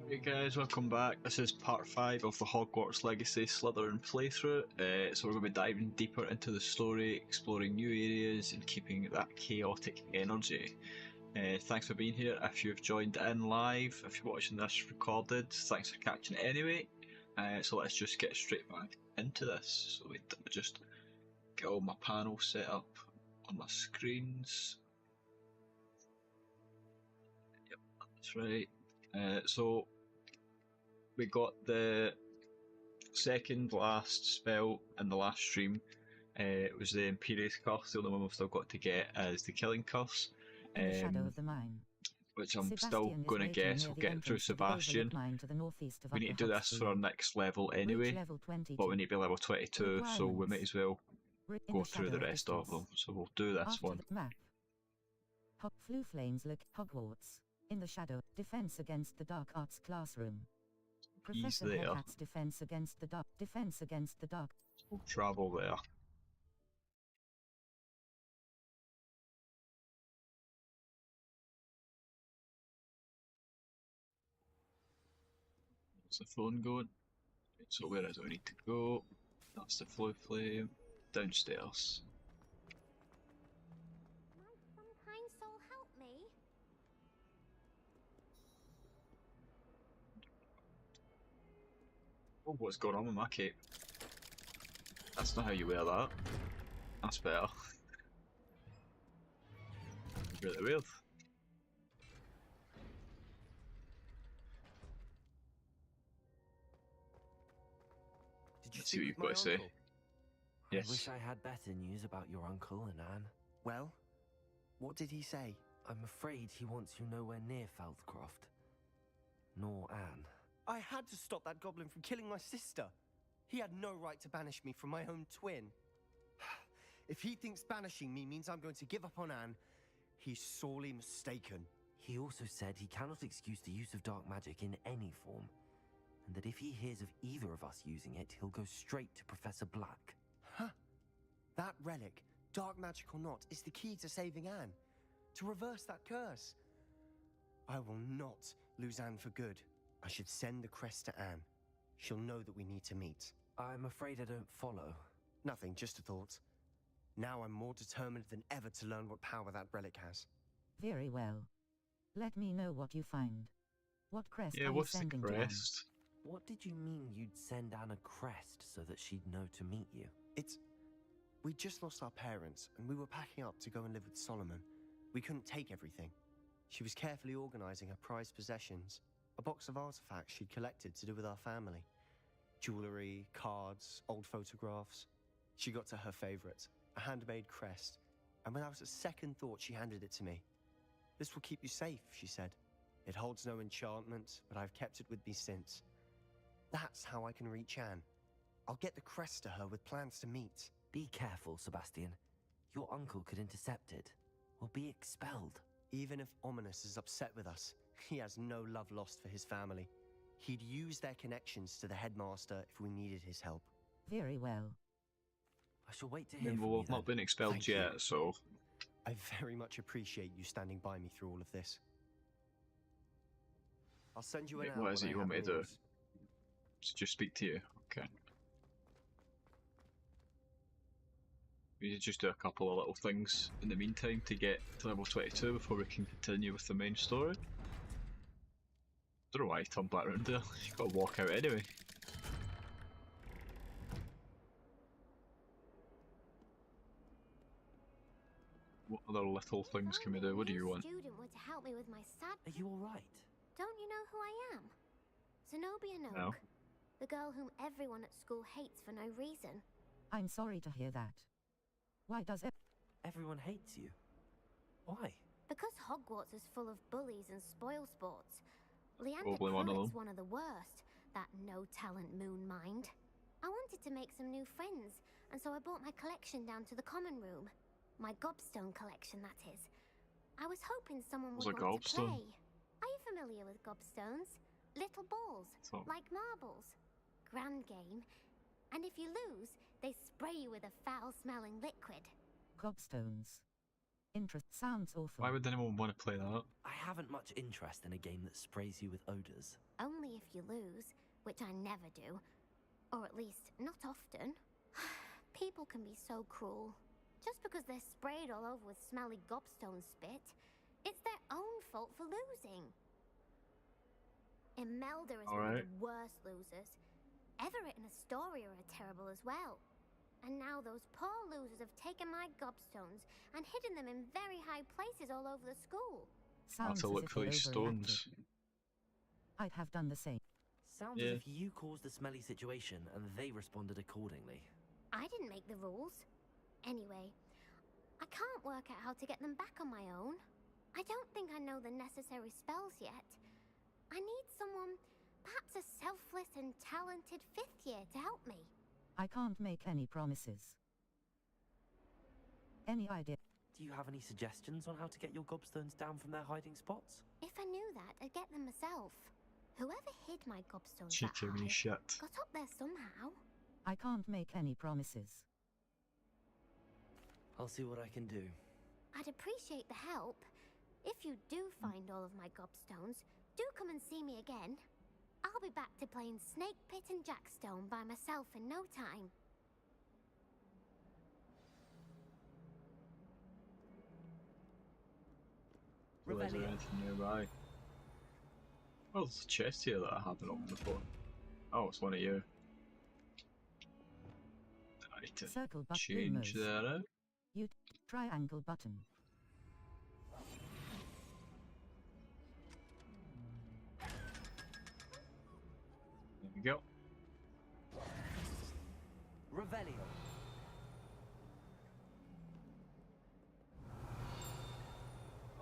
Hey guys, welcome back. This is part 5 of the Hogwarts Legacy Slytherin playthrough. So we're going to be diving deeper into the story, exploring new areas and keeping that chaotic energy. Thanks for being here. If you've joined in live, if you're watching this recorded, thanks for catching it anyway. So let's just get straight back into this. So we just get all my panels set up on my screens. Yep, that's right. So we got the second last spell in the last stream. It was the Imperious Curse. The only one we've still got to get is the Killing Curse, In the shadow of the mine. which I'm Sebastian still is going to waiting guess near we'll the get entrance through to the overlook Sebastian. mine to the northeast of We need to Upper do Hog this for Street. our next level Reach anyway, level 22. but we need to be level 22, so we may as well In go the through shadow the rest of distance. them. So we'll do this After one. the map. Flue flames look Hogwarts. In the shadow, defense against the dark arts classroom. He's Professor there. Headhat's defense against the dark. Defense against the dark. We'll travel there. What's the phone going? So where do I need to go? That's the flue flame. Downstairs. Might some kind soul help me? Oh, what's going on with my cape? That's not how you wear that. That's better. Really weird. Did you Let's see what speak you've with got my to say. uncle? Yes. I wish I had better news about your uncle and Anne. Well, what did he say? I'm afraid he wants you nowhere near Feldcroft. Nor Anne. I had to stop that goblin from killing my sister. He had no right to banish me from my own twin. If he thinks banishing me means I'm going to give up on Anne, he's sorely mistaken. He also said he cannot excuse the use of dark magic in any form, and that if he hears of either of us using it, he'll go straight to Professor Black. Huh? That relic, dark magic or not, is the key to saving Anne. To reverse that curse. I will not lose Anne for good. I should send the crest to Anne. She'll know that we need to meet. I'm afraid I don't follow. Nothing, just a thought. Now I'm more determined than ever to learn what power that relic has. Very well. Let me know what you find. What crest Yeah, are you what's the sending to Anne? crest? What did you mean you'd send Anne a crest so that she'd know to meet you? We just lost our parents, and we were packing up to go and live with Solomon. We couldn't take everything. She was carefully organizing her prized possessions, a box of artifacts she'd collected to do with our family. Jewelry, cards, old photographs. She got to her favorite, a handmade crest, and without a second thought she handed it to me. This will keep you safe, she said. It holds no enchantment, but I've kept it with me since. That's how I can reach Anne. I'll get the crest to her with plans to meet. Be careful, Sebastian. Your uncle could intercept it, or be expelled. Even if Ominous is upset with us, he has no love lost for his family. He'd use their connections to the headmaster if we needed his help. Very well. I shall wait to hear from Well, you we've not then. been expelled Thank you. yet, so I very much appreciate you standing by me through all of this. I'll send you an Right, out what is when it I you want have me to do? news. just speak to you. Okay. We need to just do a couple of little things in the meantime to get to level 22 before we can continue with the main story. Don't know why I turned back around there. You've got to walk out anyway. What other little things can we do? What do you want? Student were to help me with my sad. Are you alright? Don't you know who I am? Zenobia Noak. No. The girl whom everyone at school hates for no reason. I'm sorry to hear that. Why does it? Everyone hates you. Why? Because Hogwarts is full of bullies and spoil sports. Leander Probably one of Pruitt's them. one of the worst. That no-talent moon mind. I wanted to make some new friends, and so I brought my collection down to the common room. My gobstone collection, that is. I was hoping someone What's would a want to gobstone? play. Are you familiar with gobstones? Little balls, So- like marbles. Grand game. And if you lose, they spray you with a foul-smelling liquid. Gobstones. Sounds awful. Why would anyone want to play that? I haven't much interest in a game that sprays you with odors. Only if you lose, which I never do. Or at least, not often. People can be so cruel. Just because they're sprayed all over with smelly gobstone spit, it's their own fault for losing. Imelda is one of the worst losers. Everett and Astoria are terrible as well. And now those poor losers have taken my gobstones and hidden them in very high places all over the school. Sounds to as look if for they these overreacted. stones. I'd have done the same. Sounds as if you caused the smelly situation and they responded accordingly. I didn't make the rules. Anyway, I can't work out how to get them back on my own. I don't think I know the necessary spells yet. I need someone, perhaps a selfless and talented 5th year to help me. I can't make any promises. Any idea? Do you have any suggestions on how to get your gobstones down from their hiding spots? If I knew that, I'd get them myself. Whoever hid my gobstones She that gave me high shit. got up there somehow. I can't make any promises. I'll see what I can do. I'd appreciate the help. If you do find all of my gobstones, do come and see me again. I'll be back to playing Snake Pit and Jackstone by myself in no time. Is there anything nearby? Oh, there's a chest here that I haven't opened before. Oh, it's one of you. I need to Circle button. change that out. You triangle button. There we go. Revelio.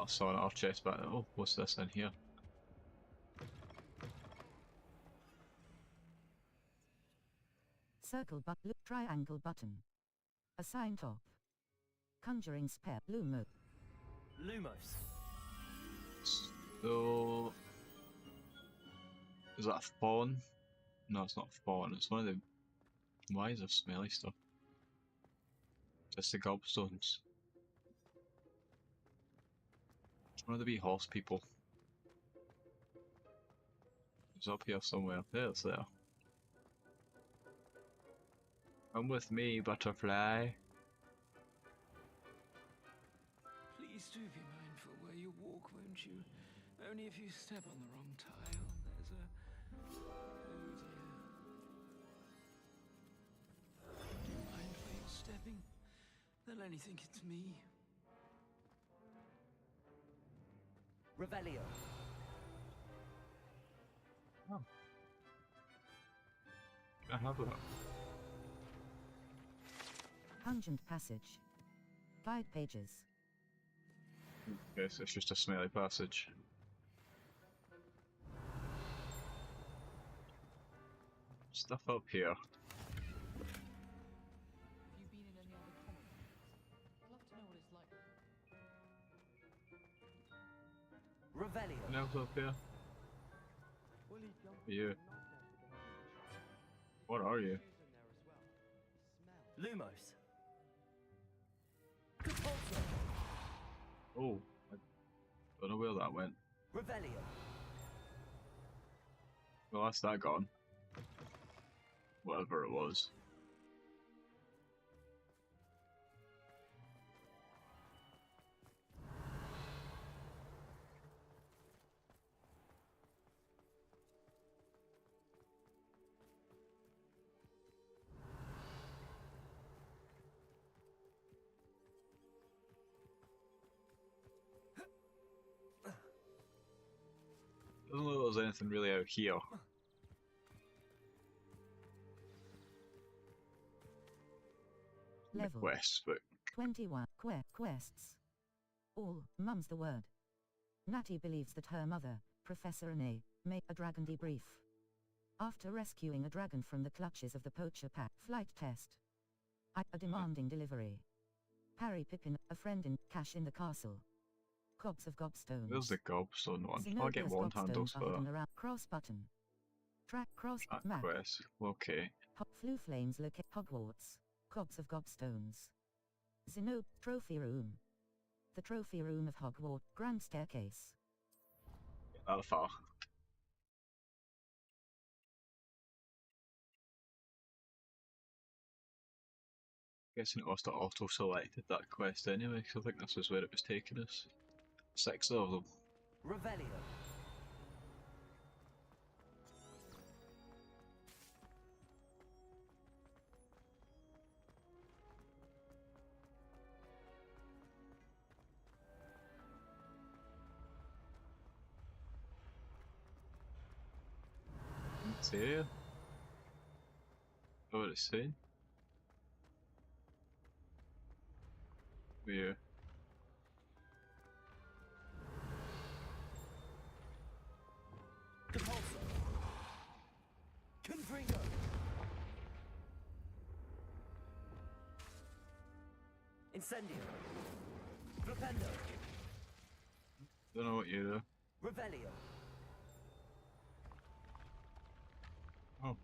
I saw an arch chest back there. Oh, what's this in here? Circle button. Triangle button. Assign top. Conjuring spell. Lumo. Lumos. So... Is that a fawn? No, it's not a fawn. It's one of the... Why is there smelly stuff? Just the gobstones. It's one of the wee horse people. It's up here somewhere. There, it's there. Come with me, butterfly. Please do be mindful where you walk, won't you? Only if you step on the wrong tile, there's a... Oh dear. Do you mind where you're stepping? They'll only think it's me. Revelio. Oh. I have that. Pungent passage. 5 pages. Okay, so it's just a smelly passage. Stuff up here. Have you been in any other common rooms? I'd love to know what it's like. Revelio. Anything else up here? You. What are you? Lumos. Oh, I don't know where that went. Revelio. Well, that's that gone. Whatever it was. Doesn't look like there's anything really out here. Level Quests, but 21. Quests. All. Mum's the word. Natty believes that her mother, Professor Anne, made a dragon debrief. After rescuing a dragon from the clutches of the poacher pack. Flight test. A demanding delivery. Harry Pippin, a friend in cash in the castle. Gobs of gobstones. there's the gobstone one. I'll get Zenobia's one gobstones handles are for hidden around. Cross button. Track cross that map. quest. Okay. Flu flames locate Hogwarts. Gobs of gobstones. Zenob trophy room. The trophy room of Hogwarts. Grand staircase. That far. Guessing it must have auto-selected that quest anyway, because I think this is where it was taking us. 6 of them. Revelio. It's here. Oh, what it's saying? Where? Depulso. Confringo. Incendio. Flipendo. Don't know what you do. Revelio. Oh.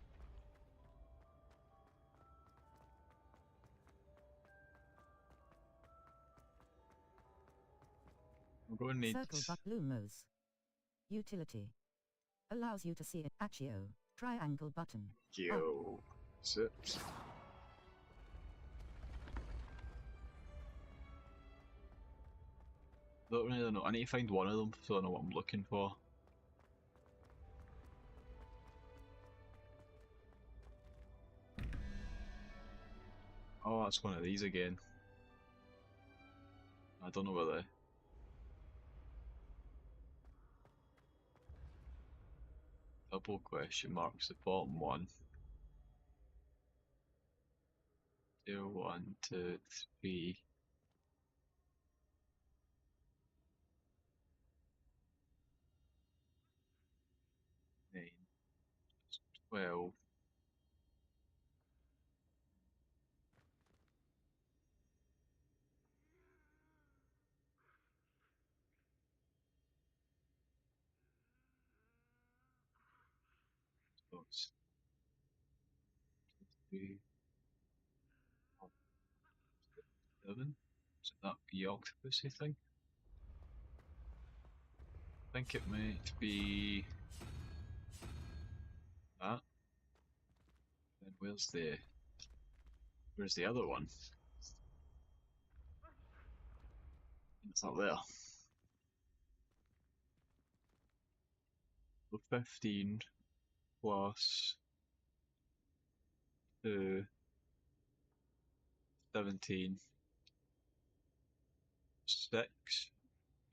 I'm going to need... Circle but Lumos. Utility. Allows you to see an Accio triangle button. Yo. Sit. Don't really know. I need to find one of them so I know what I'm looking for. Oh, that's one of these again. I don't know where they... Double question marks, the bottom one. 0, 1, 2, 3. 9, 12. So it's 3, 4, 7. Is that the octopusy thing? I think it might be that. Then where's the other one? It's not there. So 15 plus 2, 17, 6.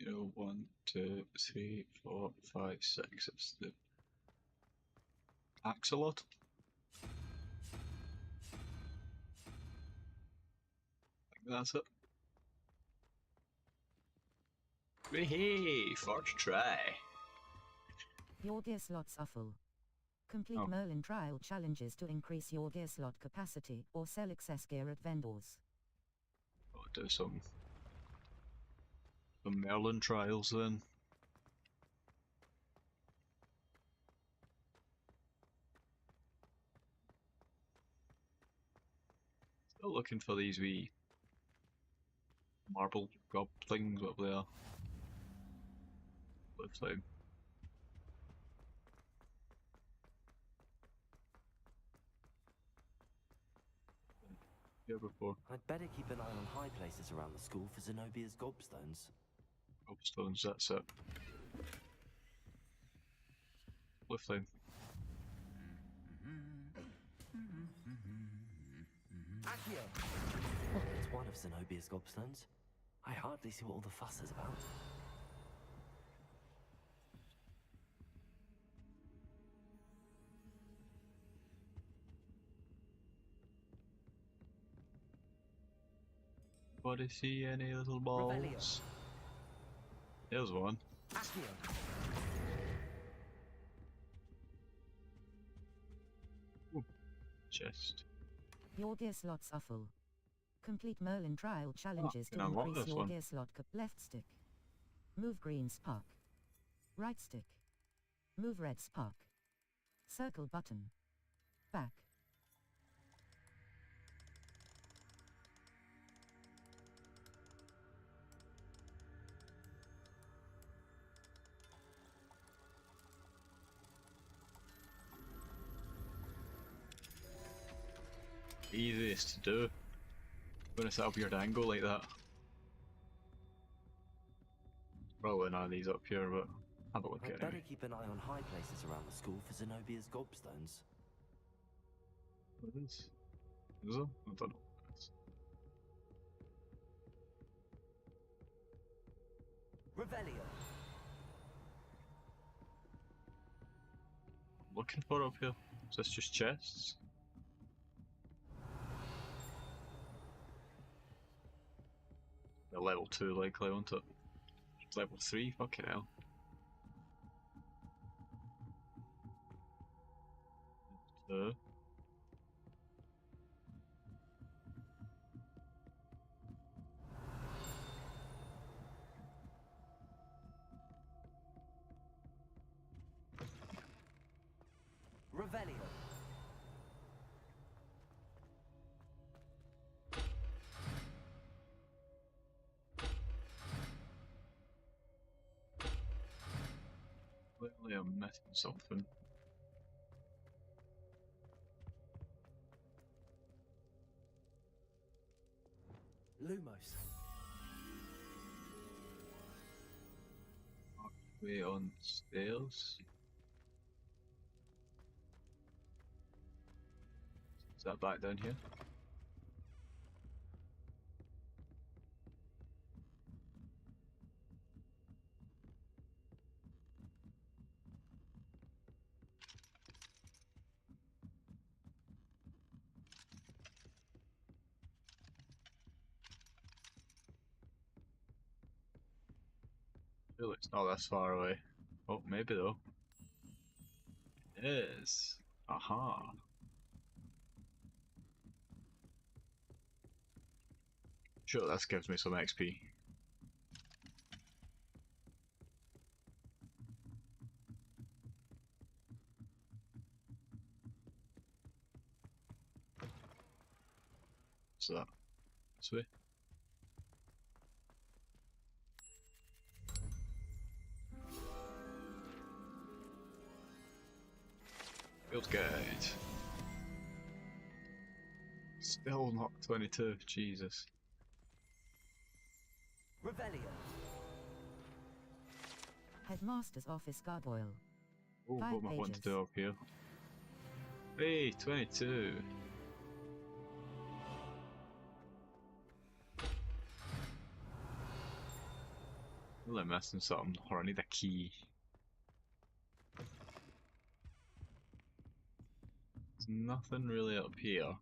0, 1, 2, 3, 4, 5, 6. It's the axolot. I think that's it. Hey, first try. Your gear slots are full. Complete Oh. Merlin trial challenges to increase your gear slot capacity or sell excess gear at vendors. I'll do some Merlin trials then. Still looking for these wee marble gob things, whatever they are. Looks like. Here before. I'd better keep an eye on high places around the school for Zenobia's gobstones. Gobstones, that's it. Blue flame. Accio! It's one of Zenobia's gobstones. I hardly see what all the fuss is about. Anybody see any little balls? Revelio. There's one. Accio! Chest. Your gear slots are full. Complete Merlin trial challenges can to I unlock increase this your one? gear slot left stick. Move green spark. Right stick. Move red spark. Circle button. Back. Easiest to do. Gonna set up a weird angle like that. Probably none of these up here, but have a look I'd at it better anyway. keep an eye on high places around the school for Zenobia's gobstones. What is? Is there? I don't know. Revelio. Looking for up here. Is this just chests? They're level 2 likely, won't it? It's level 3? Fucking hell. Two. Revelio. Clearly I'm missing something. Lumos. Way on stairs. Is that back down here? Feel it's not this far away. Oh, maybe though. It is. Aha. Sure, this gives me some XP. What's that? This way? Field guide. Still not 22, Jesus. Revelio. Headmaster's office gargoyle. Oh, 5 what am I wanting to pages. do up here? Hey, 22! Well, I'm missing something, or I need a key. There's nothing really up here.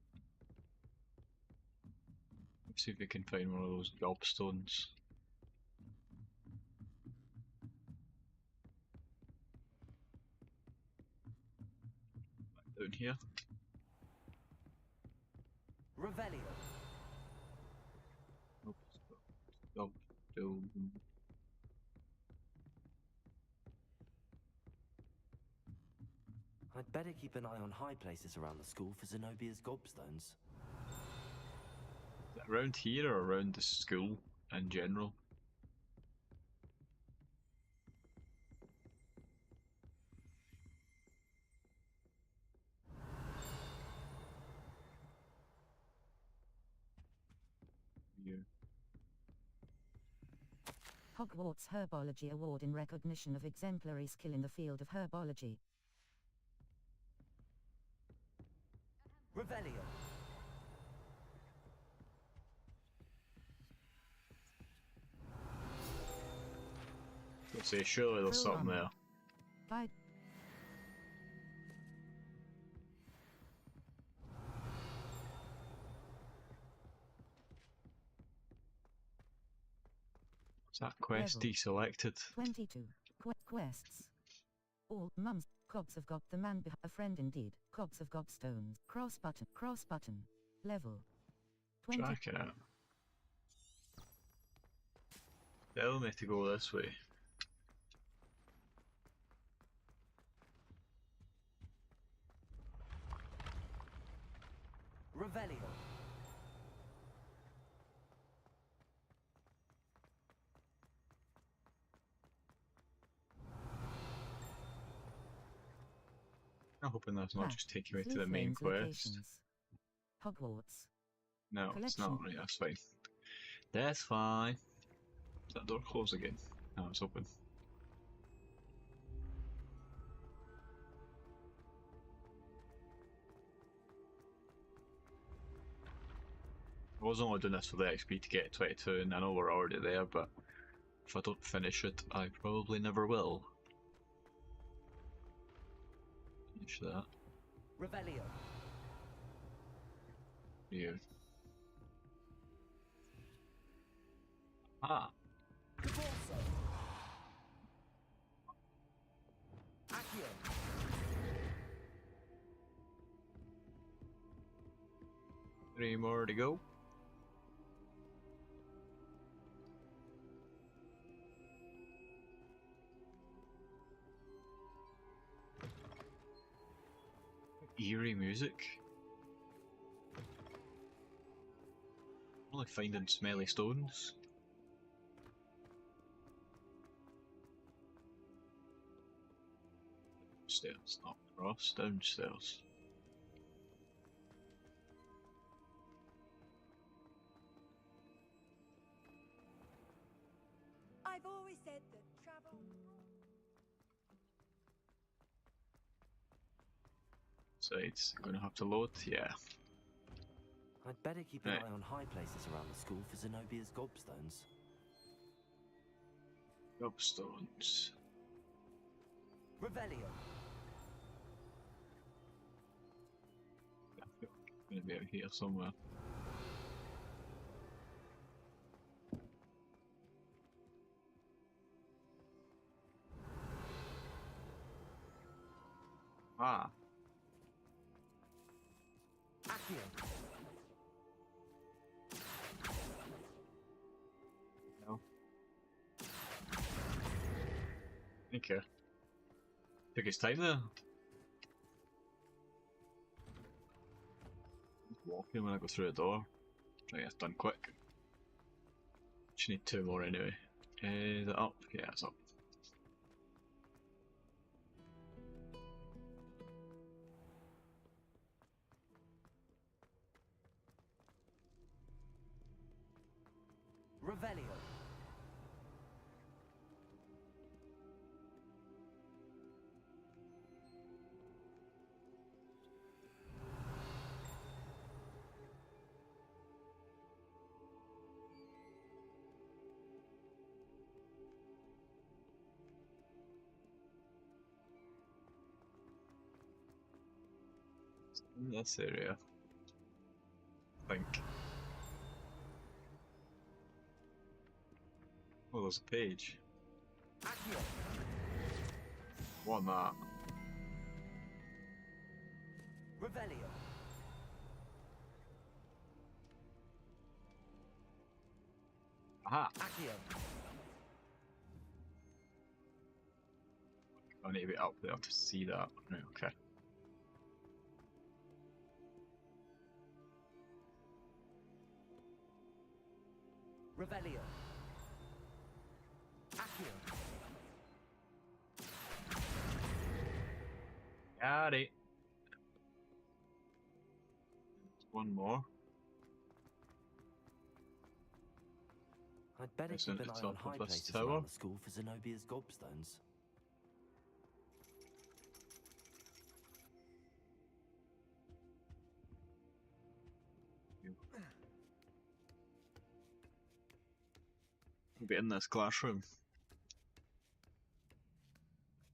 Let's see if we can find one of those gobstones. Back down here. Revelio. Gobstone. I'd better keep an eye on high places around the school for Zenobia's gobstones. Is it around here or around the school in general? Yeah. Hogwarts Herbology Award in recognition of exemplary skill in the field of herbology. Revelio. Let's say, surely there's Full something armor. there. Guide. What's that quest Level. deselected? 22. Quests. All mums. Cogs have got the man a friend indeed. Cogs have got stones. Cross button. Cross button. Level. 20. Track it out. Tell me to go this way. Revelio. I'm hoping that's not Map. just taking me to the main Slytherin's quest. locations. Hogwarts. No, it's not. Collection. Right, that's fine. That's fine. Is that door closed again? No, it's open. I was only doing this for the XP to get 22, and I know we're already there, but if I don't finish it, I probably never will. Finish that. Revelio. Weird. Ah, Divorso. Accio. 3 more to go. Eerie music. Only finding smelly stones. Stairs, not across, downstairs. I've always said that travel. So it's gonna have to load, yeah. I'd better keep an Right. eye on high places around the school for Zenobia's gobstones. Gobstones. Revelio. I feel like it's gonna be out here somewhere. Ah, Accio. no. Okay. Took his time there. Walking when I go through the door. Try to get it done quick. Just need 2 more anyway. Is it up? Yeah, it's up. Revelio. In this area. I think. Oh, there's a page. Accio. Want that. Revelio. Aha! Accio. I need to be up there to see that. Right, okay. Revelio. Accio. Got it. One more. I'd better Isn't keep an it eye on top of high this places tower? around the school for Zenobia's gobstones. Be in this classroom.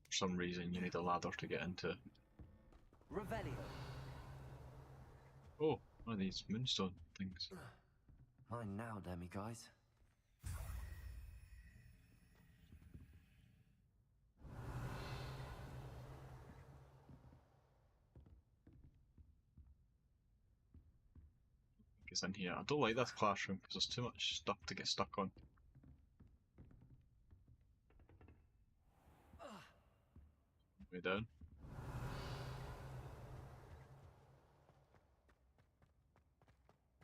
For some reason, you need a ladder to get into. Revelio. Oh, one of these moonstone things. Mine now, Demi guys. It's in here. I don't like this classroom because there's too much stuff to get stuck on. Way down.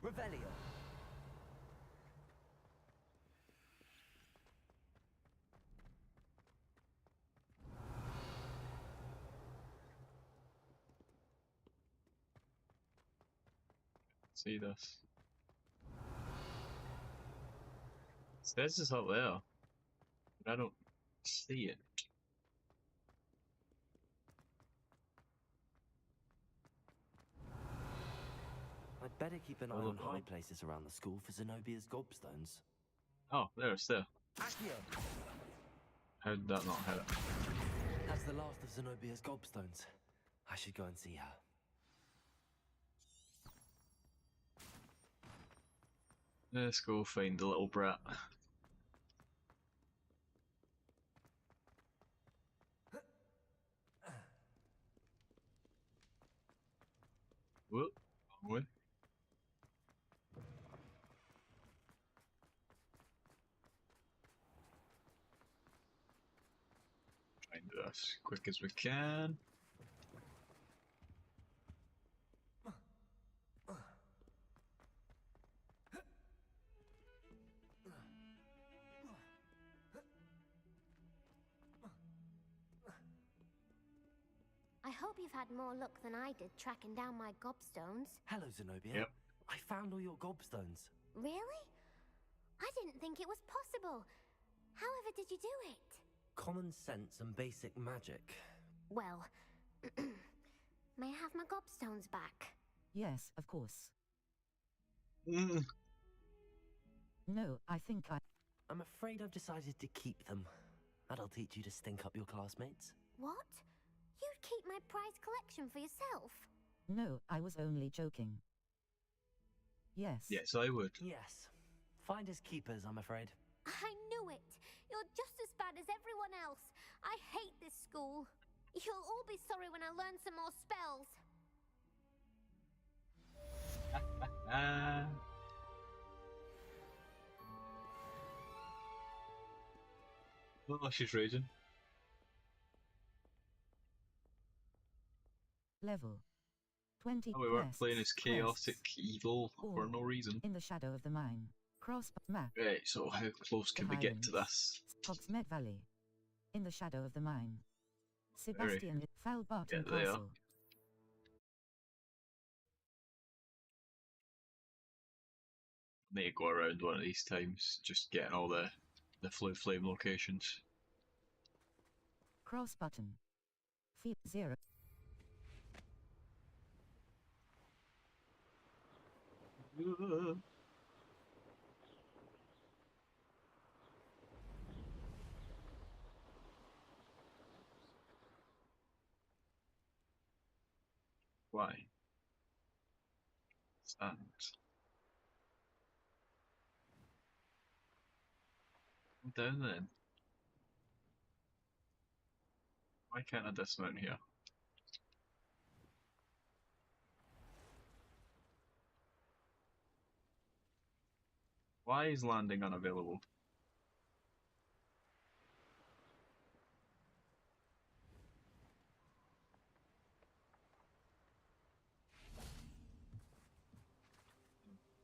Revelio. See this? This is up there. But I don't see it. I'd better keep an eye on high places around the school for Zenobia's gobstones. Oh, there it's there. Ashnia! How did that not hit it? That's the last of Zenobia's gobstones. I should go and see her. Let's go find the little brat. Whoop, wrong way. Try and do this as quick as we can. I hope you've had more luck than I did tracking down my gobstones. Hello, Zenobia. Yep. I found all your gobstones. Really? I didn't think it was possible. However did you do it? Common sense and basic magic. Well, may I have my gobstones back? Yes, of course. Mm. No, I think I'm afraid I've decided to keep them. That'll teach you to stink up your classmates. What? You'd keep my prized collection for yourself? No, I was only joking. Yes. Yes, I would. Yes. Finders keepers, I'm afraid. I knew it! You're just as bad as everyone else. I hate this school. You'll all be sorry when I learn some more spells. Oh, she's raging. Level 20. Oh, we weren't quests, playing as chaotic quests. evil for All no reason. In the shadow of the mine. Cross map. Right, so how close can we get to this? Hogsmeade Valley. In the shadow of the mine. Sebastian Falbarton Yeah, they are. Castle. Need to go around one of these times, just getting all the flame locations. Cross button. Feet 0. Why? Stand. Down then. Why can't I dismount here? Why is landing unavailable?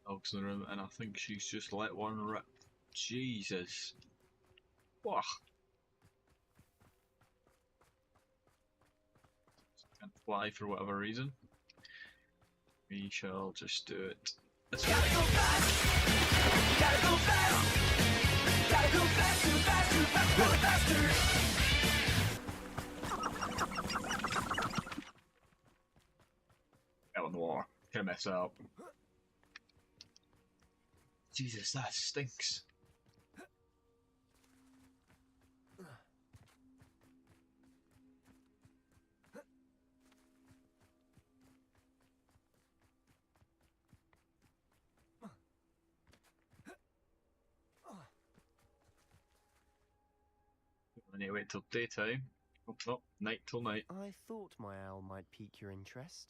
Dog's in the room, and I think she's just let one rip. Jesus. Whoa. Can't fly for whatever reason. We shall just do it this way. Gotta go fast! Gotta go fast! Gotta go faster, faster, faster, faster! Out in the water. Can't mess up. Jesus, that stinks. I need to wait till daytime. Oh, no, night till night. I thought my owl might pique your interest.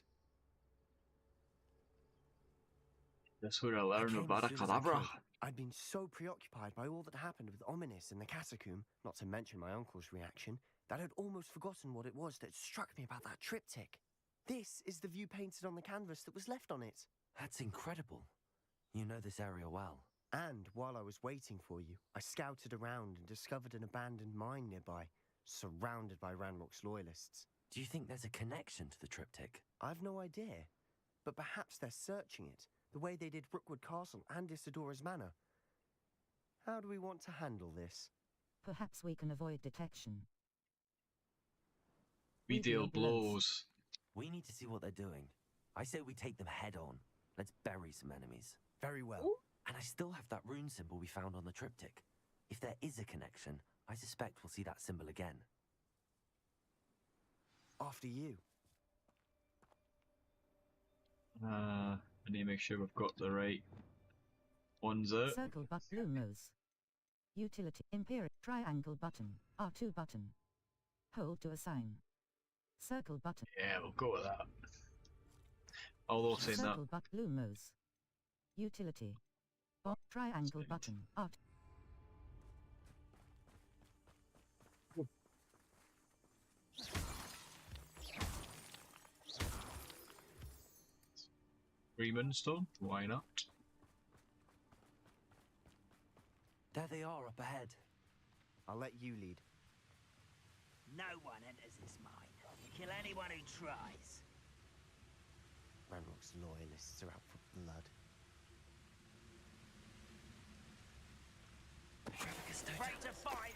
That's where I learn came about as a soon as I cadabra. could. I'd been so preoccupied by all that happened with Ominous in the catacomb, not to mention my uncle's reaction, that I'd almost forgotten what it was that struck me about that triptych. This is the view painted on the canvas that was left on it. That's incredible. You know this area well. And while I was waiting for you, I scouted around and discovered an abandoned mine nearby, surrounded by Ranrock's loyalists. Do you think there's a connection to the triptych? I've no idea, but perhaps they're searching it, the way they did Rookwood Castle and Isidora's Manor. How do we want to handle this? Perhaps we can avoid detection. We deal blows. We need to see what they're doing. I say we take them head on. Let's bury some enemies. Very well. Ooh. And I still have that rune symbol we found on the triptych. If there is a connection, I suspect we'll see that symbol again. After you. I need to make sure we've got the right ones out. Circle but blue nose. Utility imperial triangle button. R2 button. Hold to assign. Circle button. Yeah, we'll go with that. Although saying that, Circle but blue nose. Utility. Triangle button. R2. Freemanstone, why not? There they are up ahead. I'll let you lead. No one enters this mine. Kill anyone who tries. Ranrock's loyalists are out for blood. Afraid to fight?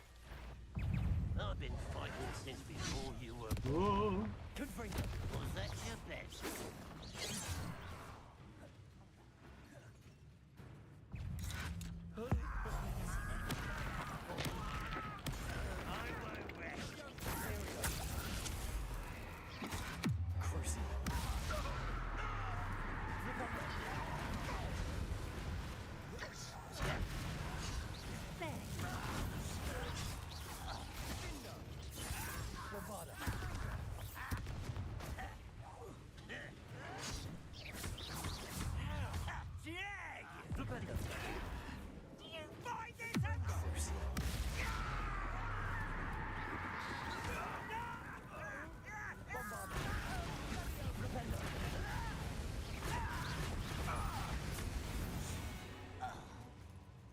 I've been fighting since before you were born. Whoa! Good for you. Was that your best?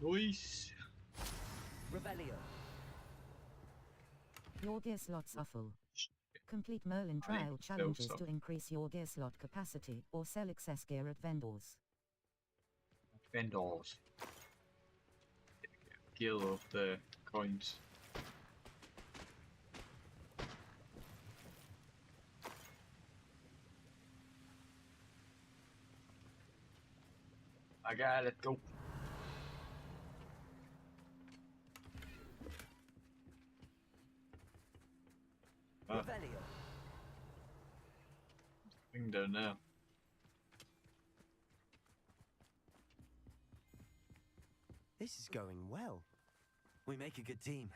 Nice. Revelio. Your gear slot shuffle. Complete Merlin trial challenges to increase your gear slot capacity or sell excess gear at vendors. Vendors. Gill of the coins. I got it. Go. Revelio. Thing down now. This is going well. We make a good team.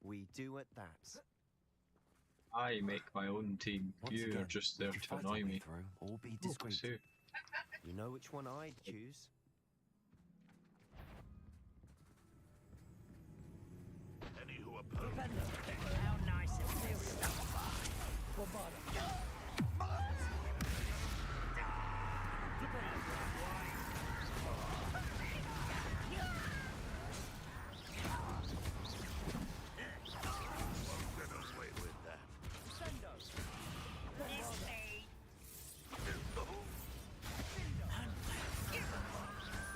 We do at that. I make my own team. Once You again, are just there we can to fight our annoy way me. through, or be Oh, discreet. Sue. You know which one I'd choose? Any who oppose. How nice and serious.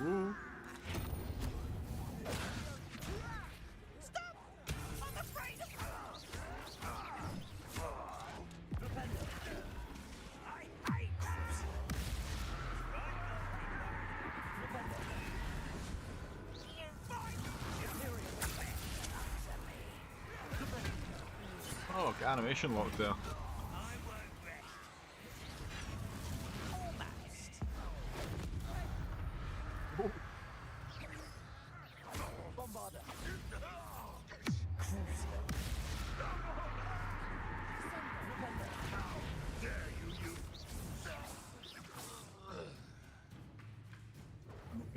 Ooh. Oh, animation lock there.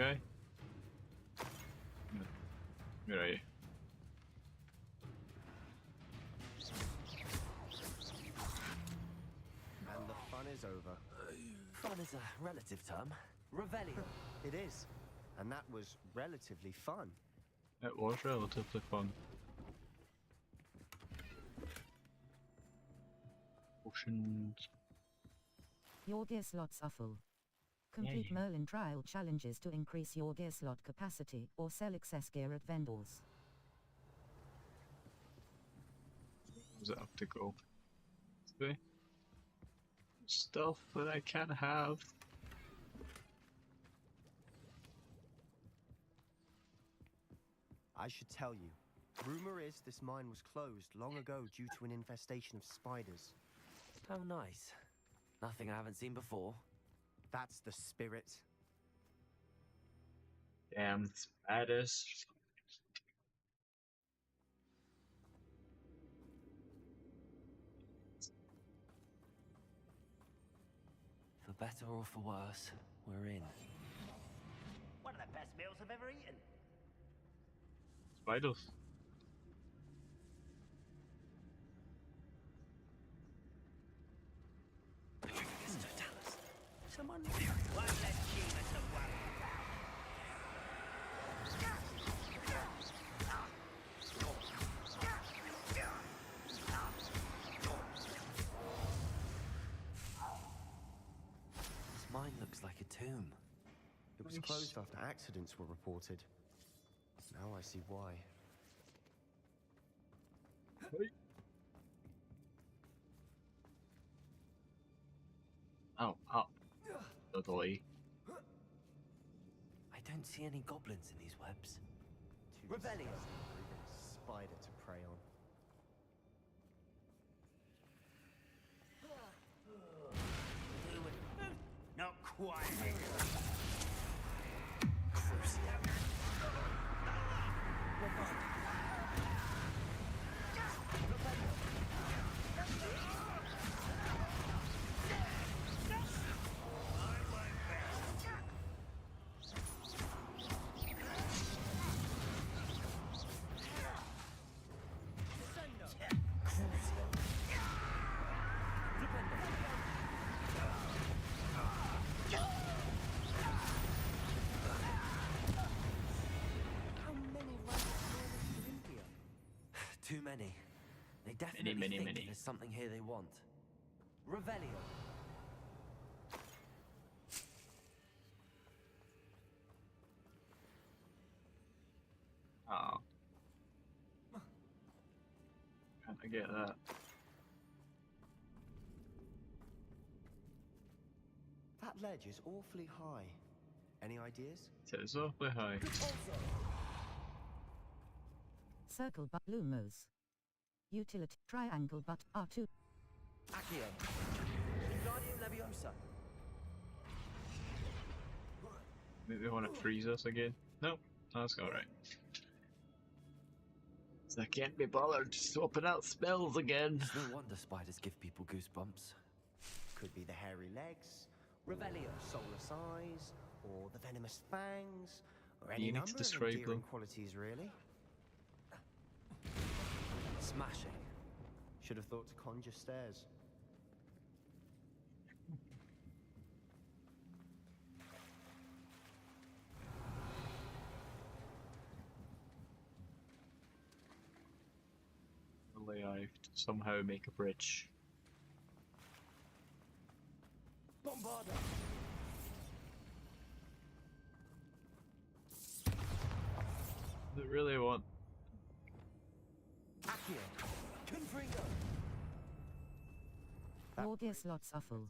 Okay. Where are you? And the fun is over. Fun is a relative term. Revelio. It is. And that was relatively fun. It was relatively fun. Potions. Your gear slot shuffle. Complete Merlin trial challenges to increase your gear slot capacity or sell excess gear at vendors. Does it have to go? Stuff that I can have. I should tell you. Rumor is this mine was closed long ago due to an infestation of spiders. How nice. Nothing I haven't seen before. That's the spirit. Damn spiders. For better or for worse, we're in. One of the best meals I've ever eaten. Spiders. Someone one less demon to worry about. This mine looks like a tomb. It was closed after accidents were reported. Now I see why. Oh, up. Totally. I don't see any goblins in these webs. Rebellion. Spider to prey on. Not quite. Too many. They definitely think there's something here they want. Revelio. Oh. Can't I get that? That ledge is awfully high. Any ideas? It is awfully high. Circle but Lumos. Utility triangle but R2. Accio. Wingardium Leviosa. Maybe they want to freeze us again? No, that's alright. So I can't be bothered swapping out spells again. It's no wonder spiders give people goosebumps. Could be the hairy legs, Revelio soulless eyes, or the venomous fangs, or any You need number to of describe endearing them. qualities, really. Smashing. Should have thought to conjure stairs. Only I have to somehow make a bridge. Bombarda. Does it really want? Accio. Confringo. Your gear slots are full.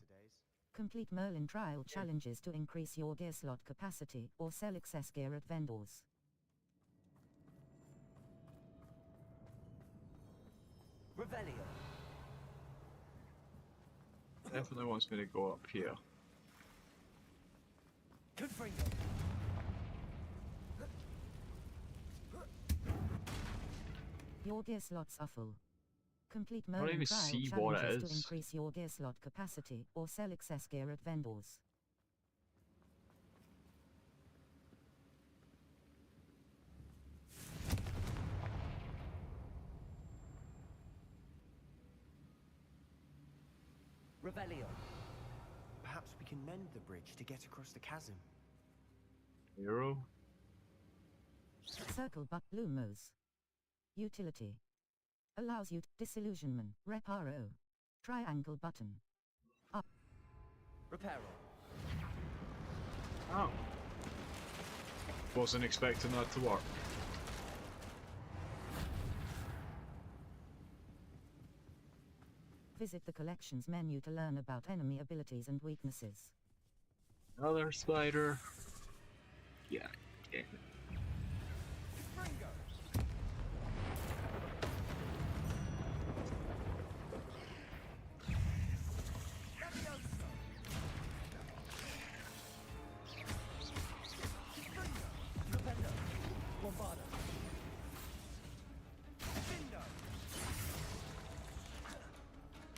Complete Merlin trial challenges to increase your gear slot capacity or sell excess gear at vendors. Revelio. Definitely wants me to go up here. Confringo. Your gear slots are full. Complete don't Merlin even trial see what it challenges to is. increase your gear slot capacity or sell excess gear at vendors. Revelio. Perhaps we can mend the bridge to get across the chasm. Hero? Circle but Lumos. Utility. Allows you to disillusionment, reparo. Triangle button. Up. Reparo. Oh. Wasn't expecting that to work. Visit the collections menu to learn about enemy abilities and weaknesses. Another spider. Yeah. Yeah.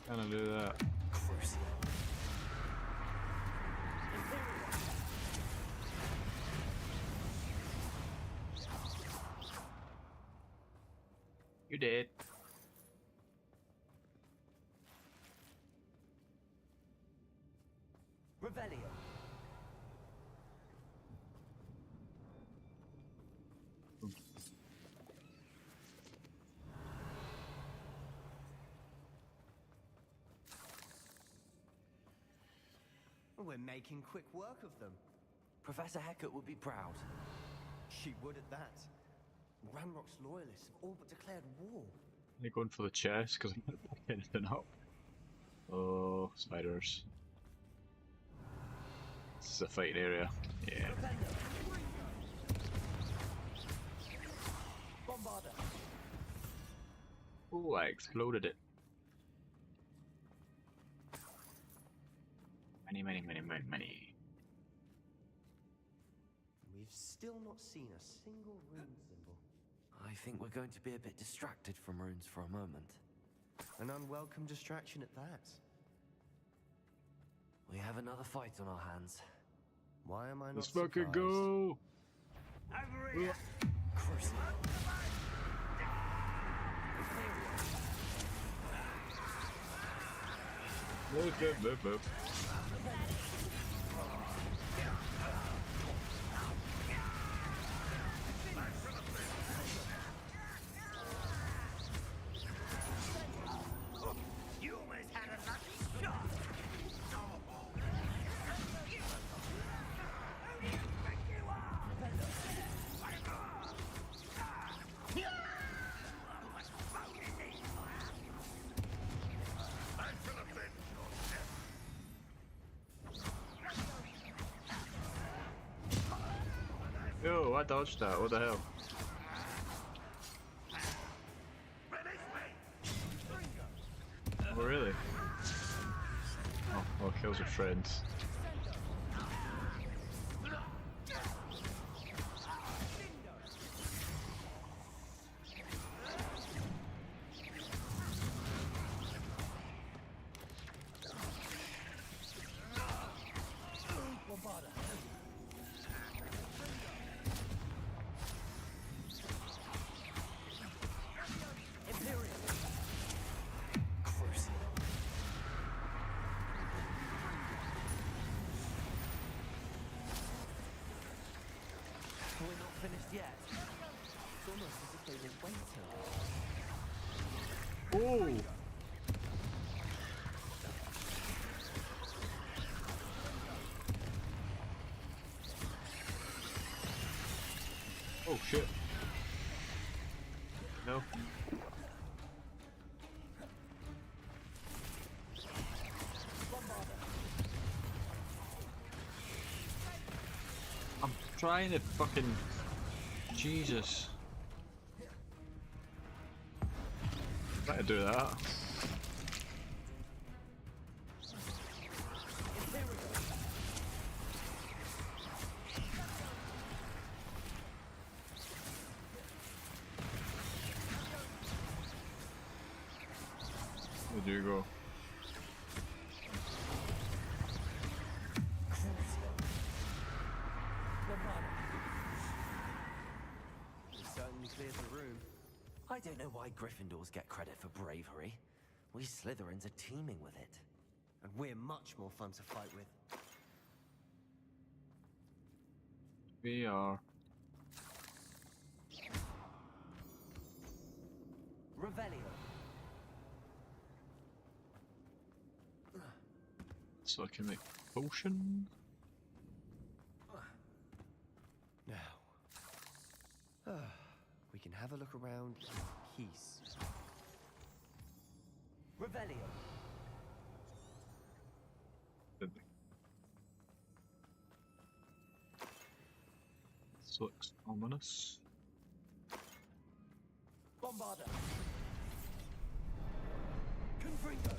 Can I do that? You did. Revelio. We're making quick work of them. Professor Hecat would be proud. She would at that. Ranrock's loyalists have all but declared war. Are you going for the chest? Because I can't pick anything up. Oh, spiders. This is a fighting area. Yeah. Oh, I exploded it. Many. We've still not seen a single rune symbol. I think we're going to be a bit distracted from runes for a moment. An unwelcome distraction at that. We have another fight on our hands. Why am I not Let's fucking surprised? go! Crucial. Move. You almost had a lucky shot. Yo, I dodged that. What the hell? Oh, really? Oh, kills your friends. We're not finished yet. It's almost as if they were waiting. Oh! Oh shit. No. I'm trying to fucking... Jesus. Try to do that. Where'd you go? Certainly cleared the room. I don't know why Gryffindors get credit for bravery. We Slytherins are teeming with it. And we're much more fun to fight with. We are. Revelio. So I can make potion. We can have a look around in peace. Revelio. This looks ominous. Bombarda. Confringo.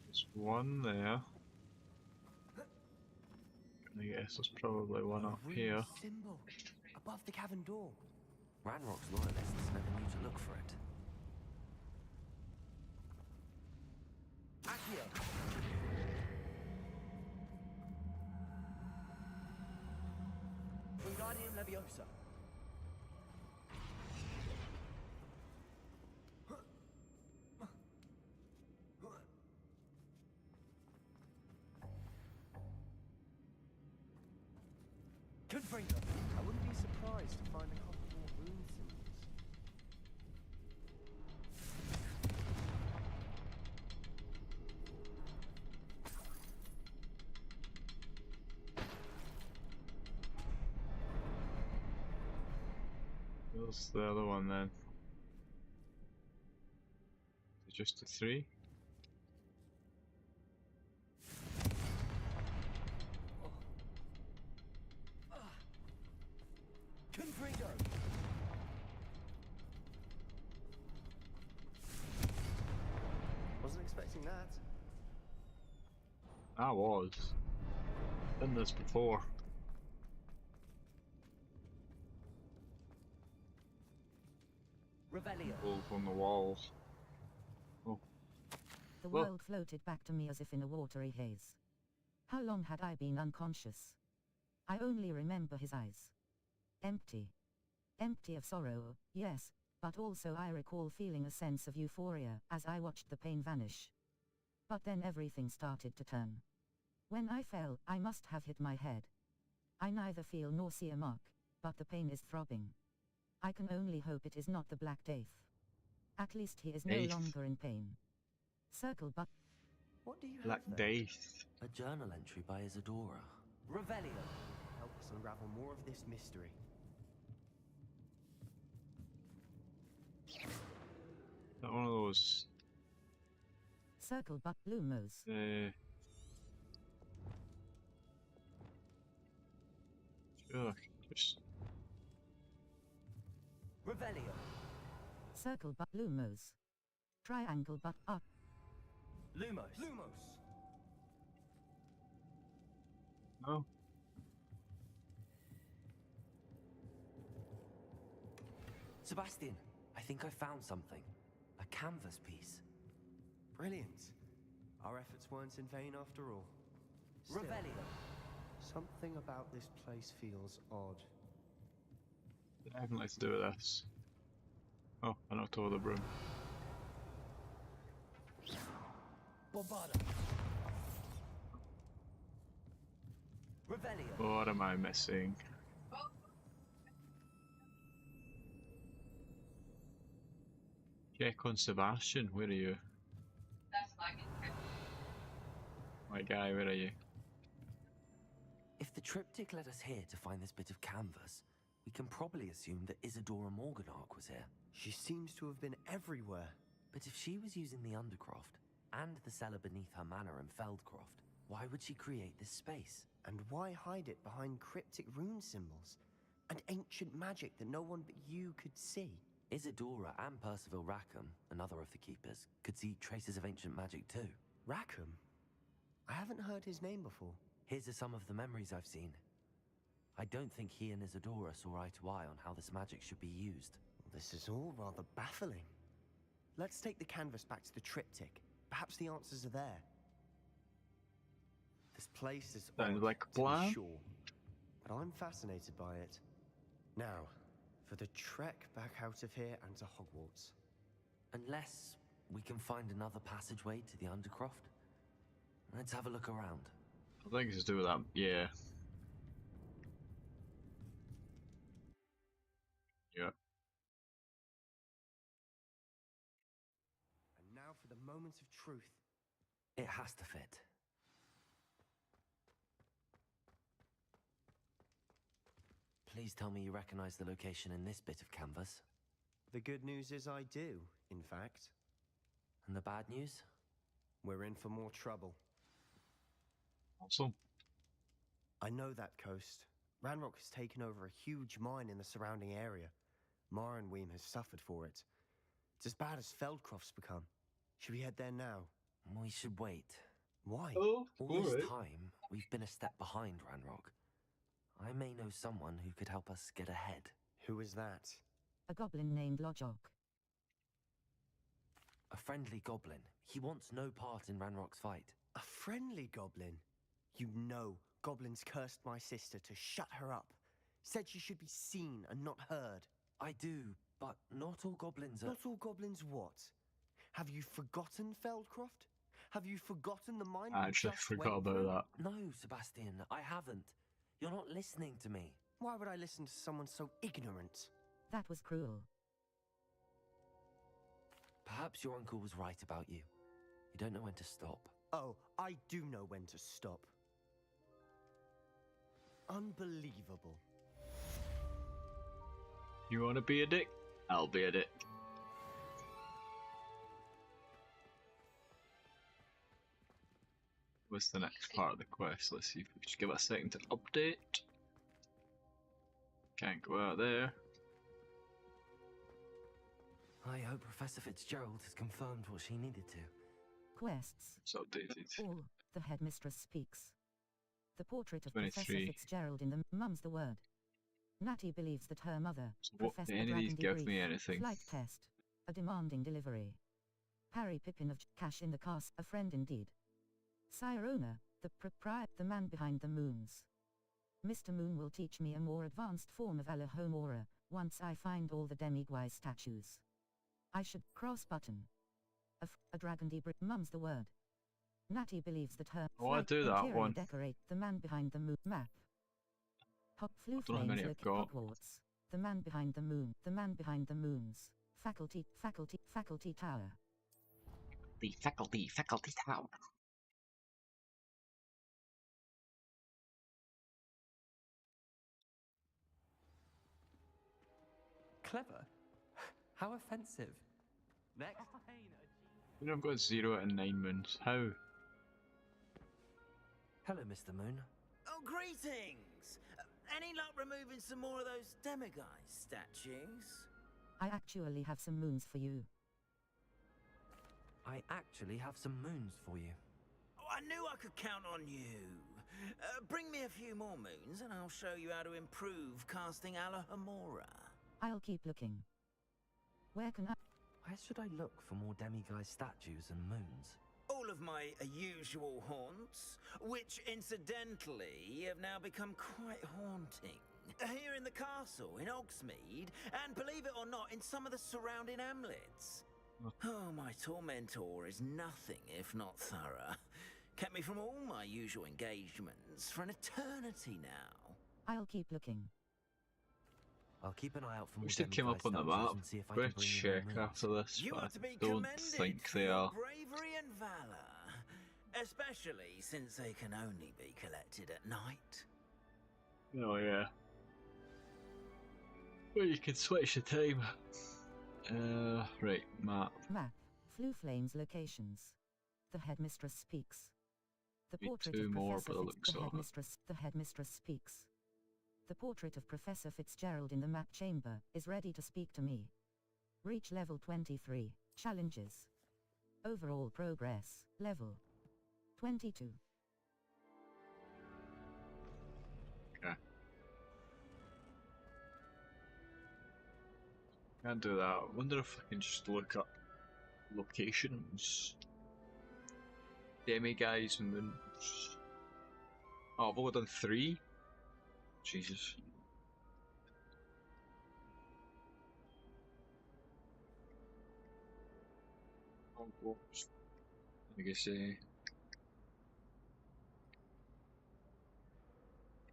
There's one there. I guess there's probably one up here. Symbol above the cavern door. Ranrock's loyalists never knew to look for it. Accio. Wingardium Leviosa. Confringo. I wouldn't be surprised to find a couple more rune symbols. Where's the other one then? Is it just a 3? Confringo. Wasn't expecting that. I was. Done this before. Revelio. Wolf on the wall. Oh, The Well- world floated back to me as if in a watery haze. How long had I been unconscious? I only remember his eyes. Empty. Empty of sorrow, yes, but also I recall feeling a sense of euphoria as I watched the pain vanish. But then everything started to turn. When I fell, I must have hit my head. I neither feel nor see a mark, but the pain is throbbing. I can only hope it is not the Black Death. At least he is no Death? longer in pain. Circle but What do you Black have there? Death. A journal entry by Isadora. Revelio. Help us unravel more of this mystery. That one of those. circle but Lumos. Sure, just Revelio. Circle but Lumos. Triangle but up. Lumos. Lumos. no. Sebastian, I think I found something. A canvas piece. Brilliant. Our efforts weren't in vain after all. Still, Revelio. something about this place feels odd. Definitely to do with this. Oh, I knocked over the broom. Bombarda. Revelio. What am I missing? Check on Sebastian, where are you? My guy, where are you? If the triptych led us here to find this bit of canvas, we can probably assume that Isadora Morganark was here. She seems to have been everywhere. But if she was using the Undercroft, and the cellar beneath her manor in Feldcroft, why would she create this space? And why hide it behind cryptic rune symbols? And ancient magic that no one but you could see? Isadora and Percival Rackham, another of the keepers, could see traces of ancient magic too. Rackham? I haven't heard his name before. His are some of the memories I've seen. I don't think he and Isadora saw eye to eye on how this magic should be used. This is all rather baffling. Let's take the canvas back to the triptych. Perhaps the answers are there. This place is Sounds odd, like a to be plan. sure, but I'm fascinated by it. Now, for the trek back out of here and to Hogwarts. Unless we can find another passageway to the Undercroft. Let's have a look around. I think it's to do with that, yeah. Yeah. And now for the moment of truth. It has to fit. Please tell me you recognize the location in this bit of canvas. The good news is I do, in fact. And the bad news? We're in for more trouble. Awesome. I know that coast. Ranrock has taken over a huge mine in the surrounding area. Marenweem has suffered for it. It's as bad as Feldcroft's become. Should we head there now? We should wait. Why? Oh, All this time, we've been a step behind Ranrock. I may know someone who could help us get ahead. Who is that? A goblin named Lojok. A friendly goblin. He wants no part in Ranrock's fight. A friendly goblin? You know, goblins cursed my sister to shut her up. Said she should be seen and not heard. I do, but not all goblins are... Not all goblins what? Have you forgotten Feldcroft? Have you forgotten the mine? I actually forgot about that. No, Sebastian, I haven't. You're not listening to me. Why would I listen to someone so ignorant? That was cruel. Perhaps your uncle was right about you. You don't know when to stop. Oh, I do know when to stop. Unbelievable. You wanna be a dick? I'll be a dick. What's the next part of the quest? Let's see if we just give it a second to update. Can't go out there. I hope Professor Fitzgerald has confirmed what she needed to. Quests. It's updated. All. The headmistress speaks. The portrait of 23. Professor Fitzgerald in the mum's the word. Natty believes that her mother, So what, Professor any of these Dragondy give Brief, me anything? flight test, a demanding delivery. Harry Pippin of Cash in the Cast, a friend indeed. Sirona, the man behind the moons. Mr. Moon will teach me a more advanced form of Alohomora once I find all the demiguise statues. I should cross button. A Dragondy Brief, mum's the word. Natty believes that her Oh, I do that one. decorate the man behind the moon map. Hop flew don't know how flames many look I've got. Hogwarts. The man behind the moon. The man behind the moons. Faculty tower. The faculty tower. Clever? How offensive. Next. You know, I've got 0 out of 9 moons. How? Hello, Mr. Moon. Oh, greetings! Any luck removing some more of those demiguise statues? I actually have some moons for you. I actually have some moons for you. Oh, I knew I could count on you. Bring me a few more moons and I'll show you how to improve casting Alohomora. I'll keep looking. Where can I... Where should I look for more demiguise statues and moons? All of my usual haunts, which incidentally have now become quite haunting. Here in the castle, in Hogsmeade, and believe it or not, in some of the surrounding hamlets. Oh, my tormentor is nothing if not thorough. Kept me from all my usual engagements for an eternity now. I'll keep looking. I'll keep an eye out for more Wish they came up on the map. and see if I We're can gonna bring you check more moons. after this, You but are to be I don't commended think for they your are. bravery and valor, especially since they can only be collected at night. Oh yeah. Well, you can switch the time. Right, map. Map. Flew flames locations. The headmistress speaks. The Need portrait two of more, Professor but it looks the alright. headmistress speaks. The portrait of Professor Fitzgerald in the map chamber is ready to speak to me. Reach level 23. Challenges. Overall progress. Level 22. Okay. Can't do that. I wonder if I can just look up locations. Demiguise moons. Oh, I've only done 3? Jesus. Hogwarts Legacy.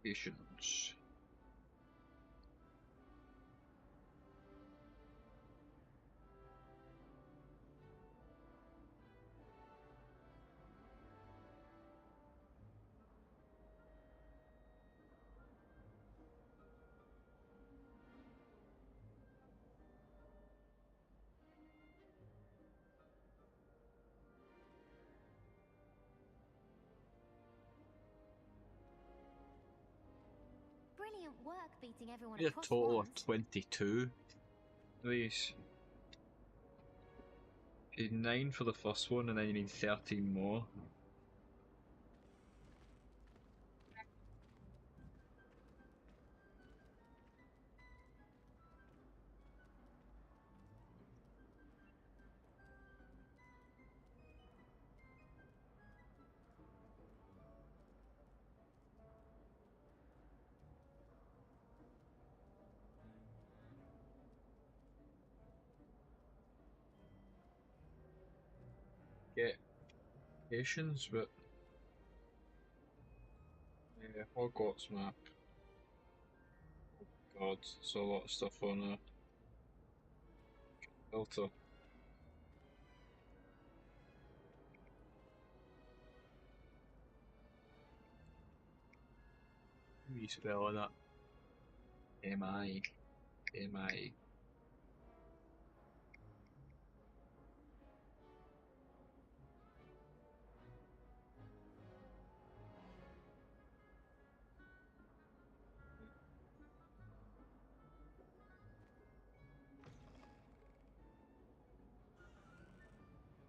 Patience. brilliant work beating everyone need a across total wands. of 22 of these. You need 9 for the first one, and then you need 13 more. Get patience, but yeah, Hogwarts map. Oh god, there's a lot of stuff on there. Filter. Wee spell on that. MI. MI.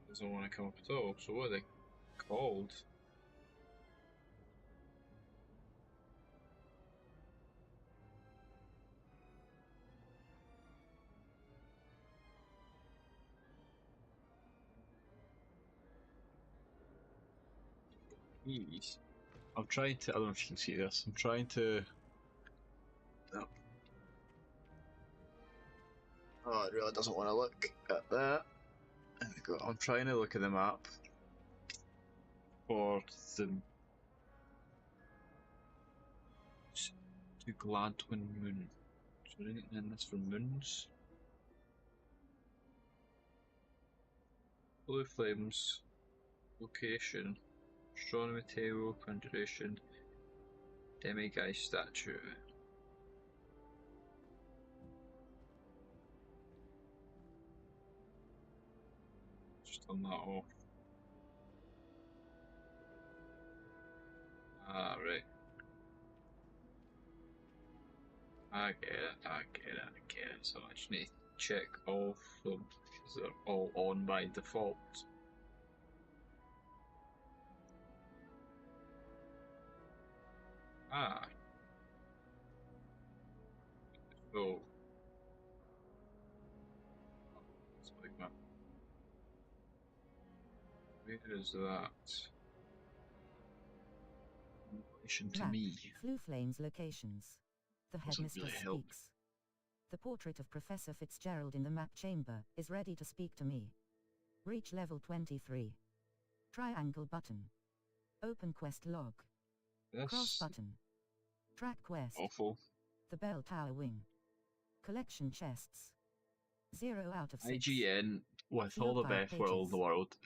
Doesn't want to come up at all, so what are they called? Jeez. I'm trying to, I don't know if you can see this, I'm trying to... No. Oh, it really doesn't want to look at that. There we go. I'm trying to look at the map for the to Gladwin Moon. Is there anything in this for moons? Blue flames, location, astronomy table, conjuration, demiguise statue. Just turn that off. Ah, right. I get it, I get it, I get it. So I just need to check all of them because they're all on by default. Ah. So. It's like that. Where is that? In relation to me. Blue Flames locations. The headmistress really help. speaks. The portrait of Professor Fitzgerald in the map chamber is ready to speak to me. Reach level 23. Triangle button. Open quest log. Cross button. Track quest. Awful. The bell tower wing. Collection chests. 0 out of 6. IGN, with Field all the guide best will in the world,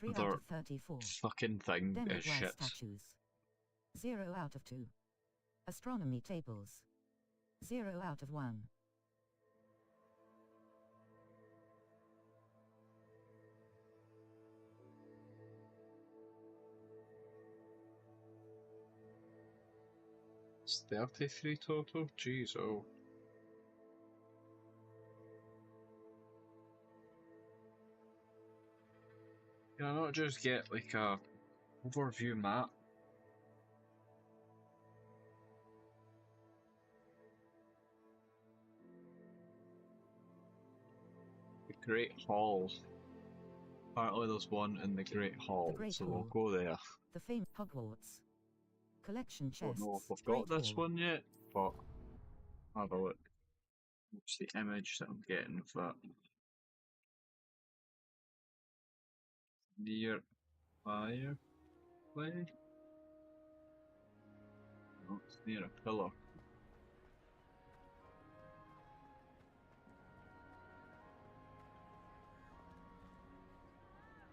3 out their of 34. fucking thing is Demiguise shit. statues. 0 out of 2. Astronomy tables. 0 out of 1. It's 33 total? Jeez, oh. Can I not just get like a overview map? The Great Hall. Apparently there's one in the Great Hall, so we'll go there. The famed Hogwarts. Collection chests. Don't know if I've got this one yet, but I'll have a look. What's the image that I'm getting of that? Near fireplace? No, it's near a pillar.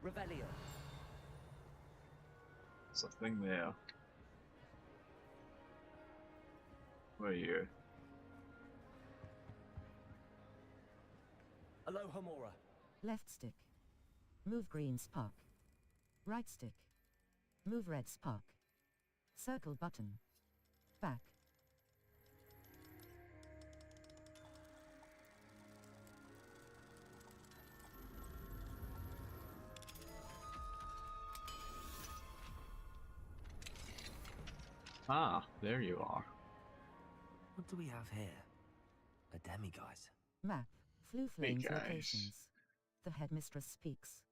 Revelio. There's a thing there. Where are you? Alohomora. Left stick. Move green spark. Right stick. Move red spark. Circle button. Back. Ah, there you are. What do we have here? A demiguise. Map. Flue Hey, Flames guys. locations. The headmistress speaks.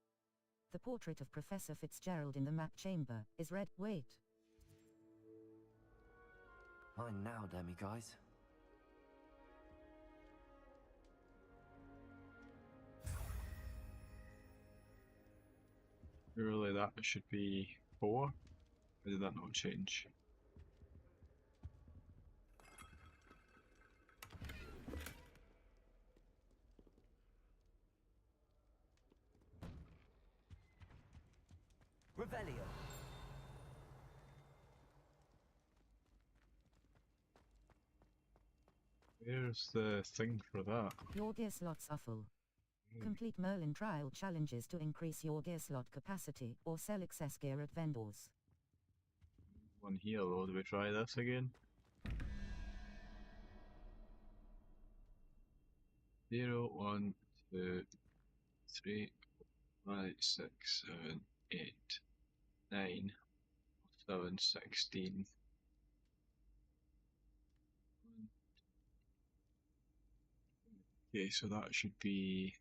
The portrait of Professor Fitzgerald in the map chamber is red. Wait. Mine now, demiguise. Surely that should be 4? Or did that not change? Revelio. Where's the thing for that? Your gear slots are full. Complete Merlin trial challenges to increase your gear slot capacity or sell excess gear at vendors. One here though, do we try this again? 0, 1, 2, 3, 5, 6, 7, 8, 9, 7, 16. Okay, so that should be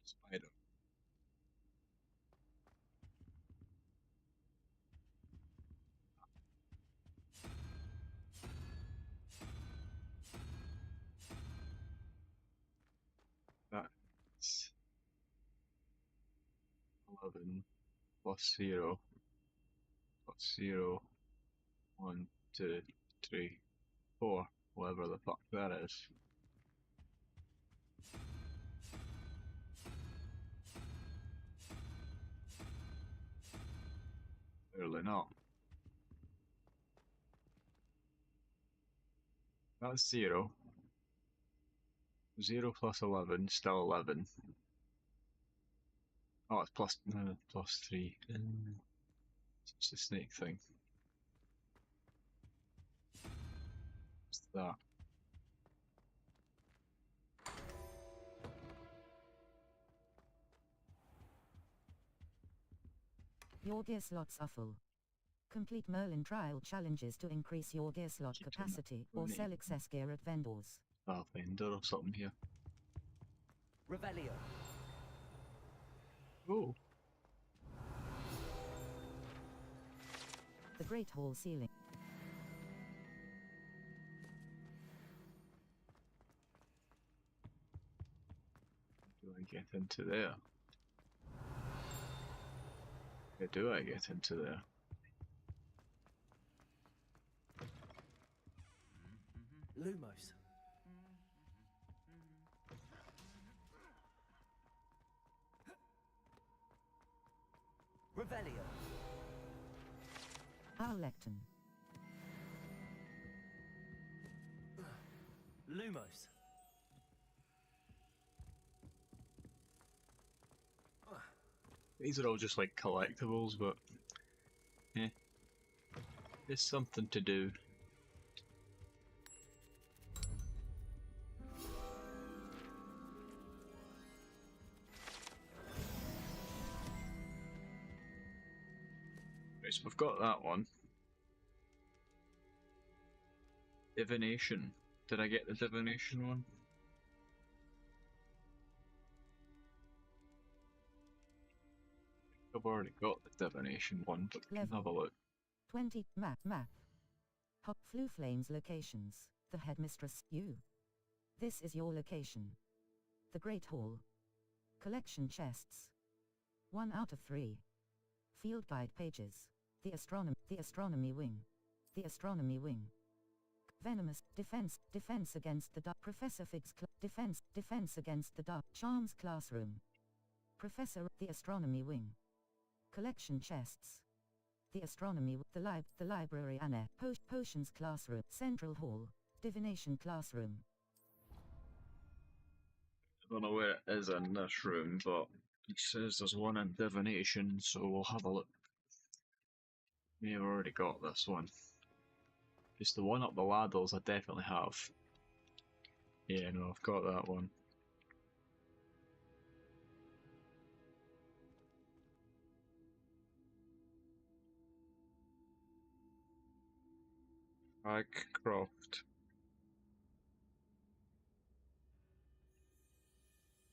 spider. That's 11 plus 0 plus 0, 1, 2, 3, 4, whatever the fuck that is. Clearly not. That's 0. 0 plus 11, still 11. Oh, it's plus 3. It's the snake thing. What's that? Your gear slots are full. Complete Merlin trial challenges to increase your gear slot capacity or sell excess gear at vendors. Oh, vendor or something here. Revelio. Oh. The Great Hall ceiling. Do I get into there? How do I get into there? Lumos. Revelio. Owlecton. Lumos. These are all just like collectibles, but it's something to do. Right, so we've got that one. Divination. Did I get the divination one? I've already got the divination one, but we can have a look. 20. Map. Hop Flue Flames locations. The headmistress. You. This is your location. The Great Hall. Collection chests. 1 out of 3. Field guide pages. The astronomy wing. The astronomy wing. Venomous defense against the dark. Professor Fig's defense against the dark. Charms classroom. Professor the astronomy wing. Collection chests. The astronomy, the library annex, potions classroom, central hall, divination classroom. I don't know where it is in this room, but it says there's one in divination, so we'll have a look. May have already got this one. It's the one up the ladders I definitely have. Yeah, no, I've got that one. Mycroft.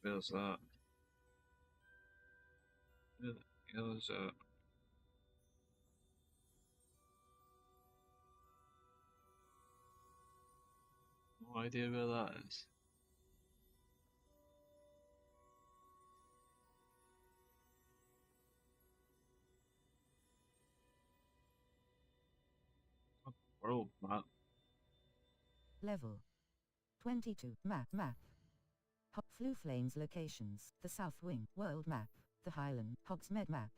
Where's that? Where the hell is that? No idea where that is. World map. Level 22. Map. Flue Flames locations. The South Wing. World map. The Highland. Hogsmeade map.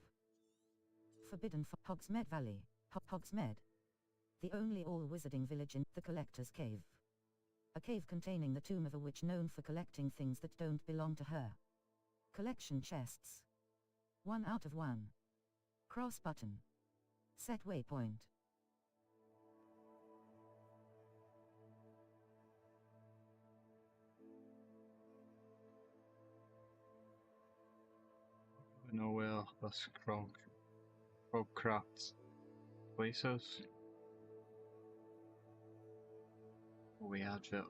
Forbidden Hogsmeade Valley. Hogsmeade. The only all-wizarding village in the Collector's Cave. A cave containing the tomb of a witch known for collecting things that don't belong to her. Collection chests. 1 out of 1. Cross button. Set waypoint. I know where this Crogcraft's place is. We advert.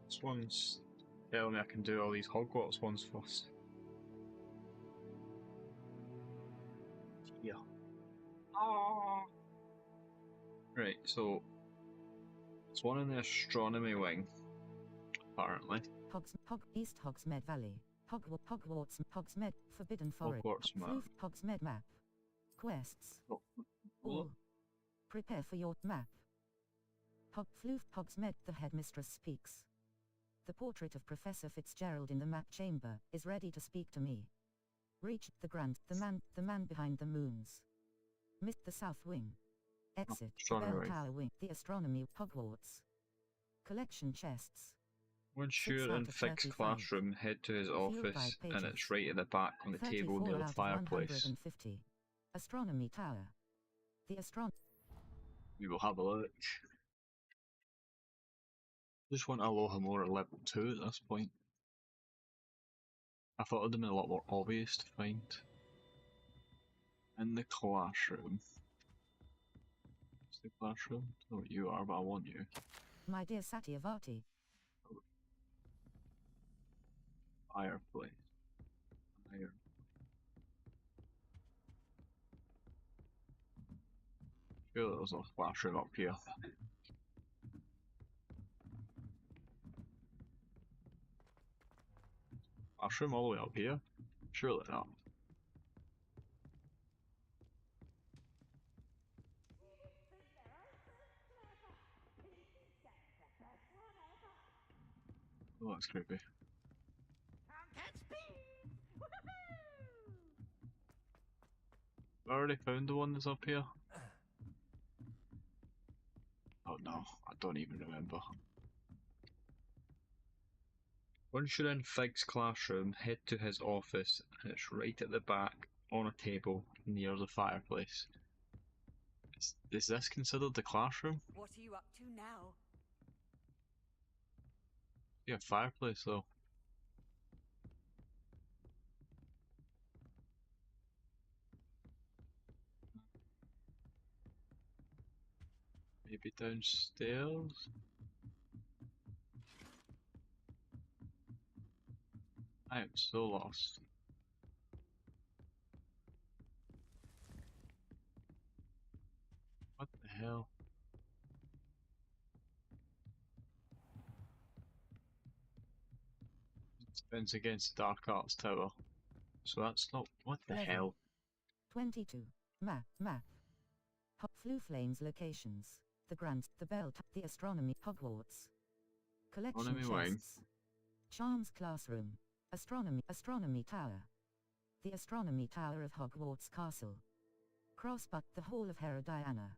This one's telling me I can do all these Hogwarts ones first. Yeah. Right, so it's one in the astronomy wing, apparently. East Hogsmeade Valley. Hogwarts. Hogsmeade. Forbidden Forest. Hogwarts map. Hogsmeade map. Quests. All. Prepare for your map. Hogsmeade. The headmistress speaks. The portrait of Professor Fitzgerald in the map chamber is ready to speak to me. Reach the the man behind the moons. Miss the South Wing. Exit the Bell Tower Wing. The astronomy. Hogwarts. Collection chests. Once you're in Fig's classroom, head to his office, and it's right at the back on the table near the fireplace. Astronomy Tower. The We will have a look. Just want Alohomora at level 2 at this point. I thought it would have been a lot more obvious to find. In the classroom. It's the classroom? I don't know what you are, but I want you. My dear Satyavati. Fireplace. Sure, there was a classroom up here. Classroom all the way up here? Surely not. Oh, that's creepy. I already found the one that's up here. Oh no, I don't even remember. Once you're in Fig's classroom, head to his office, and it's right at the back on a table near the fireplace. Is this considered the classroom? What are you up to now? Yeah, fireplace though. Maybe downstairs? I am so lost. What the hell? Defense against the Dark Arts Tower. So that's not... What the hell? 22. Map. Flue Flames locations. The Grant, the Bell, the Astronomy, Hogwarts. Collection chests. Charms classroom. Astronomy Tower. The Astronomy Tower of Hogwarts Castle. Crossbutt, the Hall of Herodiana.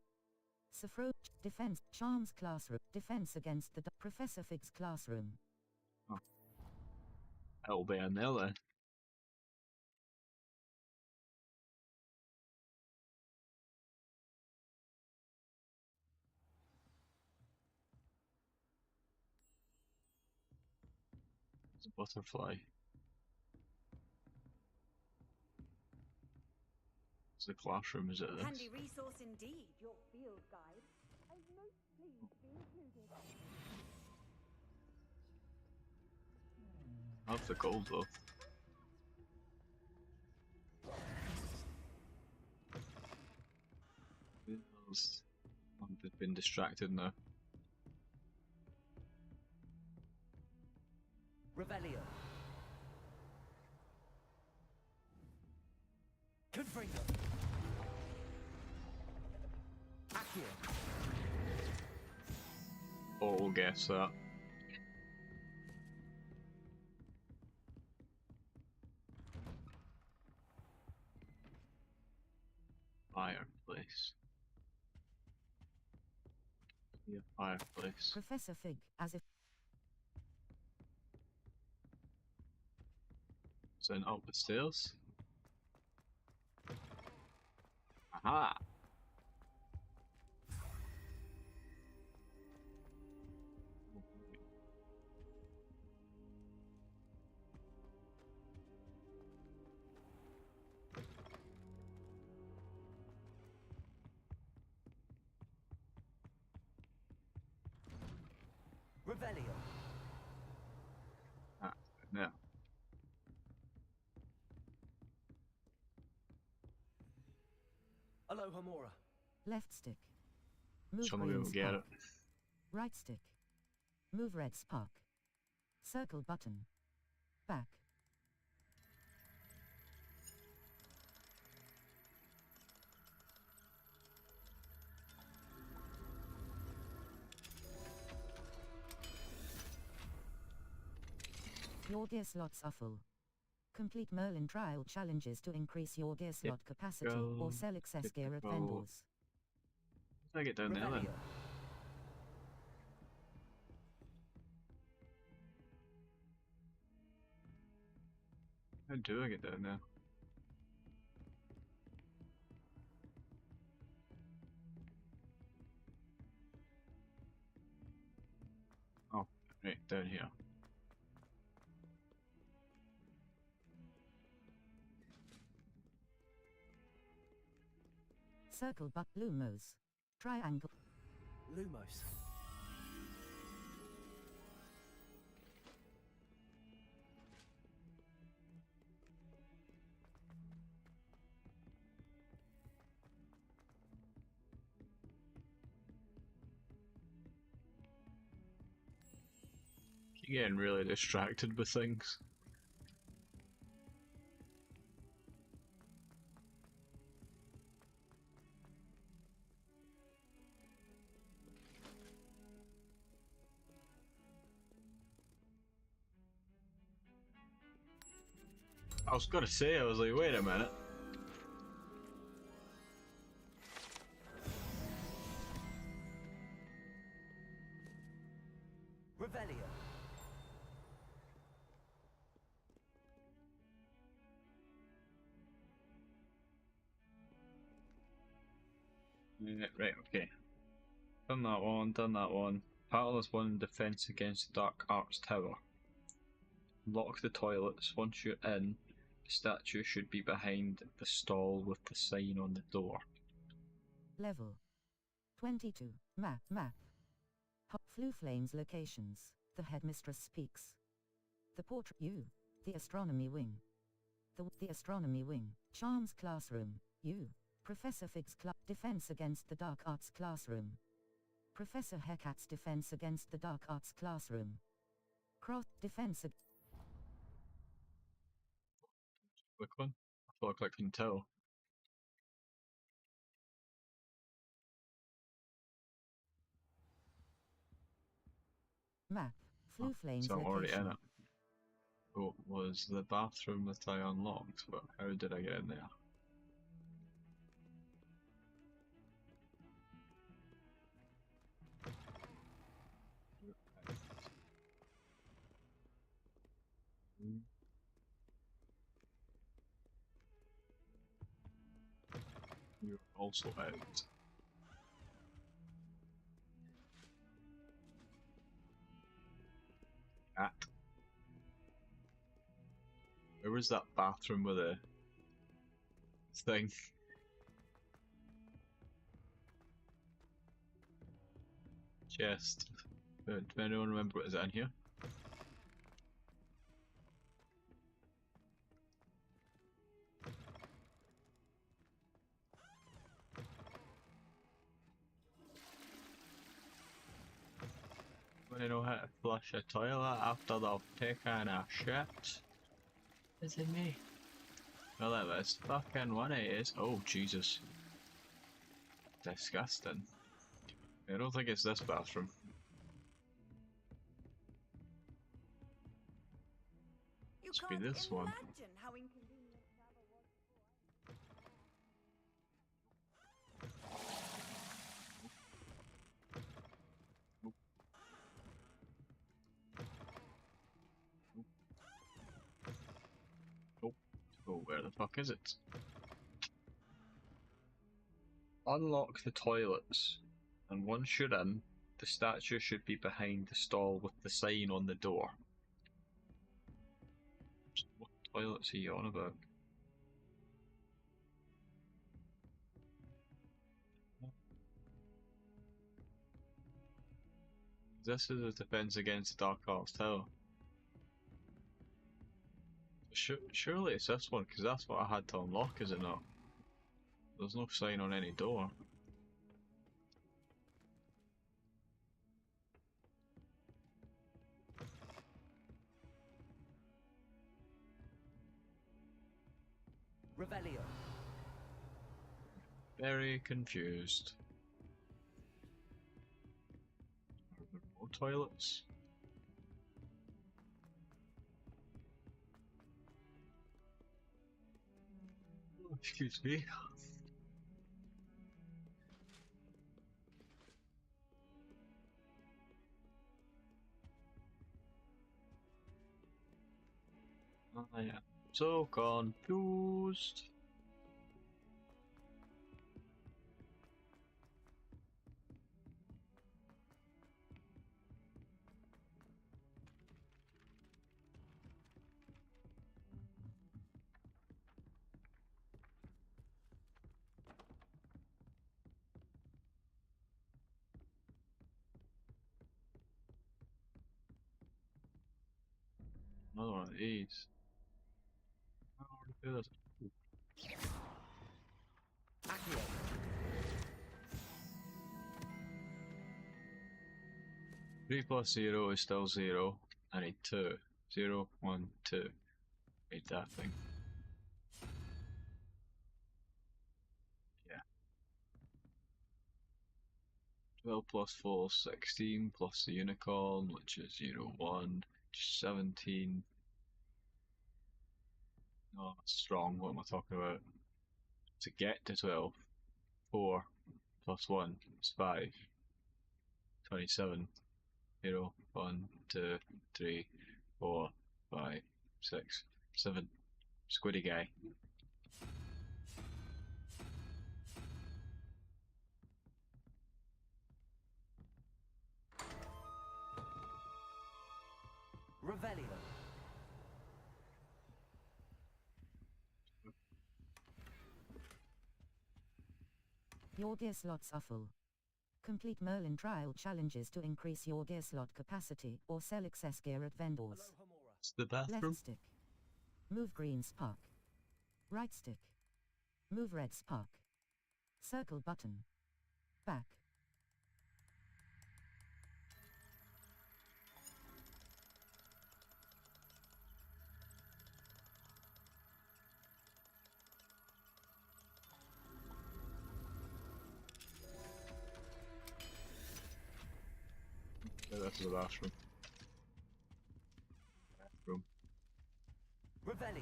Sophro, Defense, Charms classroom. Defense against the Professor Fig's classroom. Oh. It'll be in there then. It's a butterfly. It's the classroom, is it this? Handy resource indeed, your field guide. I'm most pleased to be included. I have the gold though. I've been distracted now. Revelio. Confringo. Accio. Oh, we'll guess that. Fireplace. Yeah, fireplace. Professor Fig, as if So then up the stairs. Aha! Revelio. Ah, no. Alohomora. left stick. Move Some of you green will get spark. it. Right stick. Move red spark. Circle button. Back. Your gear slots are full. Complete Merlin trial challenges to increase your gear slot capacity or sell excess gear at vendors. How do I get down there then? Revelio. How do I get down there? Oh, right, down here. Circle but Lumos. Triangle. Lumos. You're getting really distracted with things. I was gonna say, I was like, wait a minute. Revelio. Right, okay. Done that one, done that one. Battle is one in defense against the Dark Arts Tower. Lock the toilets. Once you're in, the statue should be behind the stall with the sign on the door. Level 22. Map. Flu Flames locations. The headmistress speaks. The portrait. You. The astronomy wing. The astronomy wing. Charms classroom. You. Professor Fig's defense against the dark arts classroom. Professor Hecate's defense against the dark arts classroom. Cross defense. Click one? I thought I clicked until. Map. Flu Flames So I'm already location. in it. Oh, was the bathroom that I unlocked, but how did I get in there? You're also out. Cat. Where was that bathroom with a thing? Chest. Do anyone remember what is in here? Want to know how to flush a toilet after they've taken a shit? Is it me? Well, it was fucking one it is. Oh, Jesus. Disgusting. I don't think it's this bathroom. Must be this one. How inconvenient travel was Nope. Oh, where the fuck is it? Unlock the toilets, and once you're in, the statue should be behind the stall with the sign on the door. What toilets are you on about? This is a defense against the Dark Arts Tower. Surely it's this one, because that's what I had to unlock, is it not? There's no sign on any door. Revelio. Very confused. Are there more toilets? Oh, excuse me. I am so confused. Another one of these. I already do this. Accio. 3 plus 0 is still 0. I need 2. 0, 1, 2. Need that thing. Yeah. 12 plus 4 is 16, plus the unicorn, which is 0, 1, 17. No, that's strong. What am I talking about? To get to 12, 4 plus 1 is 5. 27. 0, 1, 2, 3, 4, 5, 6, 7. Squiddy guy. Revelio. Your gear slots are full. Complete Merlin trial challenges to increase your gear slot capacity or sell excess gear at vendors. It's the bathroom. Left stick. Move green spark. Right stick. Move red spark. Circle button. Back. Yeah, that's the bathroom. Bathroom. Revelio.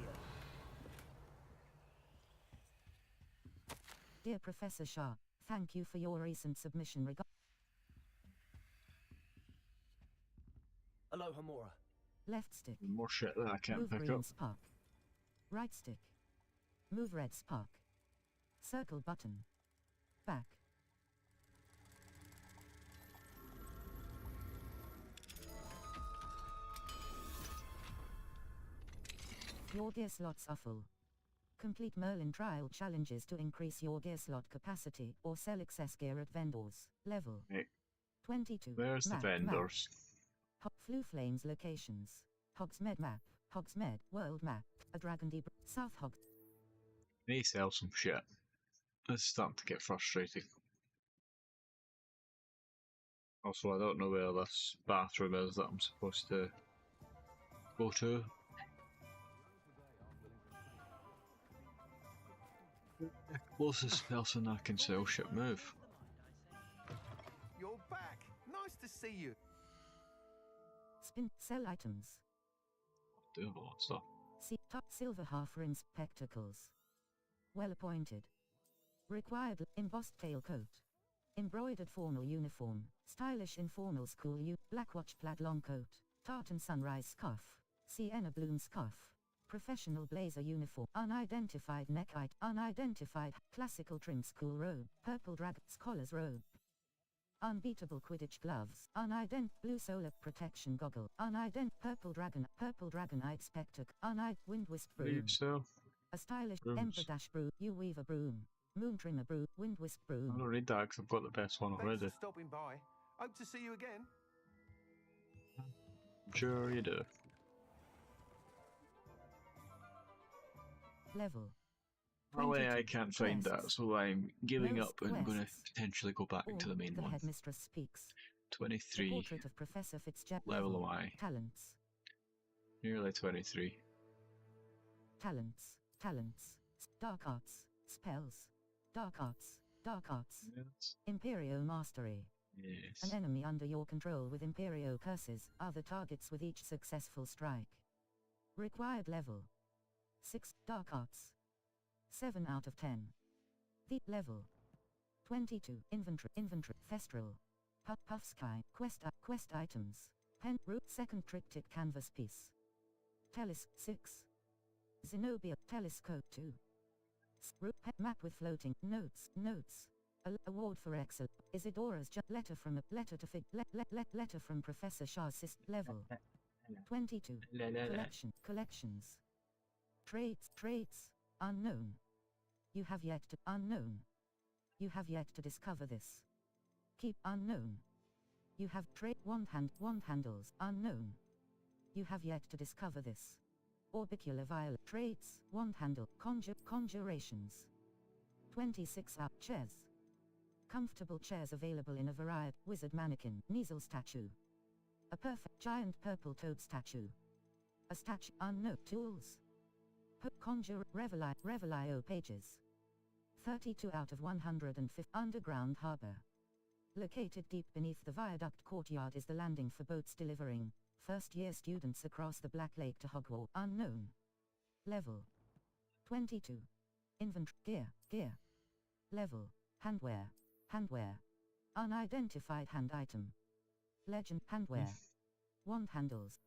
Dear Professor Shah, thank you for your recent submission regarding Alohomora. left stick. More shit that I can't Move pick green up. spark. Right stick. Move red spark. Circle button. Back. Your gear slots are full. Complete Merlin trial challenges to increase your gear slot capacity or sell excess gear at vendors. Level Right. 22. Where's the Map. vendors? Flu Flames locations. Hogsmeade map. Hogsmeade world map. A Dragondy South Hog. I need to sell some shit. It's starting to get frustrating. Also, I don't know where this bathroom is that I'm supposed to go to. The closest person I can sell shit move. You're back. Nice to see you. Spin. Sell items. Do a lot of stuff. See top silver half rim spectacles. Well appointed. Required embossed tailcoat. Embroidered formal uniform. Stylish informal school black watch plaid long coat. Tartan sunrise scarf. Sienna bloom scarf. Professional blazer uniform. Unidentified necktie. Unidentified classical trim school robe. Purple drag scholars robe. Unbeatable Quidditch gloves. Blue solar protection goggle. Purple dragonite spectacle. Wind wisp broom. So, A stylish brooms. ember dash broom. You weaver broom. Moon trimmer broom. Wind wisp I broom. don't need that because I've got the best one Thanks already. for stopping by. Hope to see you again. Sure you do. Level. Well, I 22. can't find that, Quests. so I'm giving Most up and I'm going to quests. potentially go back to the main The one. headmistress speaks. The 23. portrait of Professor Fitzgerald. Level am I? Talents. Nearly 23. Talents. Dark arts. Spells. Dark arts. Yes. Imperio mastery. Yes. An enemy under your control with Imperio curses are the targets with each successful strike. Required level 6. Dark arts 7 out of 10. The level 22. Inventory Thestral. Puff Sky. Quest items. Pen root second triptych canvas piece. Telis 6. Zenobia Telescope 2. Map with floating notes. Award for excel. Isidora's letter from letter from Professor Shah's level 22. Collections. Traits unknown. You have yet to discover this. Keep unknown. You have wand handles unknown. You have yet to discover this. Orbicular violet traits, wand handle, conjurations. 26 up chairs. Comfortable chairs available in a variety. Wizard mannequin, Kneasel statue. A perfect giant purple toad statue. A statue unknown tools. Revelio pages. 32 out of 150. Underground harbor. Located deep beneath the viaduct courtyard is the landing for boats delivering first-year students across the Black Lake to Hogwarts. Unknown. Level 22. Inventory gear. Level handwear. Unidentified hand item. Legend handwear. Wand handles.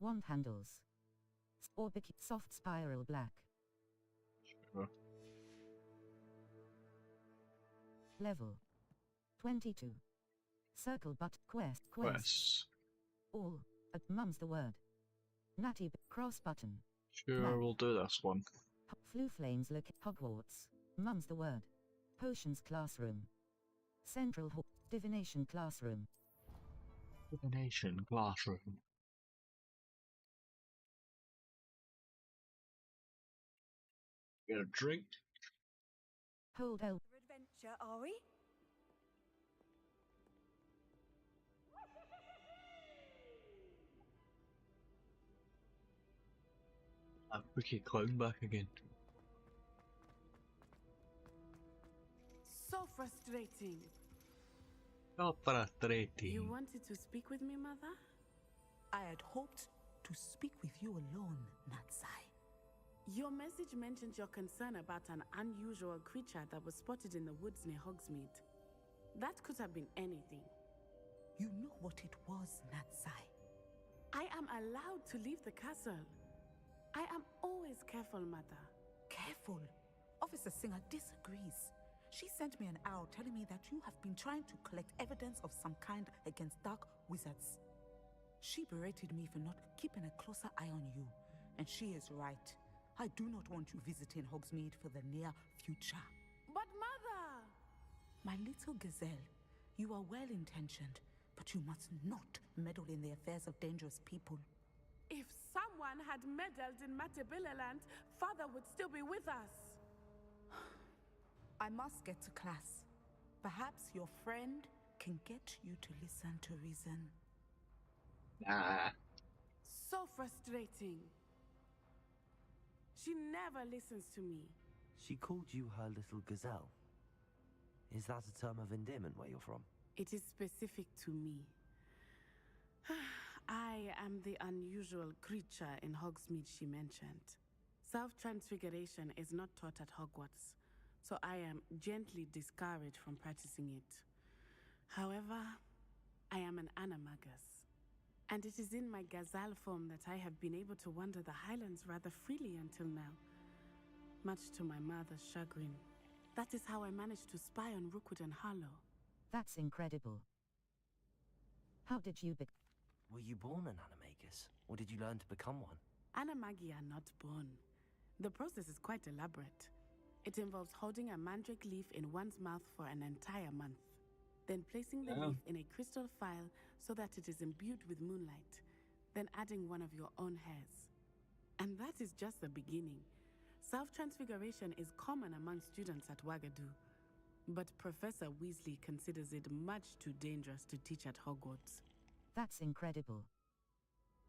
Orbic soft spiral black. Sure. Level 22. Circle but quests. All. Mum's the word. Natty cross button. Sure, Map. we'll do this one. Flu Flames look Hogwarts. Mum's the word. Potions classroom. Central hall. Divination classroom. Divination classroom. Get a drink. Hold L. Adventure, are we? A wicked clown back again. So frustrating. Oh, frustrating. You wanted to speak with me, Mother? I had hoped to speak with you alone, Natsai. Your message mentioned your concern about an unusual creature that was spotted in the woods near Hogsmeade. That could have been anything. You know what it was, Natsai. I am allowed to leave the castle. I am always careful, Mother. Careful. Officer Singer disagrees. She sent me an owl telling me that you have been trying to collect evidence of some kind against dark wizards. She berated me for not keeping a closer eye on you, and she is right. I do not want you visiting Hogsmeade for the near future. But Mother! My little gazelle, you are well-intentioned, but you must not meddle in the affairs of dangerous people. If someone had meddled in Matabillaland, Father would still be with us. I must get to class. Perhaps your friend can get you to listen to reason. Nah. So frustrating. She never listens to me. She called you her little gazelle. Is that a term of endearment where you're from? It is specific to me. I am the unusual creature in Hogsmeade she mentioned. Self-transfiguration is not taught at Hogwarts, so I am gently discouraged from practicing it. However, I am an animagus, and it is in my gazelle form that I have been able to wander the Highlands rather freely until now, much to my mother's chagrin. That is how I managed to spy on Rookwood and Harlow. That's incredible. How did you Were you born an animagus, or did you learn to become one? Animagi are not born. The process is quite elaborate. It involves holding a mandrake leaf in one's mouth for an entire month, then placing the leaf in a crystal phial so that it is imbued with moonlight, then adding one of your own hairs. And that is just the beginning. Self-transfiguration is common among students at Wagadu, but Professor Weasley considers it much too dangerous to teach at Hogwarts. That's incredible.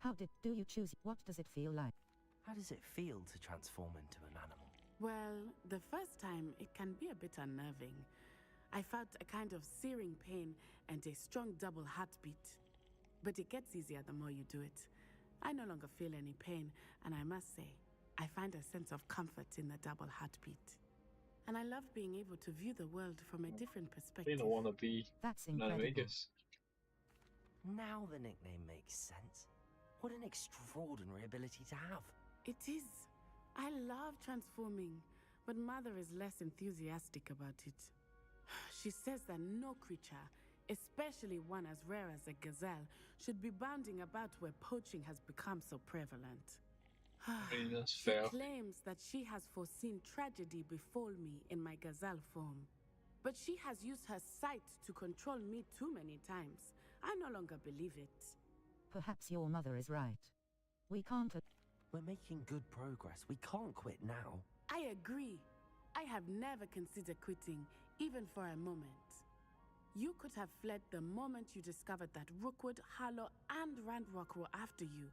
How do you choose? What does it feel like? How does it feel to transform into an animal? Well, the first time it can be a bit unnerving. I felt a kind of searing pain and a strong double heartbeat. But it gets easier the more you do it. I no longer feel any pain, and I must say, I find a sense of comfort in the double heartbeat. And I love being able to view the world from a different perspective. I don't want to be That's an incredible. animagus. Now the nickname makes sense. What an extraordinary ability to have. It is. I love transforming, but Mother is less enthusiastic about it. She says that no creature, especially one as rare as a gazelle, should be bounding about where poaching has become so prevalent. That's She fair. claims that she has foreseen tragedy befall me in my gazelle form. But she has used her sight to control me too many times. I no longer believe it. Perhaps your mother is right. We can't. We're making good progress. We can't quit now. I agree. I have never considered quitting, even for a moment. You could have fled the moment you discovered that Rookwood, Harlow, and Ranrock were after you,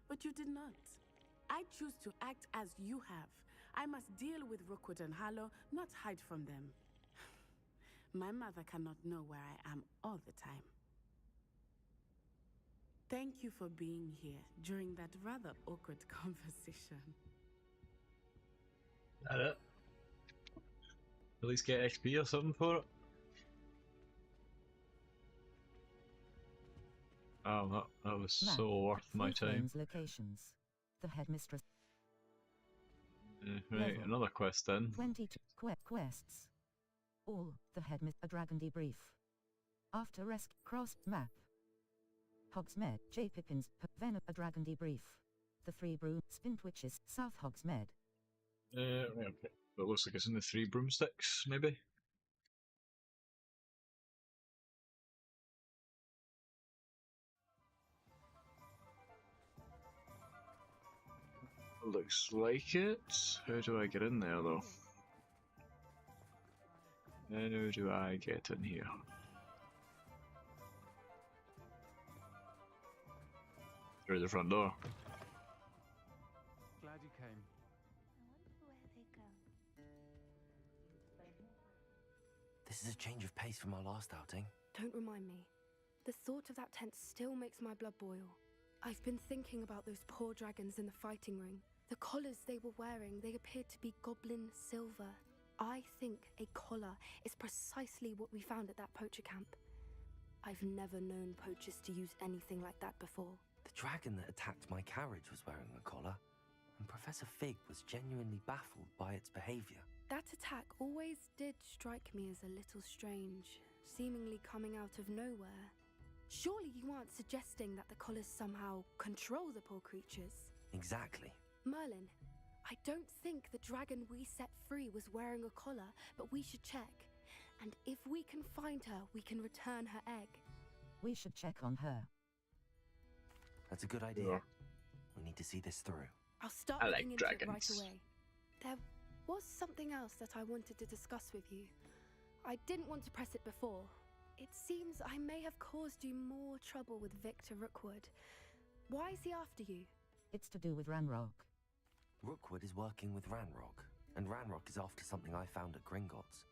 but you did not. I choose to act as you have. I must deal with Rookwood and Harlow, not hide from them. My mother cannot know where I am all the time. Thank you for being here during that rather awkward conversation. That it? At least get XP or something for it? Oh, that was Map so worth my time. Slytherin's locations. The headmistress. Right, Level. another quest then. 22 quests. All. The headmistress. A dragon debrief. After cross map. Hogsmeade. J. Pippins. Venom. A dragon debrief. The Three Spint Witches. South Hogsmeade. Right, okay. It looks like it's in the Three Broomsticks, maybe? Looks like it. How do I get in there though? How do I get in here? Through the front door. Glad you came. I wonder where they go. This is a change of pace from our last outing. Don't remind me. The thought of that tent still makes my blood boil. I've been thinking about those poor dragons in the fighting ring. The collars they were wearing, they appeared to be goblin silver. I think a collar is precisely what we found at that poacher camp. I've never known poachers to use anything like that before. The dragon that attacked my carriage was wearing a collar, and Professor Fig was genuinely baffled by its behavior. That attack always did strike me as a little strange, seemingly coming out of nowhere. Surely you aren't suggesting that the collars somehow control the poor creatures? Exactly. Merlin, I don't think the dragon we set free was wearing a collar, but we should check. And if we can find her, we can return her egg. We should check on her. That's a good idea. Yeah. We need to see this through. I'll start I looking like into it right dragons. away. There was something else that I wanted to discuss with you. I didn't want to press it before. It seems I may have caused you more trouble with Victor Rookwood. Why is he after you? It's to do with Ranrock. Rookwood is working with Ranrock, and Ranrock is after something I found at Gringotts.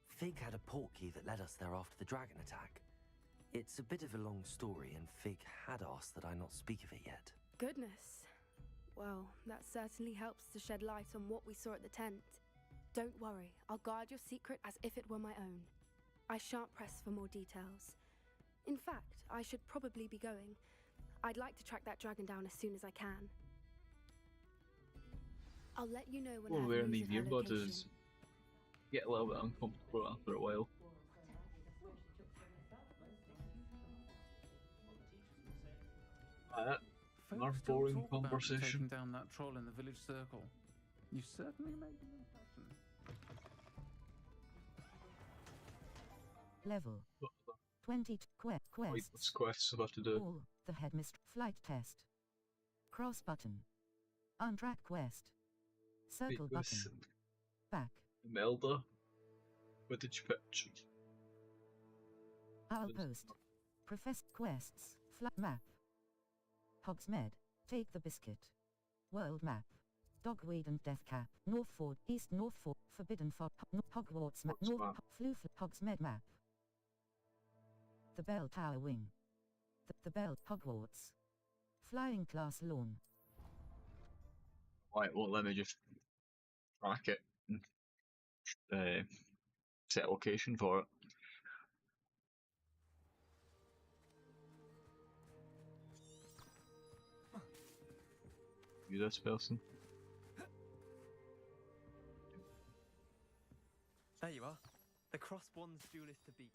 Fig had a portkey that led us there after the dragon attack. It's a bit of a long story, and Fig had asked that I not speak of it yet. Goodness. Well, that certainly helps to shed light on what we saw at the tent. Don't worry, I'll guard your secret as if it were my own. I shan't press for more details. In fact, I should probably be going. I'd like to track that dragon down as soon as I can. I'll let you know when I have Wearing news these of her earbuds location. is get a little bit uncomfortable after a while. Our Folks boring don't talk about conversation. taking down that troll in the village circle. You certainly made an impression. Level 20 quests. What's quests about to do? All the headmistress flight test. Cross button. Untrack quest. Circle button. Back. Imelda? What did you pitch? Outpost. Profess quests. Flat map. Hogsmeade. Take the biscuit. World map. Dogweed and Deathcap. Northford. East Northford. Forbidden Fog. Hogwarts map. North. Floof. Hogsmeade map. The Bell Tower wing. The Bell Hogwarts. Flying class lawn. Right, well, let me just track it and set a location for it. You this person? There you are. The crossbones duelist to beat.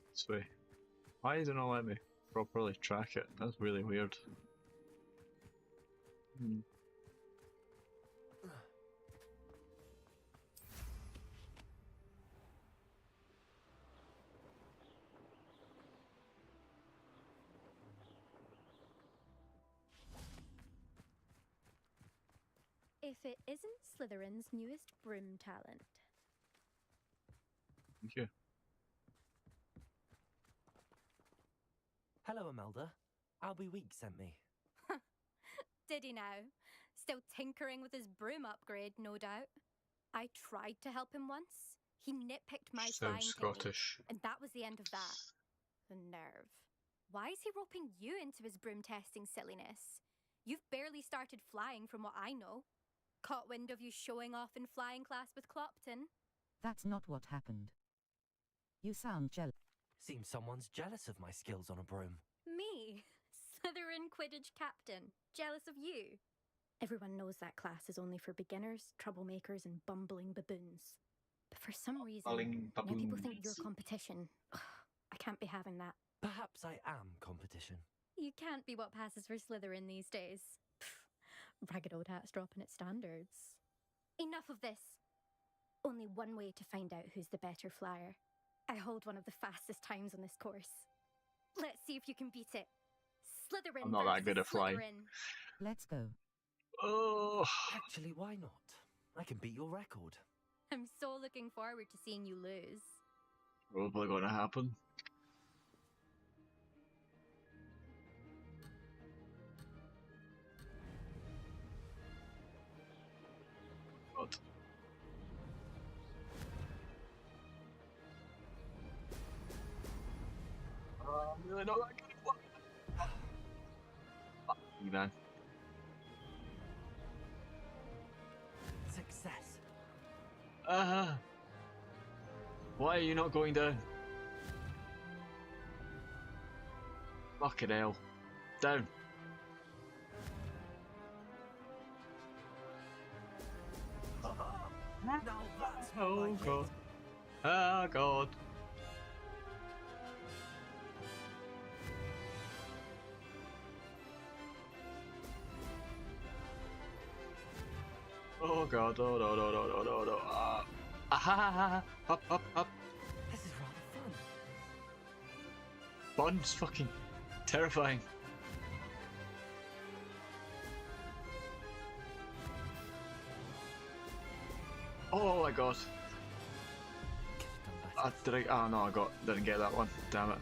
This way. Why doesn't it let me properly track it? That's really weird. If it isn't Slytherin's newest broom talent. Thank you. Hello, Imelda. Albie Week sent me. Did he now? Still tinkering with his broom upgrade, no doubt. I tried to help him once. He nitpicked my flying Sounds technique, Scottish. and that was the end of that. The nerve. Why is he roping you into his broom testing silliness? You've barely started flying from what I know. Caught wind of you showing off in flying class with Clopton? That's not what happened. You sound jealous. Seems someone's jealous of my skills on a broom. Me? Slytherin Quidditch captain. Jealous of you? Everyone knows that class is only for beginners, troublemakers, and bumbling baboons. But for some reason, now people think you're competition. I can't be having that. Perhaps I am competition. You can't be what passes for Slytherin these days. Ragged old hat's dropping its standards. Enough of this. Only one way to find out who's the better flyer. I hold one of the fastest times on this course. Let's see if you can beat it. Slytherin I'm not that good at versus flying. Slytherin. Let's go. Oh. Actually, why not? I can beat your record. I'm so looking forward to seeing you lose. Probably gonna happen. God. I'm really not that good at flying. Fuck you, man. Success. Why are you not going down? Fucking hell. Down. Oh god. Oh god. Oh god, oh no no no no no no. Aha! Up up up. This is rather fun. Fun's fucking terrifying. Oh my god. Did I? Oh no, didn't get that one. Damn it.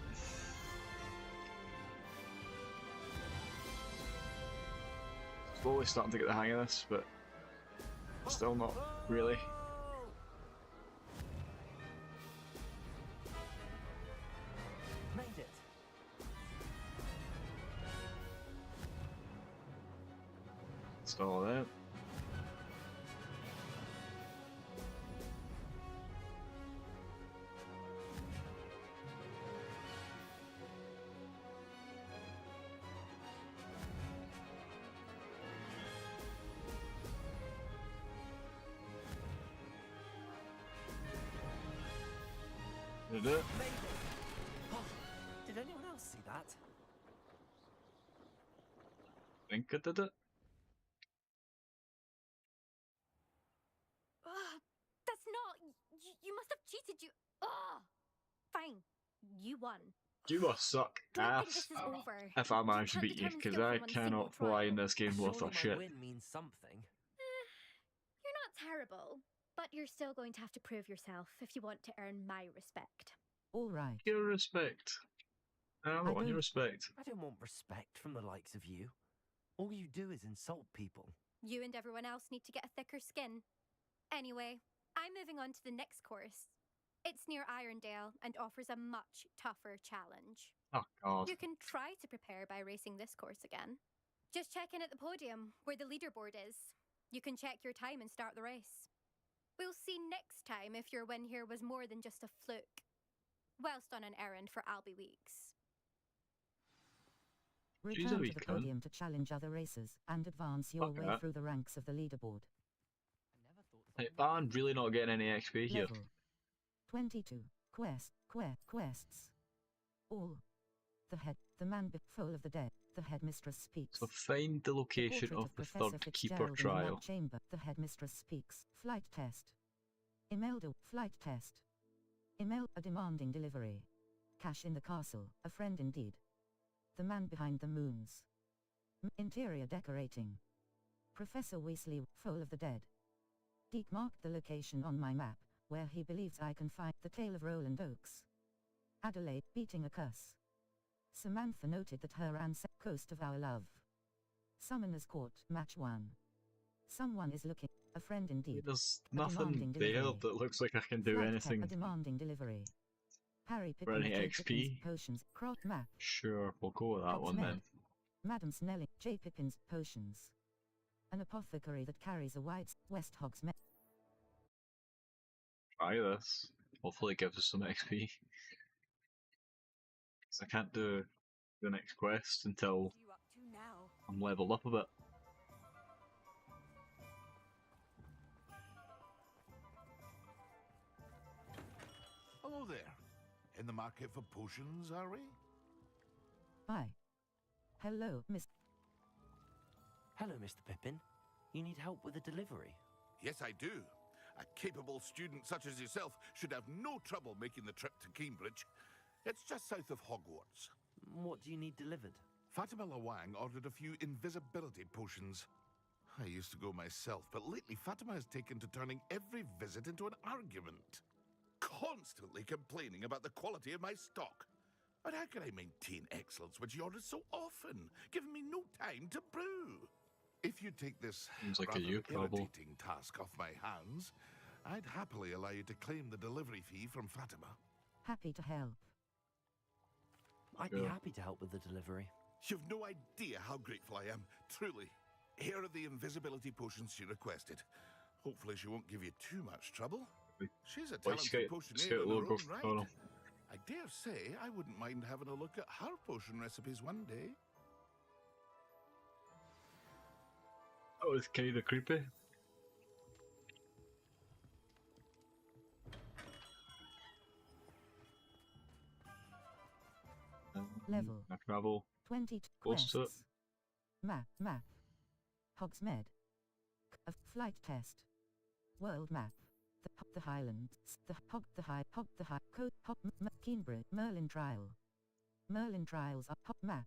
Slowly starting to get the hang of this, but still not really. Made it. Stall it out. Did it? Oh, did anyone else see that? Think I did it? That's not. You must have cheated. Fine. You won. You must suck Don't think ass this is over. if I manage to beat you, because I cannot fly in this game worth of shit. My win means something. You're not terrible, but you're still going to have to prove yourself if you want to earn my respect. All right. Your respect. I don't want your respect. I don't want respect from the likes of you. All you do is insult people. You and everyone else need to get a thicker skin. Anyway, I'm moving on to the next course. It's near Irondale and offers a much tougher challenge. Oh god. You can try to prepare by racing this course again. Just check in at the podium, where the leaderboard is. You can check your time and start the race. We'll see next time if your win here was more than just a fluke. Whilst on an errand for Albie Weeks. Return to the podium to challenge other racers and advance your way through the ranks of the leaderboard. Hey, I'm really not getting any XP here. Level 22. Quests. All. The man before of the dead. The headmistress speaks. So find the location of the third keeper trial. Chamber. The headmistress speaks. Flight test. Imelda. Flight test. A demanding delivery. Cash in the castle. A friend indeed. The man behind the moons. Interior decorating. Professor Weasley. Full of the dead. Deke marked the location on my map, where he believes I can find the tale of Roland Oaks. Adelaide, beating a curse. Samantha noted that her ancestor coast of our love. Summoner's Court, match 1. Someone is looking, a friend indeed. There's nothing there that looks like I can do anything. A demanding delivery. Harry for any XP. Potions, cross map. Sure, we'll go with that one then. Madam Snelling, J. Pippin's potions. An apothecary that carries a white West Hogsmeade. Try this. Hopefully it gives us some XP. Because I can't do the next quest until I'm leveled up a bit. Hello there. In the market for potions, are we? Hi. Hello, Miss. Hello, Mr. Pippin. You need help with a delivery? Yes, I do. A capable student such as yourself should have no trouble making the trip to Cambridge. It's just south of Hogwarts. What do you need delivered? Fatima Lawang ordered a few invisibility potions. I used to go myself, but lately Fatima has taken to turning every visit into an argument. Constantly complaining about the quality of my stock. But how can I maintain excellence when she orders so often, giving me no time to brew? If you take this rather irritating task off my hands, I'd happily allow you to claim the delivery fee from Fatima. Happy to help. I'd be happy to help with the delivery. You've no idea how grateful I am, truly. Here are the invisibility potions she requested. Hopefully she won't give you too much trouble. She's a Boy talented Scout potioneer in her logo own for right. Coral. I dare say I wouldn't mind having a look at her potion recipes one day. That was kind of creepy. Level Travel 20 close to it. quests. Map. Hogsmeade. A flight test. World map. The Highlands. The High. Keenbridge. Merlin Trial. Merlin Trials are map.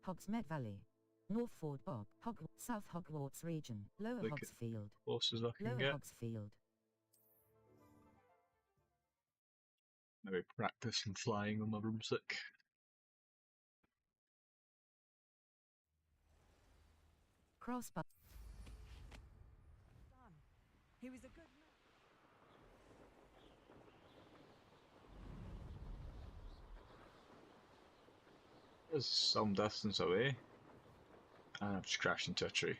Hogsmeade Valley. North Ford Bog. South Hogwarts region. Lower Look Hogsfield. Close as I can Lower get. Hogsfield. Maybe practice some flying on my broomstick. Crossbar. He was a good man. It's some distance away. And I've just crashed into a tree.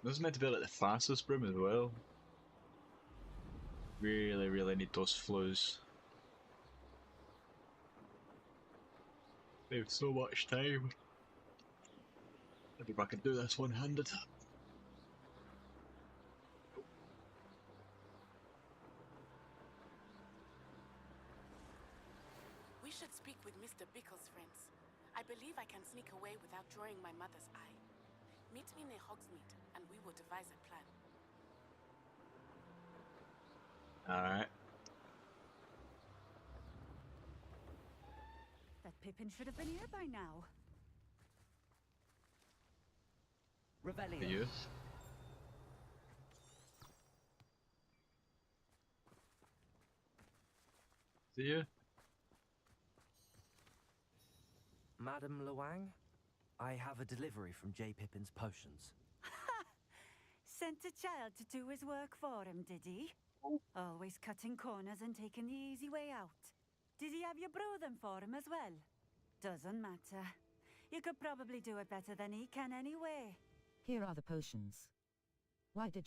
This is meant to be like the fastest broom as well. Really need those flues. Save so much time. Maybe if I can do this one-handed. We should speak with Mr. Bickle's friends. I believe I can sneak away without drawing my mother's eye. Meet me near Hogsmeade, and we will devise a plan. Alright. That Pippin should have been here by now. The youth. See you. Madam Luang, I have a delivery from J. Pippin's potions. Sent a child to do his work for him, did he? Always cutting corners and taking the easy way out. Did he have you brew them for him as well? Doesn't matter. You could probably do it better than he can anyway. Here are the potions. Why do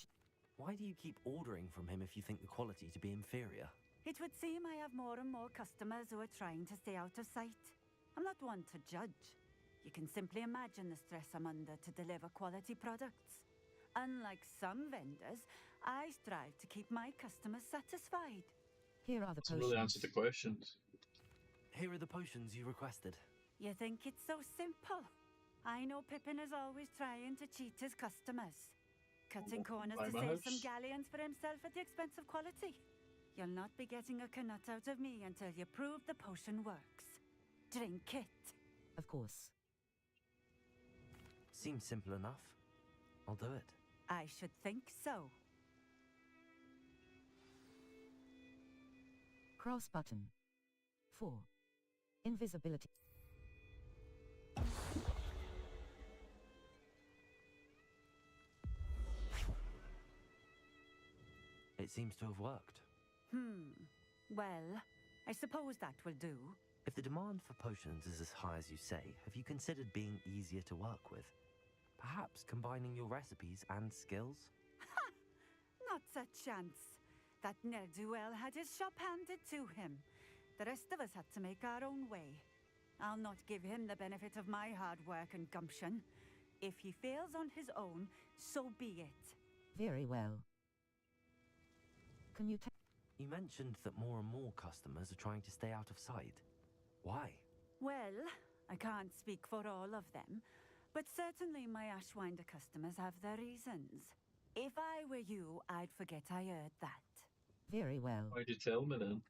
you keep ordering from him if you think the quality to be inferior? It would seem I have more and more customers who are trying to stay out of sight. I'm not one to judge. You can simply imagine the stress I'm under to deliver quality products. Unlike some vendors, I strive to keep my customers satisfied. Here are the potions. Really answered the questions. Here are the potions you requested. You think it's so simple? I know Pippin is always trying to cheat his customers. Cutting corners to save some galleons for himself at the expense of quality. You'll not be getting a canut out of me until you prove the potion works. Drink it. Of course. Seems simple enough. I'll do it. I should think so. Cross button. 4. Invisibility. It seems to have worked. Well, I suppose that will do. If the demand for potions is as high as you say, have you considered being easier to work with? Perhaps combining your recipes and skills? Ha! Not a chance. That ne'er-do-well had his shop handed to him. The rest of us had to make our own way. I'll not give him the benefit of my hard work and gumption. If he fails on his own, so be it. Very well. Can you tell? You mentioned that more and more customers are trying to stay out of sight. Why? Well, I can't speak for all of them, but certainly my Ashwinder customers have their reasons. If I were you, I'd forget I heard that. Very well. Why'd you tell me then?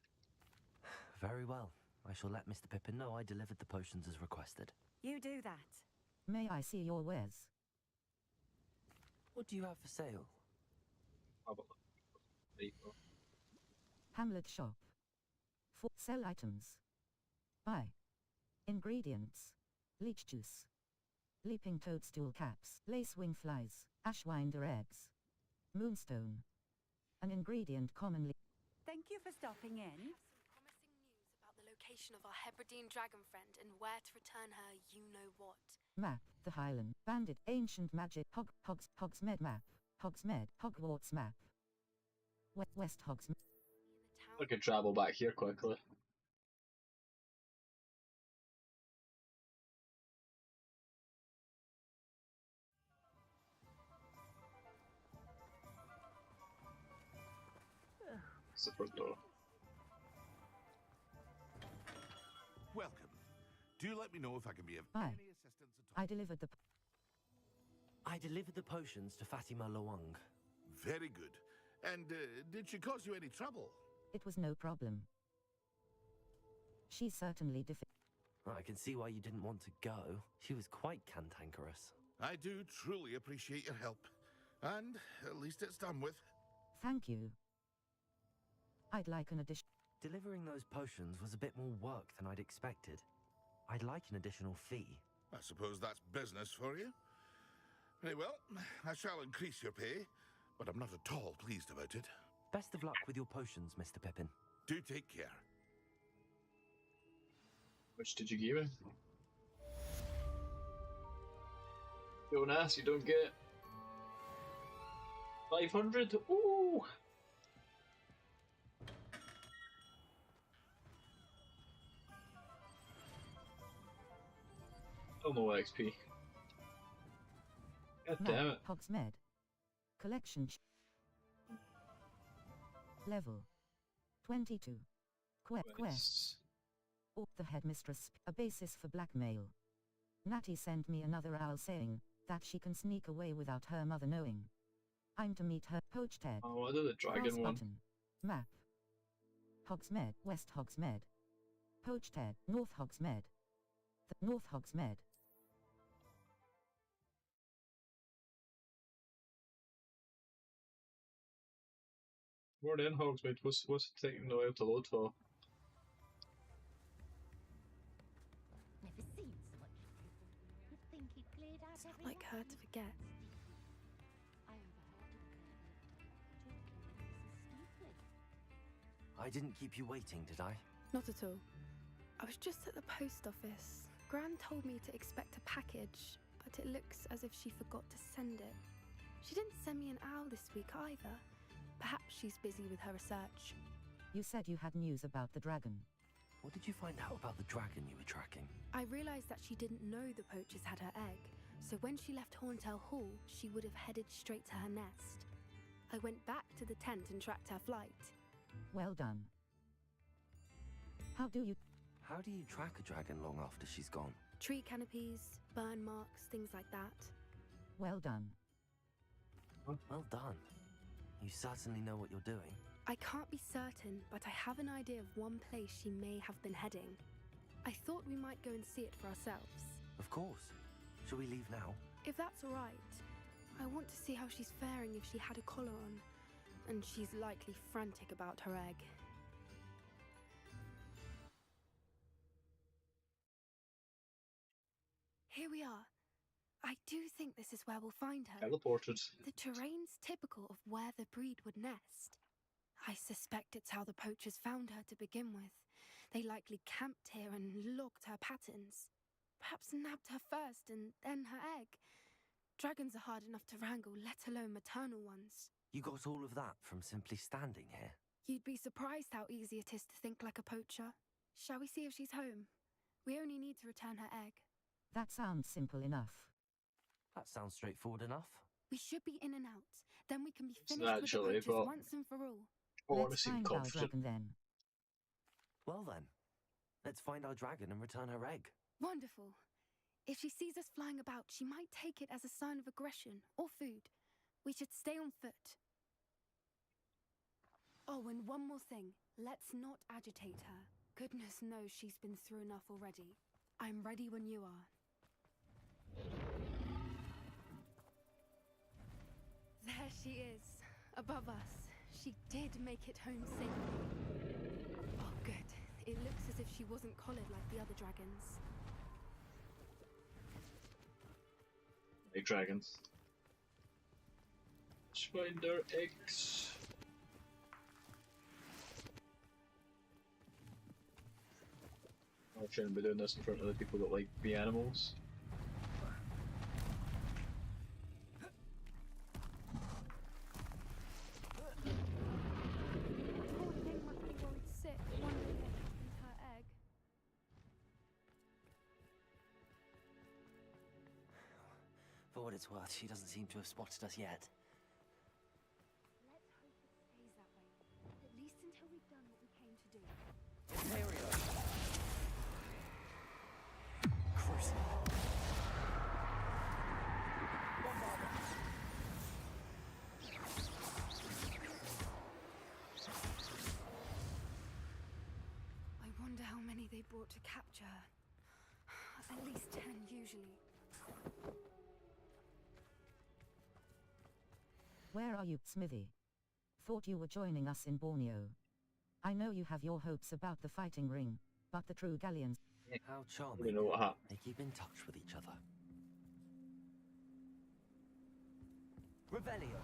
Very well. I shall let Mr. Pippin know I delivered the potions as requested. You do that. May I see your wares? What do you have for sale? Hamlet shop. For sell items. Buy. Ingredients. Leech juice. Leaping toadstool caps. Lace wing flies. Ashwinder eggs. Moonstone. An ingredient commonly. Thank you for stopping in. Promising news about the location of our Hebridean dragon friend and where to return her you-know-what. Map, the Highland, Bandit, Ancient Magic, Hogsmeade map, Hogsmeade, Hogwarts map. West Hogsmeade. I can travel back here quickly. It's the front door. Welcome. Do let me know if I can be of Aye. any assistance at all. I delivered the... I delivered the potions to Fatima Lawang. Very good. And did she cause you any trouble? It was no problem. She certainly I can see why you didn't want to go. She was quite cantankerous. I do truly appreciate your help. And at least it's done with. Thank you. I'd like an addition. Delivering those potions was a bit more work than I'd expected. I'd like an additional fee. I suppose that's business for you. Very well, I shall increase your pay, but I'm not at all pleased about it. Best of luck with your potions, Mr. Pippin. Do take care. Which did you give him? Don't ask, you don't get. 500? Ooh! Still no XP. God damn it. Hogsmeade. Collection. Level 22. Quests. Or the headmistress. A basis for blackmail. Natty sent me another owl saying that she can sneak away without her mother knowing. I'm to meet her. Poached head. Oh, I did the dragon one. Button. Map. Hogsmeade. West Hogsmeade. Poached head. North Hogsmeade. North Hogsmeade. More than Hogsmeade. What's it taking a while to load for? Never seen so much. You'd think he'd cleared out every Like her to forget. I didn't keep you waiting, did I? Not at all. I was just at the post office. Gran told me to expect a package, but it looks as if she forgot to send it. She didn't send me an owl this week either. Perhaps she's busy with her research. You said you had news about the dragon. What did you find out about the dragon you were tracking? I realised that she didn't know the poachers had her egg, so when she left Horntail Hall, she would have headed straight to her nest. I went back to the tent and tracked her flight. Well done. How do you track a dragon long after she's gone? Tree canopies, burn marks, things like that. Well done. Well done. You certainly know what you're doing. I can't be certain, but I have an idea of one place she may have been heading. I thought we might go and see it for ourselves. Of course. Shall we leave now? If that's all right. I want to see how she's faring if she had a collar on. And she's likely frantic about her egg. Here we are. I do think this is where we'll find her. Teleported. The terrain's typical of where the breed would nest. I suspect it's how the poachers found her to begin with. They likely camped here and logged her patterns. Perhaps nabbed her first and then her egg. Dragons are hard enough to wrangle, let alone maternal ones. You got all of that from simply standing here? You'd be surprised how easy it is to think like a poacher. Shall we see if she's home? We only need to return her egg. That sounds simple enough. That sounds straightforward enough. We should be in and out. Then we can be It's finished with the naturally, poachers but once and for all. I want to Let's seem find our confident. dragon then. Well then, let's find our dragon and return her egg. Wonderful. If she sees us flying about, she might take it as a sign of aggression or food. We should stay on foot. Oh, and one more thing. Let's not agitate her. Goodness knows she's been through enough already. I'm ready when you are. There she is, above us. She did make it home safely. Oh, good. It looks as if she wasn't collared like the other dragons. Big dragons. Let's find our eggs. I shouldn't be doing this in front of the people that like me animals. Poor thing must be worried sick, wondering what happened to her egg. For what it's worth, she doesn't seem to have spotted us yet. Let's hope it stays that way. At least until we've done what we came to do. Imperial! Crucible. I wonder how many they brought to capture her. At least 10 usually. Where are you, Smithy? Thought you were joining us in Borneo. I know you have your hopes about the fighting ring, but the true galleons... How charming. You know what happened. They keep in touch with each other. Revelio.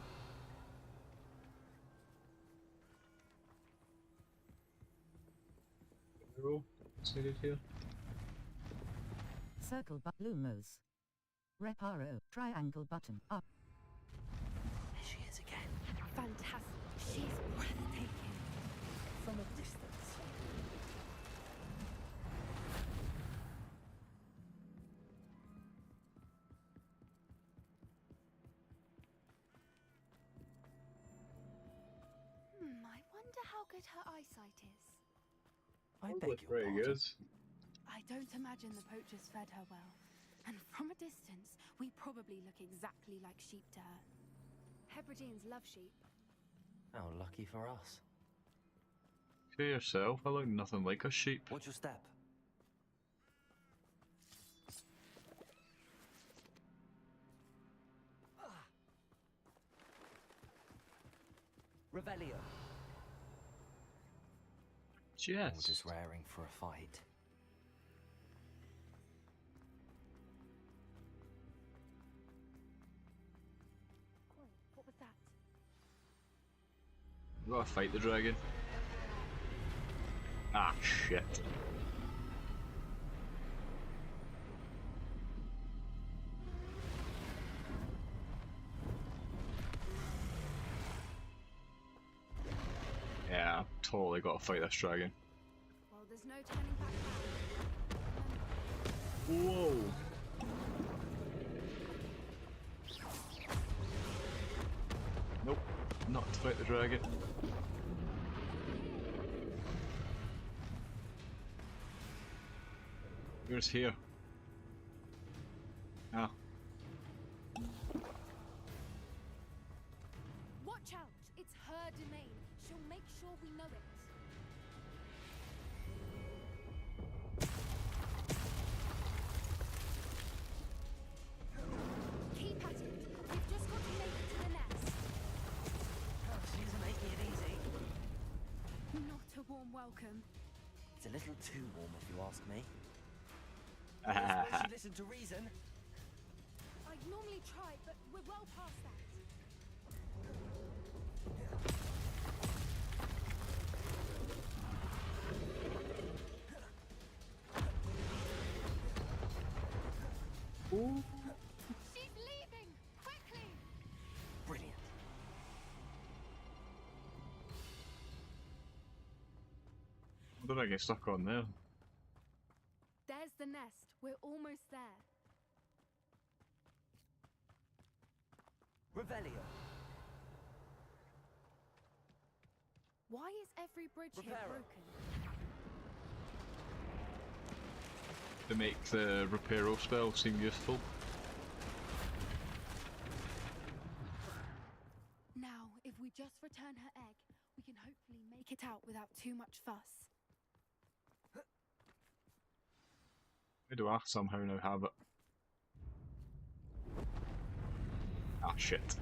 Roll. What's needed here? Circle but Lumos. Reparo, triangle button, up. There she is again. Fantastic. She's breathtaking. From a distance. I wonder how good her eyesight is. I That beg looks your pretty pardon. good. I don't imagine the poachers fed her well. And from a distance, we probably look exactly like sheep to her. Hebrideans love sheep. How lucky for us. To yourself, I look nothing like a sheep. What's your step? Revelio. Yes. Orders raring for a fight. What was that? We gotta fight the dragon. Ah, shit. Yeah, I've totally gotta fight this dragon. Well, there's no turning back now. Whoa! Nope, not to fight the dragon. Where's here? Ah. Watch out! It's her domain. She'll make sure we know it. Keep at it. We've just got to make it to the nest. She's making it easy. Not a warm welcome. It's a little too warm if you ask me. Ah. I suppose you listen to reason. I'd normally try, but we're well past that. Ooh. She's leaving! Quickly! Brilliant. What did I get stuck on there? There's the nest. We're almost there. Revelio. Why is every bridge here Reparo. broken? To make the Reparo spell seem useful. Now, if we just return her egg, we can hopefully make it out without too much fuss. Why do I somehow now have it? Ah, shit.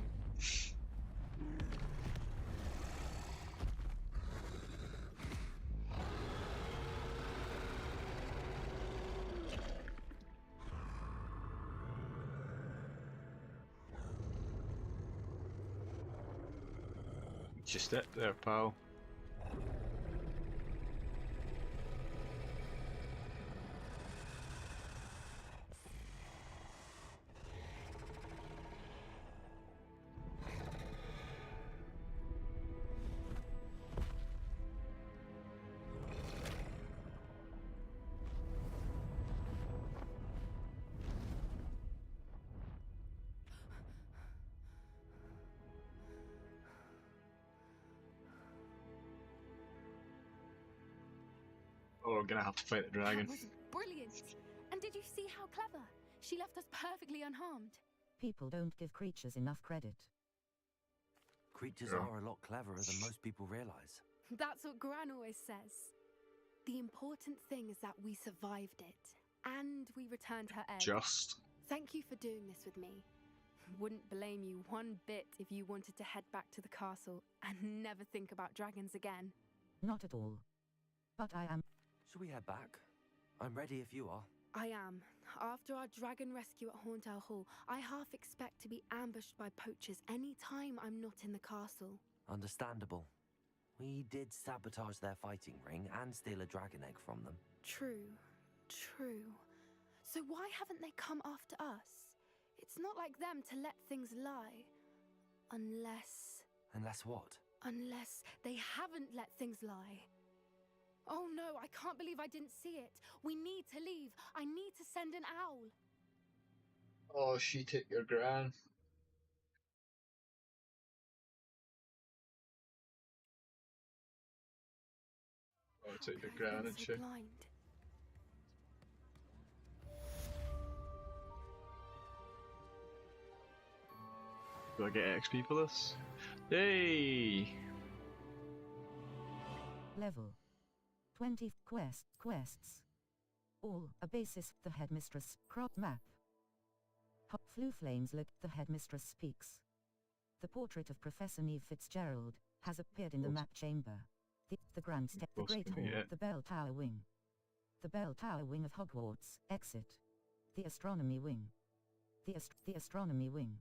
Just it there, pal. Oh, we're gonna have to fight the dragon. That was brilliant. And did you see how clever? She left us perfectly unharmed. People don't give creatures enough credit. Creatures are a lot cleverer than most people realize. That's what Gran always says. The important thing is that we survived it. And we returned her egg. Just. Thank you for doing this with me. Wouldn't blame you one bit if you wanted to head back to the castle and never think about dragons again. Not at all. But I am. Shall we head back? I'm ready if you are. I am. After our dragon rescue at Hauntow Hall, I half expect to be ambushed by poachers any time I'm not in the castle. Understandable. We did sabotage their fighting ring and steal a dragon egg from them. True. So why haven't they come after us? It's not like them to let things lie. Unless... Unless what? Unless they haven't let things lie. Oh no, I can't believe I didn't see it. We need to leave. I need to send an owl. Oh, she took your gran. Oh, I took your gran and shit. Blind. Do I get XP for this? Yay! Level 20 quests. All a basis. The headmistress. Crop map. Flu flames look. The headmistress speaks. The portrait of Professor Neve Fitzgerald has appeared in the map chamber. The grand step. The great hall. The bell tower wing. The bell tower wing of Hogwarts. Exit. The astronomy wing. The astronomy wing.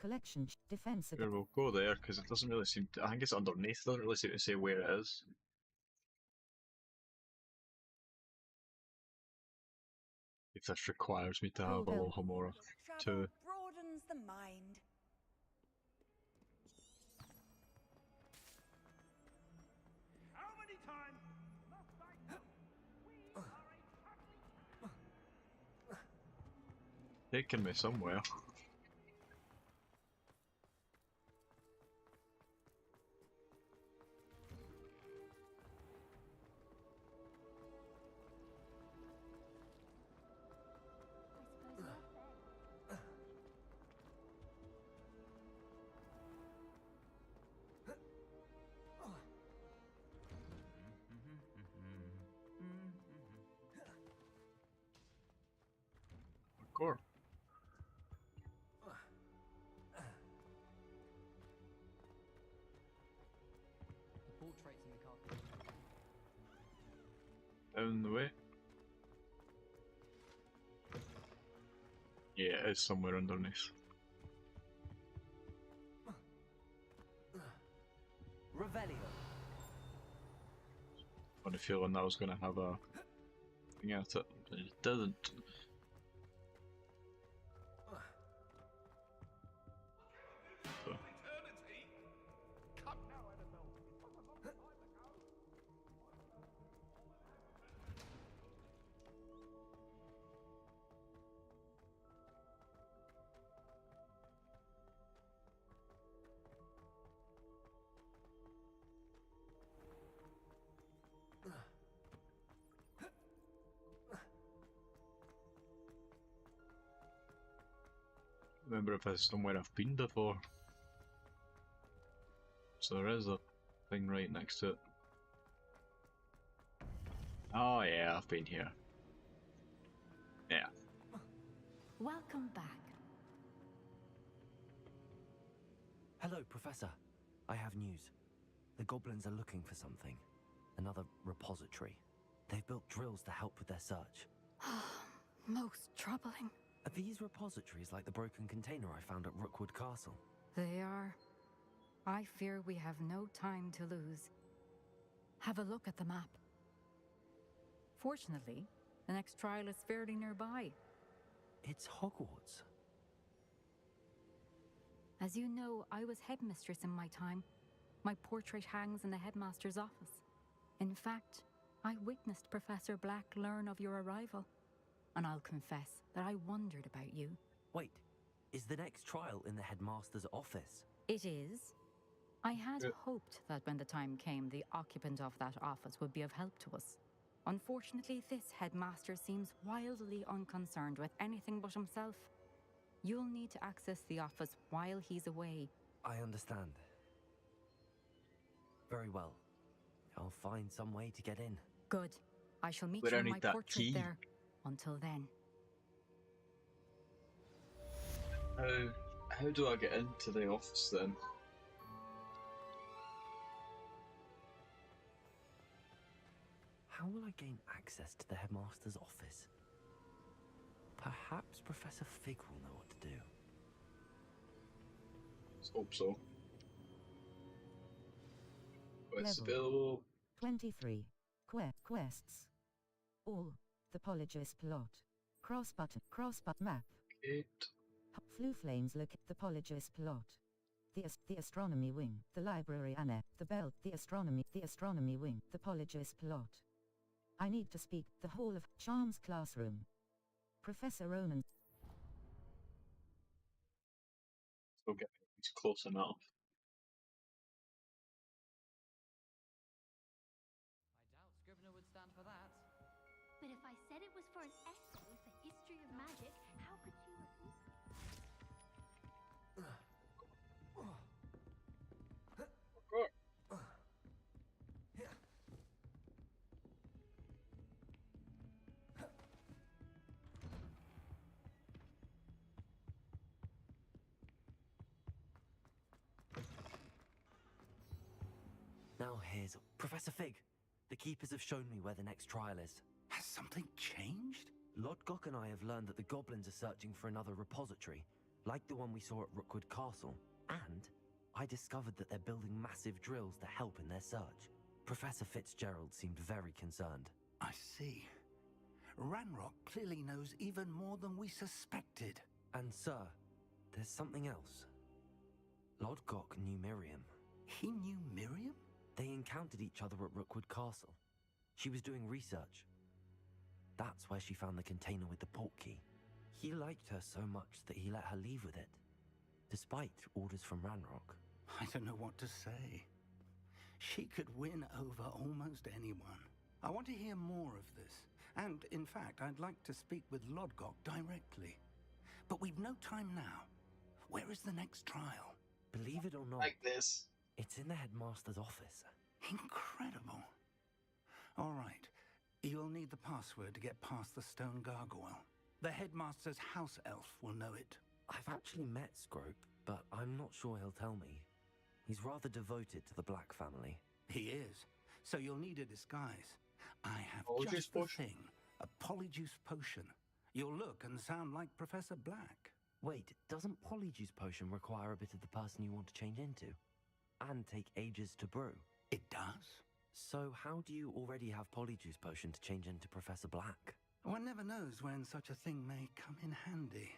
Collection defense. Sure, we'll go there because it doesn't really seem to, I think it's underneath. It doesn't really seem to say where it is. If this requires me to have a Lohomora too. Broadens the mind. How many times must I tell you? Taking me somewhere. Core. Portraits in the castle. Down the way. Yeah, it is somewhere underneath. Revelio. Funny feeling I was going to have a thing at it, but it didn't. Remember if it's somewhere I've been before. So there is a thing right next to it. Oh yeah, I've been here. Yeah. Welcome back. Hello, Professor. I have news. The goblins are looking for something. Another repository. They've built drills to help with their search. Most troubling. Are these repositories like the broken container I found at Rookwood Castle? They are. I fear we have no time to lose. Have a look at the map. Fortunately, the next trial is fairly nearby. It's Hogwarts. As you know, I was headmistress in my time. My portrait hangs in the headmaster's office. In fact, I witnessed Professor Black learn of your arrival. And I'll confess that I wondered about you. Wait, is the next trial in the headmaster's office? It is. I had hoped that when the time came, the occupant of that office would be of help to us. Unfortunately, this headmaster seems wildly unconcerned with anything but himself. You'll need to access the office while he's away. I understand. Very well. I'll find some way to get in. Good. I shall meet We you don't in need my that portrait key. there. Until then. How do I get into the office then? How will I gain access to the headmaster's office? Perhaps Professor Fig will know what to do. Let's hope so. Quests Level available. 23. Quests. All. The Polygist plot. Cross button map. Okay. Flu flames look at the Polygist plot. The astronomy wing, the library annex, the belt, the astronomy wing, the Polygist plot. I need to speak, the Hall of Charms classroom. Professor Ronan. Okay, it's close enough. I doubt Scrivener would stand for that. But if I said it was for an essay for history of magic, how could you refuse? Now here's Professor Fig. The keepers have shown me where the next trial is. Has something changed? Lodgok and I have learned that the goblins are searching for another repository, like the one we saw at Rookwood Castle. And I discovered that they're building massive drills to help in their search. Professor Fitzgerald seemed very concerned. I see. Ranrock clearly knows even more than we suspected. And sir, there's something else. Lodgok knew Miriam. He knew Miriam? They encountered each other at Rookwood Castle. She was doing research. That's where she found the container with the portkey. He liked her so much that he let her leave with it, despite orders from Ranrock. I don't know what to say. She could win over almost anyone. I want to hear more of this. And, in fact, I'd like to speak with Lodgok directly. But we've no time now. Where is the next trial? Believe it or not, Like this. It's in the headmaster's office. Incredible. All right. You'll need the password to get past the stone gargoyle. The headmaster's house elf will know it. I've actually met Scrope, but I'm not sure he'll tell me. He's rather devoted to the Black family. He is. So you'll need a disguise. I have Polyjuice just the potion? thing. A polyjuice potion. You'll look and sound like Professor Black. Wait, doesn't Polyjuice Potion require a bit of the person you want to change into? And take ages to brew? It does. So how do you already have Polyjuice Potion to change into Professor Black? One never knows when such a thing may come in handy.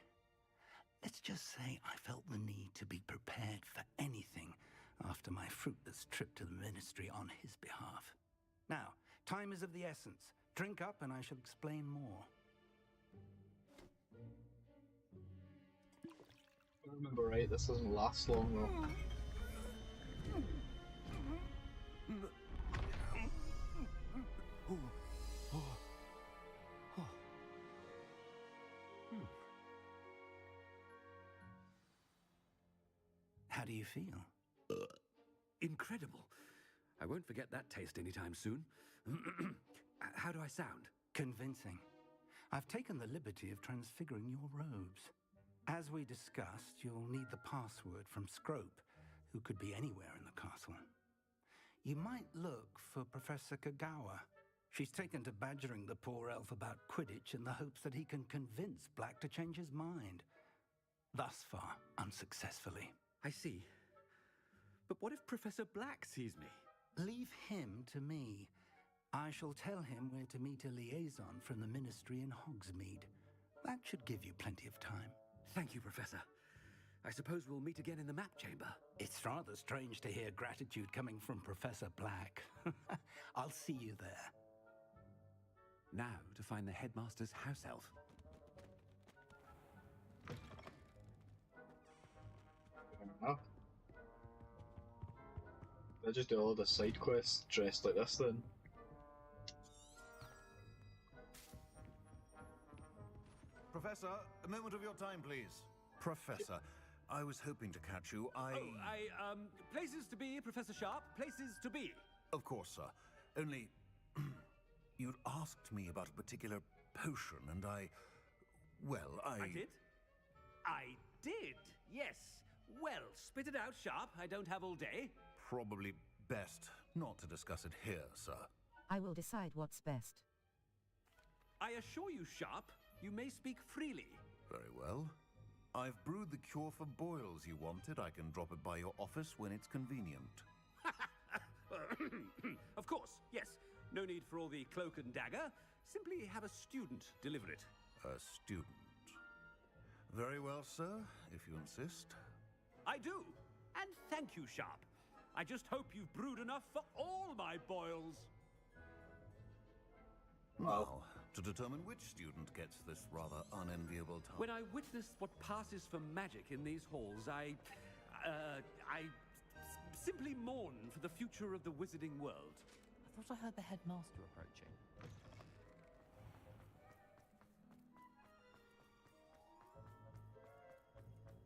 Let's just say I felt the need to be prepared for anything after my fruitless trip to the Ministry on his behalf. Now, time is of the essence. Drink up and I shall explain more. If I remember right, this doesn't last long though. How do you feel? Incredible. I won't forget that taste anytime soon. How do I sound? Convincing. I've taken the liberty of transfiguring your robes. As we discussed, you'll need the password from Scrope, who could be anywhere in the castle. You might look for Professor Kagawa. She's taken to badgering the poor elf about Quidditch in the hopes that he can convince Black to change his mind. Thus far, unsuccessfully. I see. But what if Professor Black sees me? Leave him to me. I shall tell him where to meet a liaison from the Ministry in Hogsmeade. That should give you plenty of time. Thank you, Professor. I suppose we'll meet again in the map chamber. It's rather strange to hear gratitude coming from Professor Black. I'll see you there. Now to find the headmaster's house elf. Fair enough. I just do all the side quests dressed like this then. Professor, a moment of your time, please. Professor, I was hoping to catch you. Places to be, Professor Sharp. Places to be. Of course, sir. Only... you'd asked me about a particular potion, and I did? I did, yes. Well, spit it out, Sharp. I don't have all day. Probably best not to discuss it here, sir. I will decide what's best. I assure you, Sharp, you may speak freely. Very well. I've brewed the cure for boils you wanted. I can drop it by your office when it's convenient. Of course, yes. No need for all the cloak and dagger. Simply have a student deliver it. A student. Very well, sir, if you insist. I do. And thank you, Sharp. I just hope you've brewed enough for all my boils. Now, to determine which student gets this rather unenviable task. When I witnessed what passes for magic in these halls, I simply mourn for the future of the wizarding world. I thought I heard the headmaster approaching.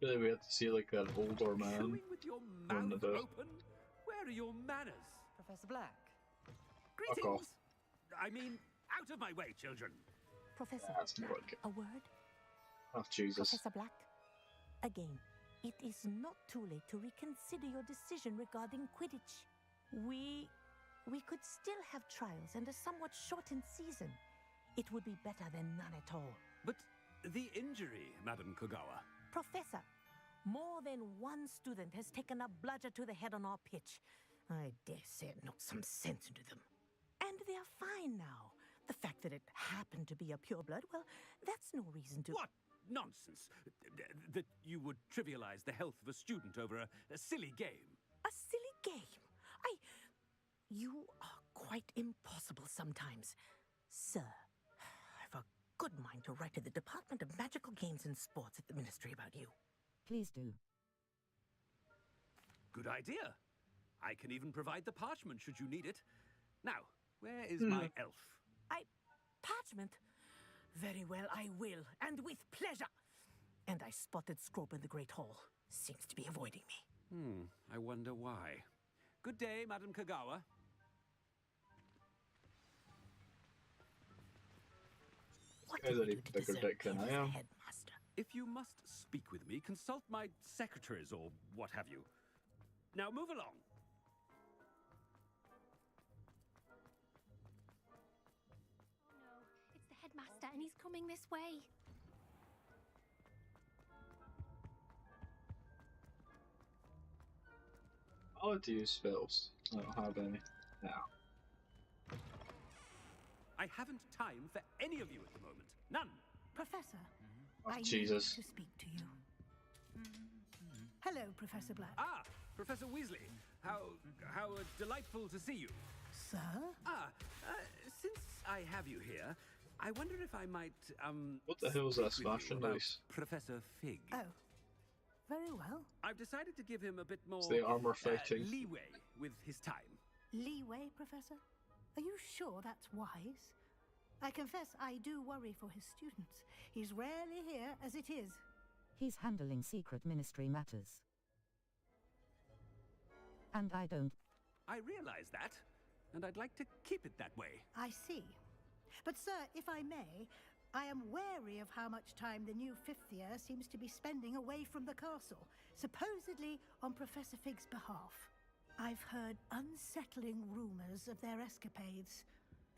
Really weird to see like an older man. Chewing with your mouth open? Where are your manners? Professor Black. Greetings! Fuck off. I mean, out of my way, children. Professor, That's more like it. a word? Oh, Jesus. Professor Black, again, it is not too late to reconsider your decision regarding Quidditch. We could still have trials and a somewhat shortened season. It would be better than none at all. But the injury, Madam Kogawa. Professor, more than one student has taken a bludger to the head on our pitch. I dare say it knocked some sense into them. And they're fine now. The fact that it happened to be a pureblood, well, that's no reason to... What nonsense! That you would trivialize the health of a student over a silly game. A silly game? You are quite impossible sometimes. Sir, I've a good mind to write to the Department of Magical Games and Sports at the Ministry about you. Please do. Good idea. I can even provide the parchment should you need it. Now, where is my elf? Parchment? Very well, I will, and with pleasure. And I spotted Scrope in the Great Hall. Seems to be avoiding me. I wonder why. Good day, Madam Kogawa. What Guys did are we even do to bigger deserve dick than him I as the am. headmaster? If you must speak with me, consult my secretaries or what have you. Now move along. Oh no, it's the headmaster and he's coming this way. I'll have to use spells. I don't have any now. I haven't time for any of you at the moment. None. Professor, Oh, I Jesus. need to speak to you. Hello, Professor Black. Ah, Professor Weasley. How delightful to see you. Sir? Since I have you here, I wonder if I might, What the hell is that speak with you smashing about noise? Professor Fig. Oh, very well. I've decided to give him a bit more It's the armor fighting. leeway with his time. Leeway, Professor? Are you sure that's wise? I confess I do worry for his students. He's rarely here as it is. He's handling secret ministry matters. And I don't. I realize that, and I'd like to keep it that way. I see. But, sir, if I may, I am wary of how much time the new fifth year seems to be spending away from the castle, supposedly on Professor Fig's behalf. I've heard unsettling rumors of their escapades.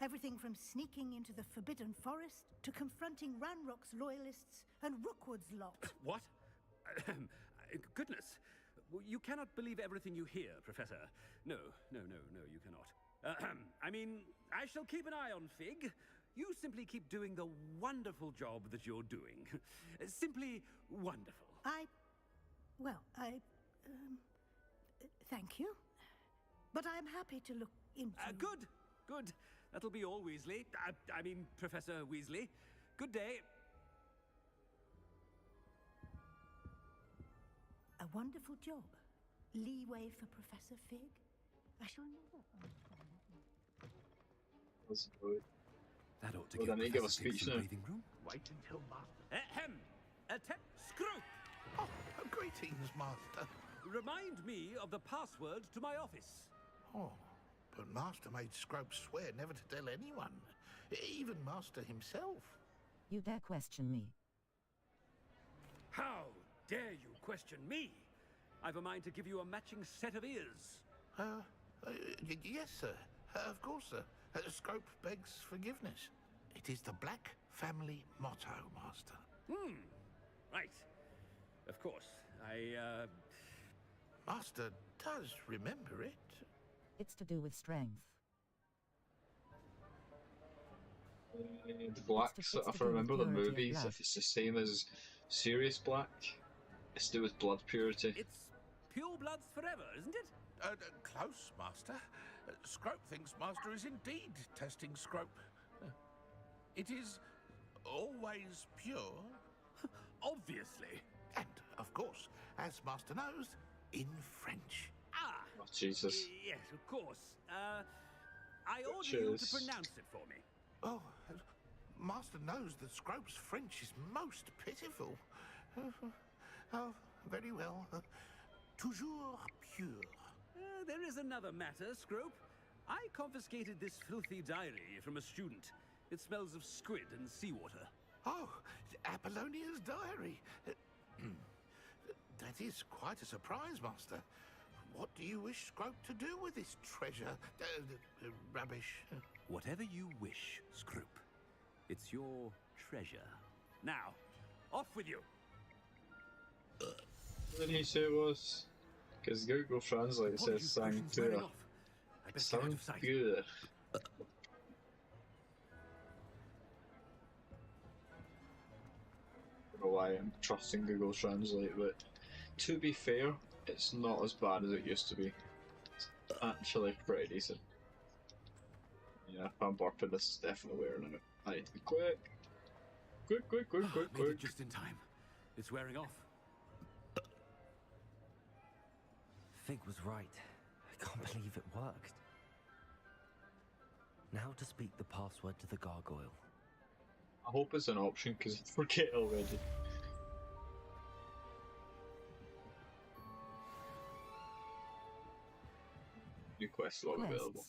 Everything from sneaking into the Forbidden Forest to confronting Ranrock's loyalists and Rookwood's lot. What? Goodness. You cannot believe everything you hear, Professor. No, you cannot. I mean, I shall keep an eye on Fig. You simply keep doing the wonderful job that you're doing. Simply wonderful. Thank you. But I'm happy to look into... Good. That'll be all, Weasley. I mean, Professor Weasley. Good day. A wonderful job. Leeway for Professor Fig. I shall never... That's good. That ought to Well, give then you give a Professor Fig speech some now. breathing room. Wait until Master... Ahem! Screw! Oh, greetings, Master. Remind me of the password to my office. Oh, but Master made Scrope swear never to tell anyone. Even Master himself. You dare question me? How dare you question me? I've a mind to give you a matching set of ears. Yes, sir. Of course, sir. Scrope begs forgiveness. It is the Black family motto, Master. Right. Of course. Master does remember it. It's to do with strength. The blacks, if I remember the movies, if it's the same as Sirius Black, it's to do with blood purity. It's pure bloods forever, isn't it? Close, Master. Scrope thinks Master is indeed testing Scrope. It is always pure. Obviously. And, of course, as Master knows, in French. Ah! Oh, Jesus. Yes, of course. I order you to pronounce it for me. Oh, Master knows that Scrope's French is most pitiful. Oh, very well. Toujours pure. There is another matter, Scrope. I confiscated this filthy diary from a student. It smells of squid and seawater. Oh, Apollonia's diary. That is quite a surprise, Master. What do you wish Scrope to do with this treasure? Rubbish. Whatever you wish, Scrope. It's your treasure. Now, off with you. What did he say it was? Because Google Translate says sang to sound good. I don't know why I'm trusting Google Translate, but to be fair, it's not as bad as it used to be. It's actually pretty decent. Yeah, if I'm burping, this is definitely wearing it. I need to be quick. Quick. Just in time. It's wearing off. Fig was right. I can't believe it worked. Now to speak the password to the gargoyle. I hope it's an option, because I forget already. New quest log available.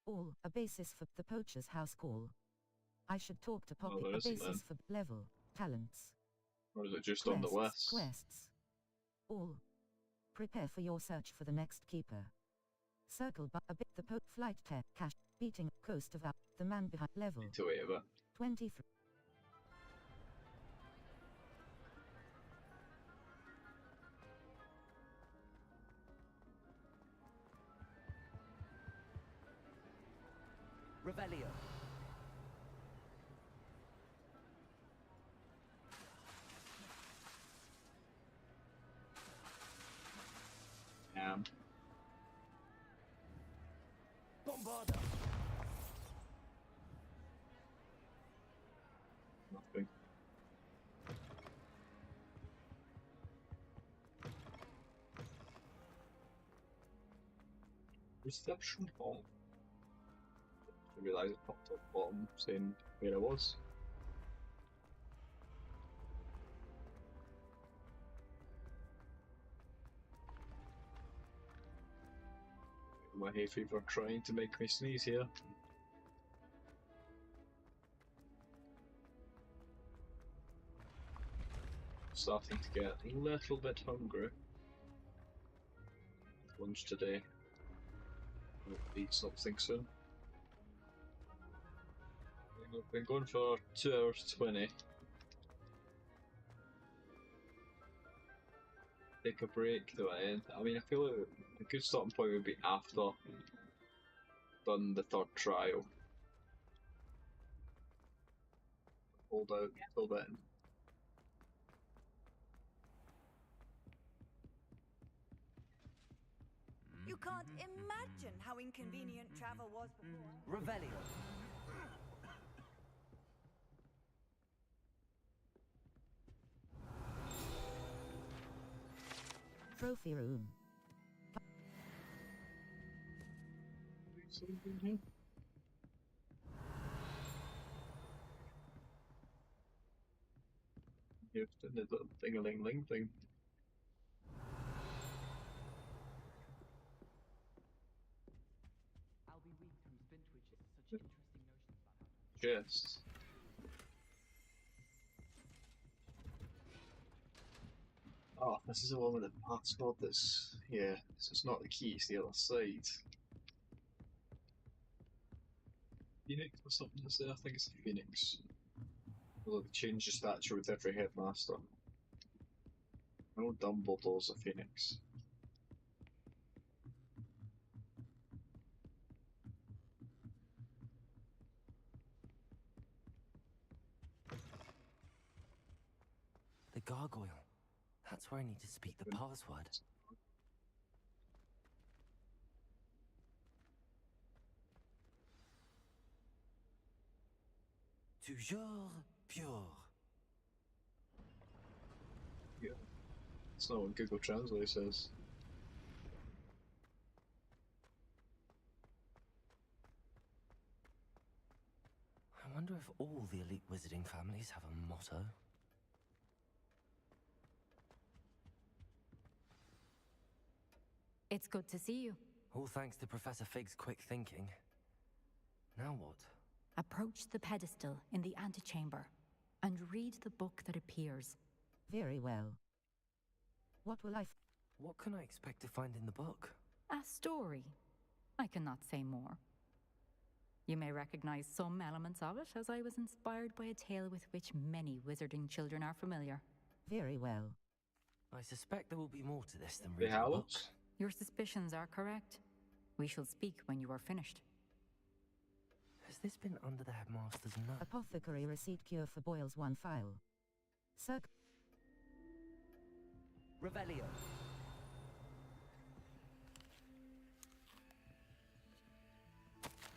All a basis for the poacher's house call. I should talk to Poppy. there A isn't basis then. for level, talents. Or is it just on the list? Quests. All. Prepare for your search for the next keeper. Circle but a bit the flight tech cash beating coast of up the man behind level. To wait a bit. 23. Revelio. Bombarda. Nothing. Reception hall. I realised it popped up bottom saying where I was. My hay fever trying to make me sneeze here. Starting to get a little bit hungry. Lunch today. I'll eat something soon. I've been going for 2 hours 20. Take a break to end. I mean, I feel like a good starting point would be after done the third trial. Hold out till then. You can't imagine how inconvenient travel was before. Revelio. Trophy room. You're doing the little ding-a-ling-ling thing. I'll be weak through spin twitches. Such interesting notions about how to... Just. Oh, this is the one with the password that's... Yeah, so it's not the key, it's the other side. Phoenix or something to say? I think it's the Phoenix. Although they change the statue with every headmaster. No Dumbledore's a Phoenix. The gargoyle. That's where I need to speak the password. Toujours pure. Yeah. That's not what Google Translate says. I wonder if all the elite wizarding families have a motto. It's good to see you. All thanks to Professor Fig's quick thinking. Now what? Approach the pedestal in the antechamber and read the book that appears. Very well. What will I What can I expect to find in the book? A story. I cannot say more. You may recognize some elements of it, as I was inspired by a tale with which many wizarding children are familiar. Very well. I suspect there will be more to this than The reading a book. Hallows? Your suspicions are correct. We shall speak when you are finished. Has this been under the headmaster's nose? Apothecary receipt cure for boils 1 file. Circ. Revelio.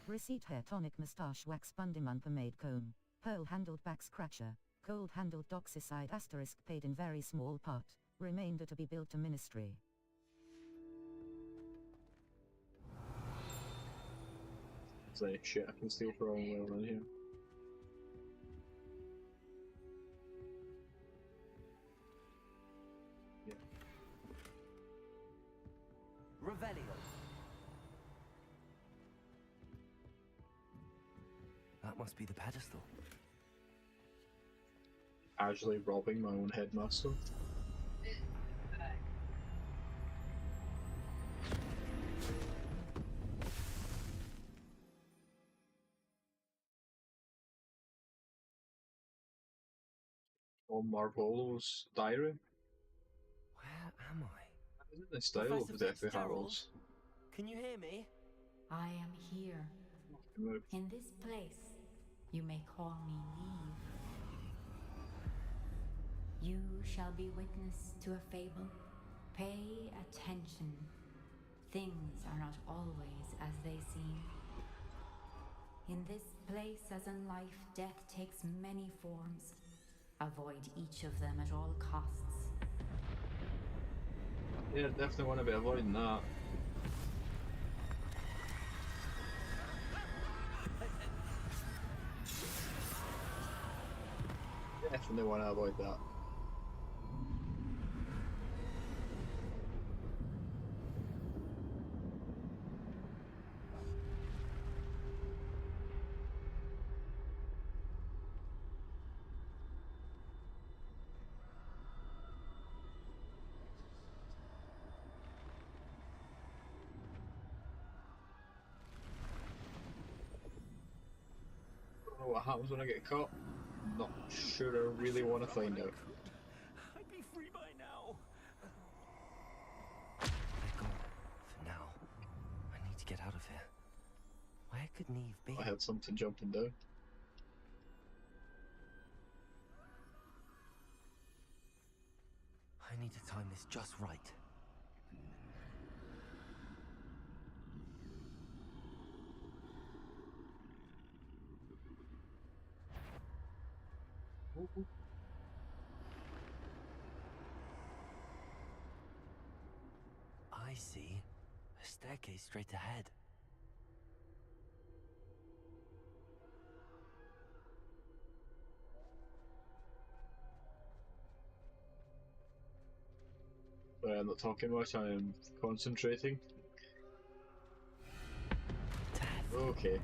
Receipt hair tonic moustache wax bundiman pomade comb. Pearl handled back scratcher. Gold handled doxycide asterisk paid in very small part. Remainder to be billed to ministry. It's like shit I can steal for all well in here. Yeah. Revelio. That must be the pedestal. Casually robbing my own headmaster. Or Marvolo's diary. Where am I? Isn't the style Professor of Deathly Fitzgerald? Hallows? Can you hear me? I am here. In this place, you may call me Neve. You shall be witness to a fable. Pay attention. Things are not always as they seem. In this place, as in life, death takes many forms. Avoid each of them at all costs. Yeah, definitely want to be avoiding that. Definitely want to avoid that. Don't know what happens when I get caught. Not sure I really want to find out. I'd be free by now. They're gone. For now. I need to get out of here. Where could Neve be? I had something jumping down. I need to time this just right. I see. A staircase straight ahead. Sorry, I'm not talking much, I am concentrating. Okay.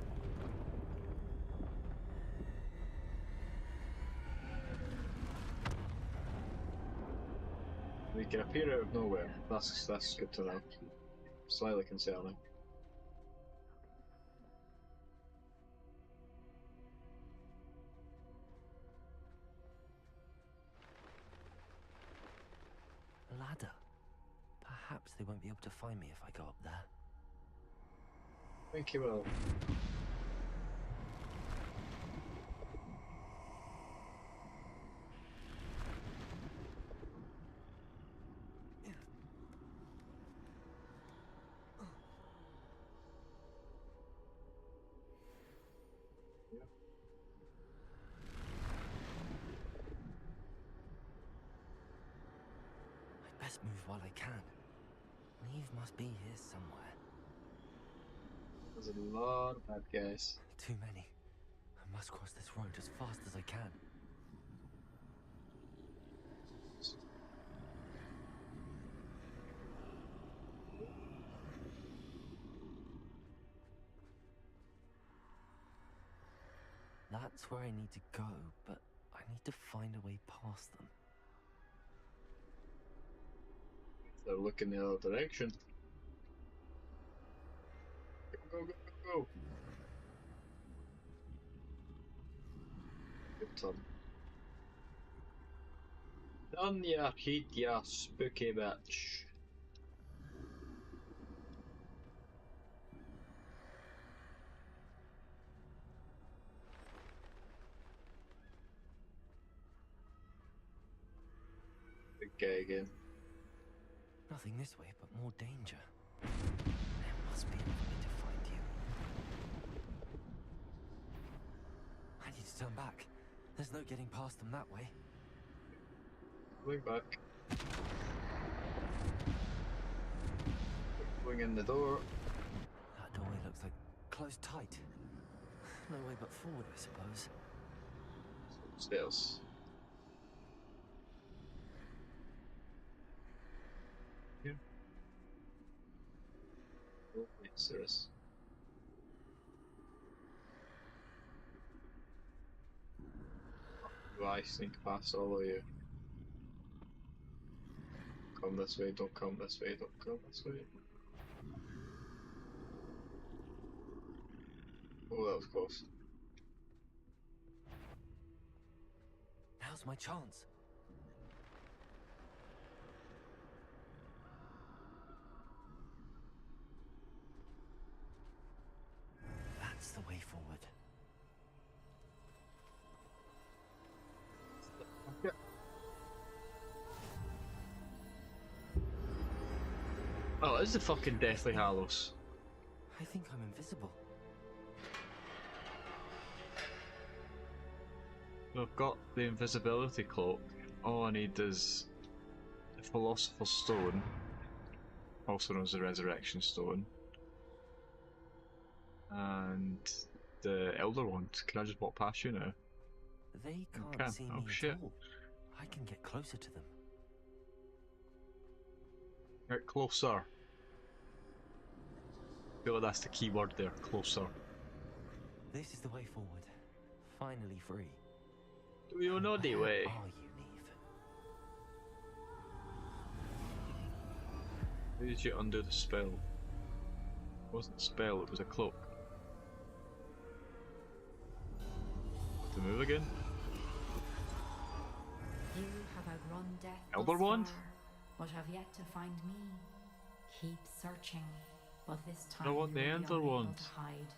We can appear out of nowhere. That's good to know. Slightly concerning. Ladder. Perhaps they won't be able to find me if I go up there. Thank you, will. I'd best move while I can. Neve must be here somewhere. There's a lot of bad guys. Too many. I must cross this road as fast as I can. That's where I need to go, but I need to find a way past them. They're looking the other direction. Go, go, go, go, go. Good turn. Done your heat, ya spooky bitch. Big guy again. Nothing this way, but more danger. There must be another way to find you. I need to turn back. There's no getting past them that way. Going back. Going in the door. That doorway looks like closed tight. No way but forward, I suppose. Stairs. Here. Oh, yes, there is. Do I sneak past all of you? Come this way, don't come this way, don't come this way. Oh, that was close. Now's my chance. That's the way forward. Oh, it's the fucking Deathly Hallows. I think I'm invisible. I've got the invisibility cloak. All I need is the Philosopher's Stone, also known as the Resurrection Stone, and the Elder Wand. Can I just walk past you now? They can't Okay. see Oh, me shit. at all. I can get closer to them. Get closer. I feel like that's the key word there, closer. This is the way forward. Finally free. Do you know the way? Are you, Neve? How did you undo the spell? It wasn't a spell, it was a cloak. To move again? You have outrun death Elder thus Wand? far, but have yet to find me. Keep searching, but this time I want you the will be Elder unable Wand. to hide.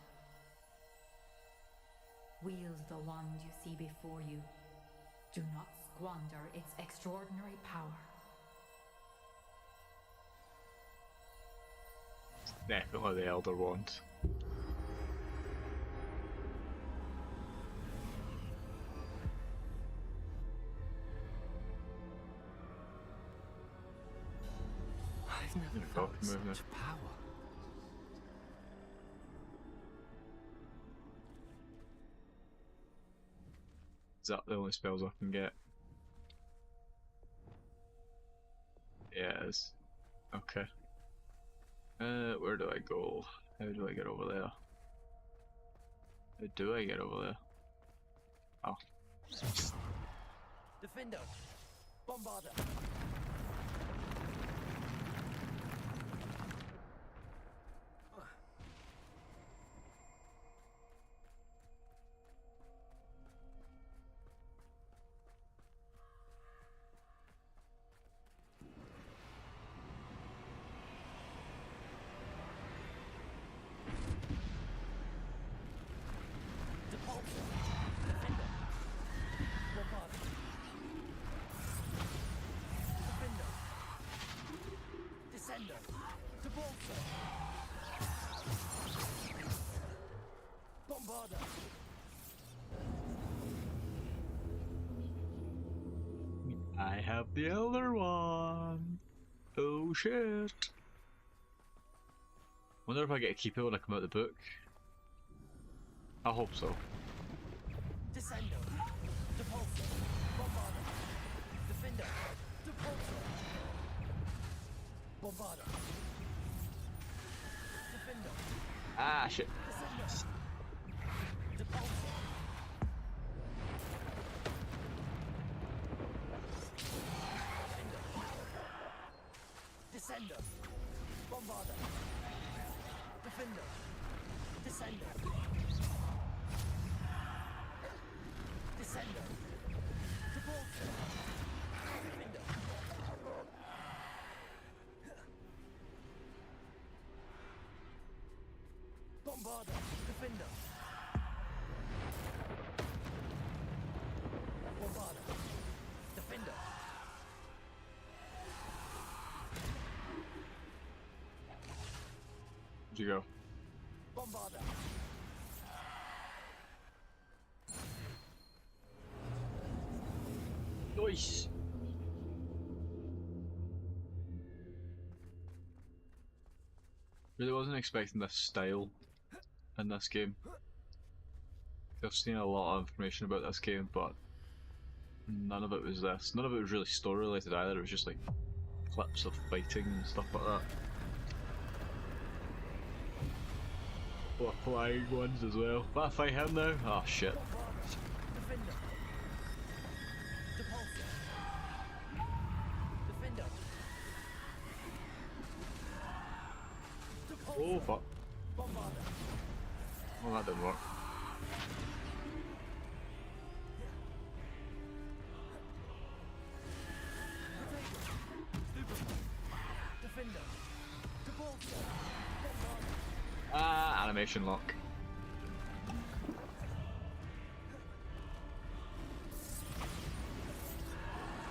Wield the wand you see before you. Do not squander its extraordinary power. Definitely the Elder Wand. I've never There we go, felt can move such power. Is that the only spells I can get? Yeah, it is. Okay. Where do I go? How do I get over there? How do I get over there? Oh. Defender! Bombarder! I have the other one. Oh shit. Wonder if I get to keep it when I come out of the book. I hope so. Descendo! Depulso! Bombarder! Defender! Depulso! Bombarder! Defender! Ah shit. Descendo! Depulso! Descender! Bombarder! Defender! Descender! Descender! Depulso! Defender! Bombarder! Defender! Bombarder! Defender! Where'd you go? Bombarder! Nice! Really wasn't expecting this style in this game. I've seen a lot of information about this game, but none of it was this. None of it was really story related either, it was just like clips of fighting and stuff like that. What flying ones as well. Can I fight him now? Oh shit. Defender! Depulso! Defender! Oh fuck. Bombarder! Well that didn't work. Defender! Depulso! Bombarder! Ah, animation lock.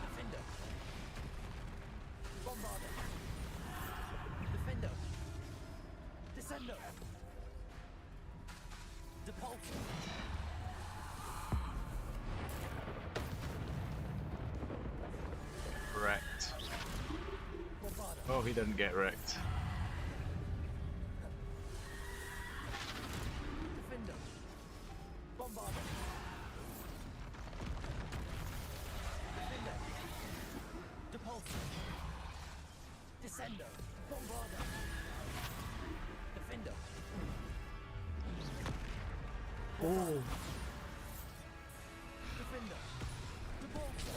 Defender! Bombarder! Defender! Descender! Depulso! Wrecked. Bombarder! Oh, he didn't get wrecked. Defender! Bombarder! Defender! Depulso! Descender! Bombarder! Defender! Oh. Defender! Depulso!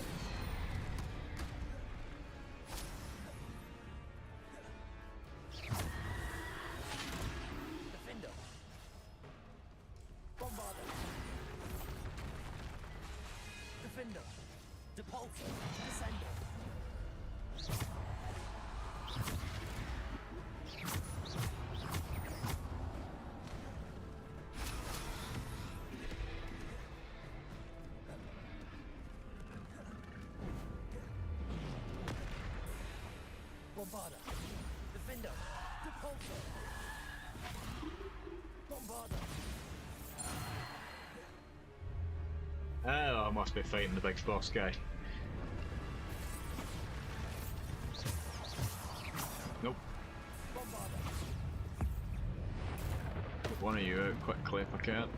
Defender! Bombarder! Defender! Depulso! Descender! Bombarder! Defender! Depulso! Bombarder! Oh, I must be fighting the big boss guy. Nope. Bombarder! Get one of you out quickly if I can.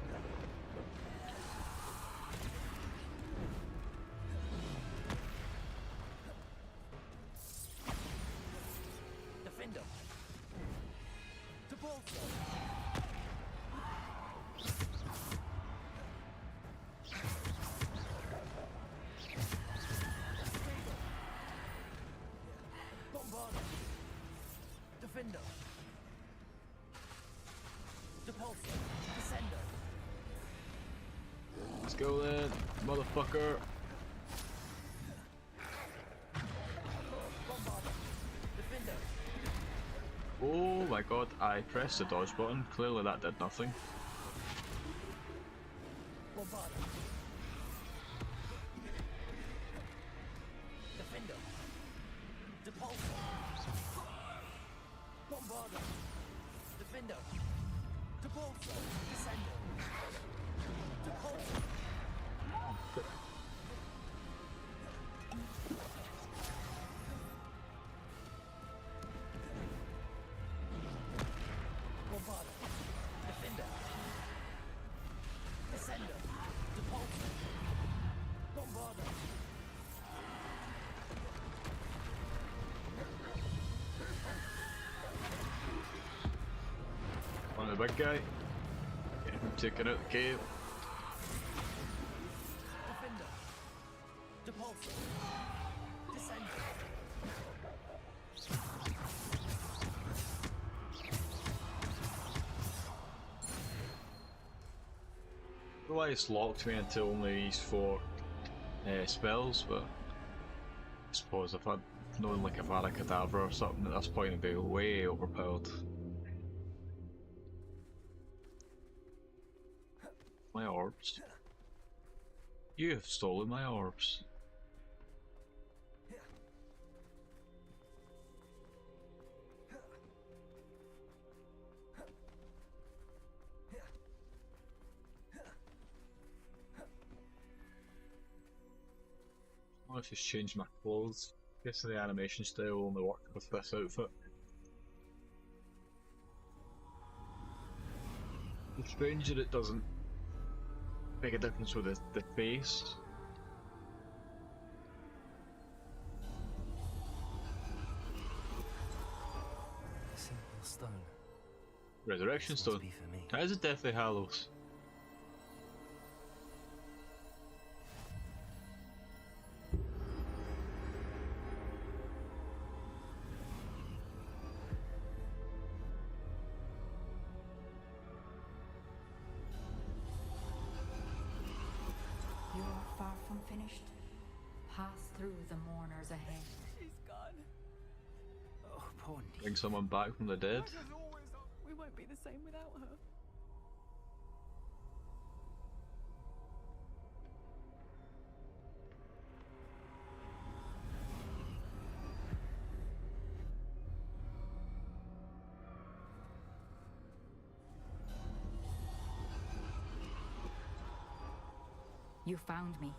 Defender. Depulso. Descendo. Let's go then, motherfucker. Oh my god, I pressed the dodge button. Clearly that did nothing. Defender. Depulso. Bombardo. Defender. Depulso. Descendo. Depulso. Bombardo. Defender. Descendo. Depulso. Bombardo. On the big guy. Get him taken out the cave. Defender. Depulso. Descendo. I don't know why it's locked me into only these 4 spells, but I suppose if I'd known like if I had a cadaver or something at this point it'd be way overpowered. My orbs. You have stolen my orbs. I wonder if he's changed my clothes. I guess the animation style only worked with this outfit. It's strange that it doesn't make a difference with the face. Simple stone. Resurrection This stone. must be for me. That is a Deathly Hallows. You are far from finished. Pass through the mourners ahead. She's gone. Oh, poor Nick. Bring someone back from the dead. We won't be the same without her. You found me,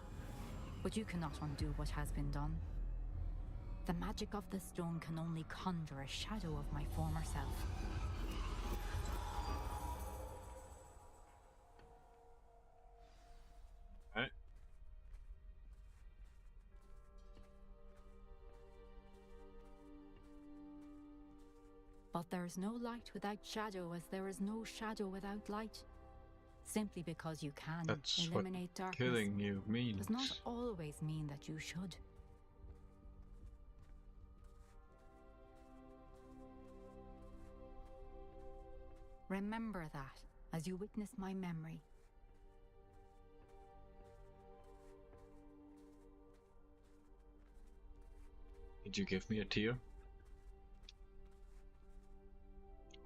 but you cannot undo what has been done. The magic of the stone can only conjure a shadow of my former self. Right. But there is no light without shadow, as there is no shadow without light. Simply because you can That's eliminate what darkness killing you means. does not always mean that you should. Remember that as you witness my memory. Did you give me a tear?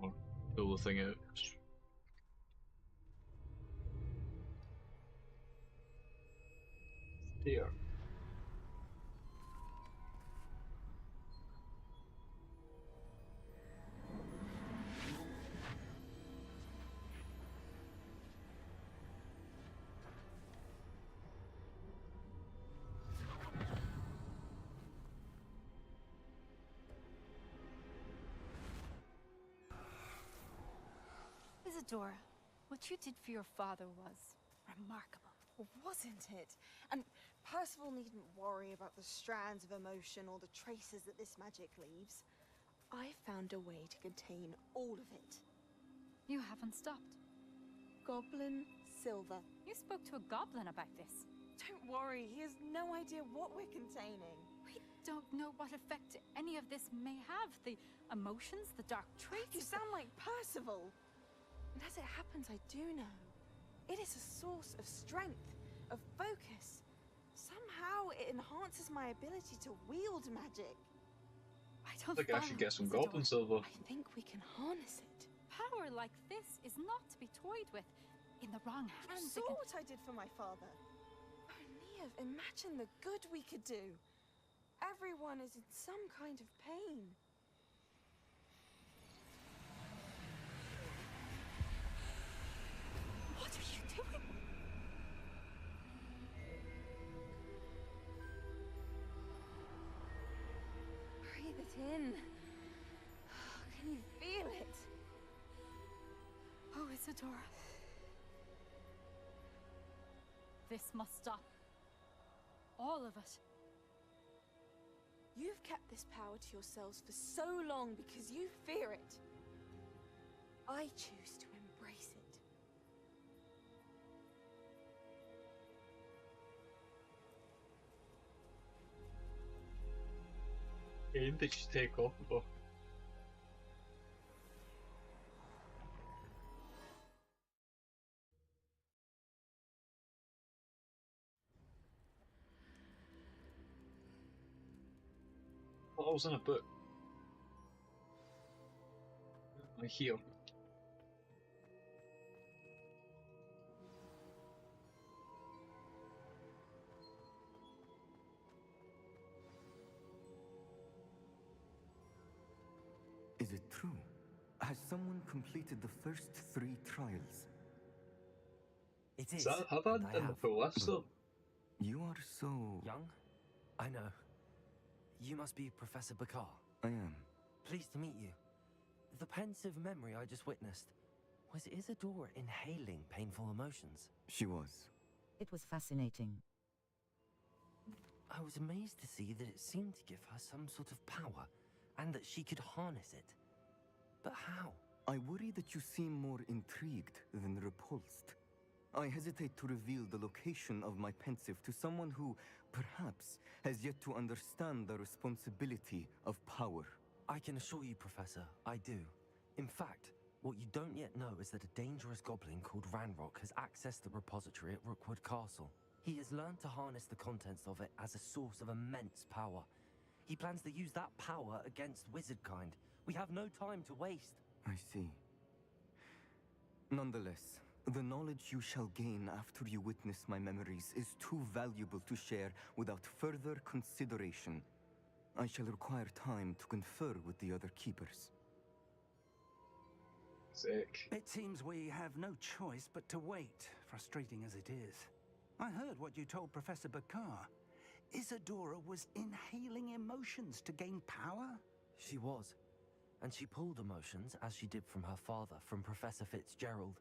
Or pull the thing out? Tear. Isadora, what you did for your father was remarkable. Wasn't it? And Percival needn't worry about the strands of emotion or the traces that this magic leaves. I found a way to contain all of it. You haven't stopped. Goblin silver. You spoke to a goblin about this. Don't worry, he has no idea what we're containing. We don't know what what effect any of this may have. The emotions, the dark traits. You sound like Percival. And as it happens, I do know. It is a source of strength, of focus. Somehow it enhances my ability to wield magic. I don't think I should get some goblin silver. I think we can harness it. Power like this is not to be toyed with. In the wrong hands, You saw what I did for my father. Oh, Neve, imagine the good we could do. Everyone is in some kind of pain. What are you doing? Breathe it in. Can you feel it? Oh, Isadora. This must stop. All of it. You've kept this power to yourselves for so long because you fear it. I choose to embrace it. Aim did you take off of her? I was in a book. I'm here. Is it true? Has someone completed the first 3 trials? It is. Have I done the full list though? You are so... young? I know. You must be Professor Bakar. I am. Pleased to meet you. The pensive memory I just witnessed, was Isadora inhaling painful emotions? She was. It was fascinating. I was amazed to see that it seemed to give her some sort of power, and that she could harness it. But how? I worry that you seem more intrigued than repulsed. I hesitate to reveal the location of my pensive to someone who, perhaps, has yet to understand the responsibility of power. I can assure you, Professor, I do. In fact, what you don't yet know is that a dangerous goblin called Ranrock has accessed the repository at Rookwood Castle. He has learned to harness the contents of it as a source of immense power. He plans to use that power against wizardkind. We have no time to waste. I see. Nonetheless, the knowledge you shall gain after you witness my memories is too valuable to share without further consideration. I shall require time to confer with the other keepers. Sick. It seems we have no choice but to wait, frustrating as it is. I heard what you told Professor Bakar. Isadora was inhaling emotions to gain power? She was. And she pulled emotions, as she did from her father, from Professor Fitzgerald,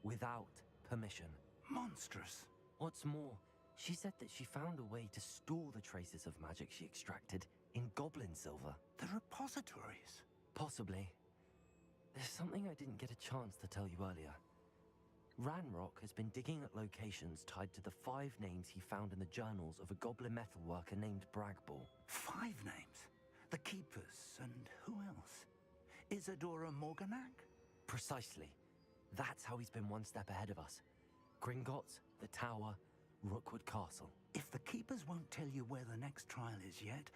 without permission. Monstrous. What's more, she said that she found a way to store the traces of magic she extracted in goblin silver. The repositories? Possibly. There's something I didn't get a chance to tell you earlier. Ranrock has been digging at locations tied to the 5 names he found in the journals of a goblin metalworker named Bragball. 5 names? The Keepers, and who else? Isadora Morganac? Precisely. That's how he's been one step ahead of us. Gringotts, the Tower, Rookwood Castle. If the Keepers won't tell you where the next trial is yet,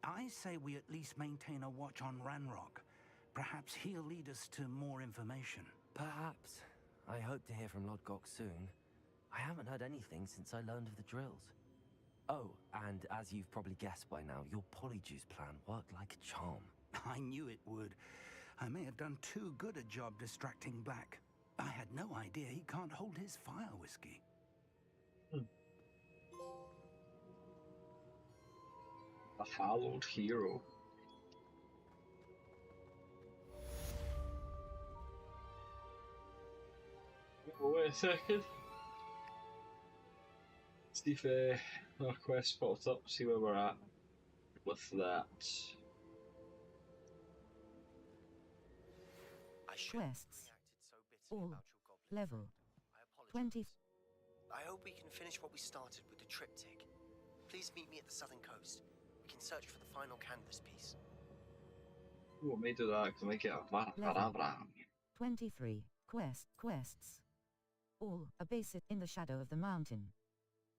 I say we at least maintain a watch on Ranrock. Perhaps he'll lead us to more information. Perhaps. I hope to hear from Lodgok soon. I haven't heard anything since I learned of the drills. Oh, and as you've probably guessed by now, your polyjuice plan worked like a charm. I knew it would. I may have done too good a job distracting Black. I had no idea he can't hold his fire whiskey. A hallowed hero. Oh, wait a second. See if our quest pops up, see where we're at with that. Quests. All. Level. 20. I hope we can finish what we started with the triptych. Please meet me at the southern coast. We can search for the final canvas piece. Ooh, I may do that because I might get a Marabra. 23. Quests. All, a basis in the shadow of the mountain.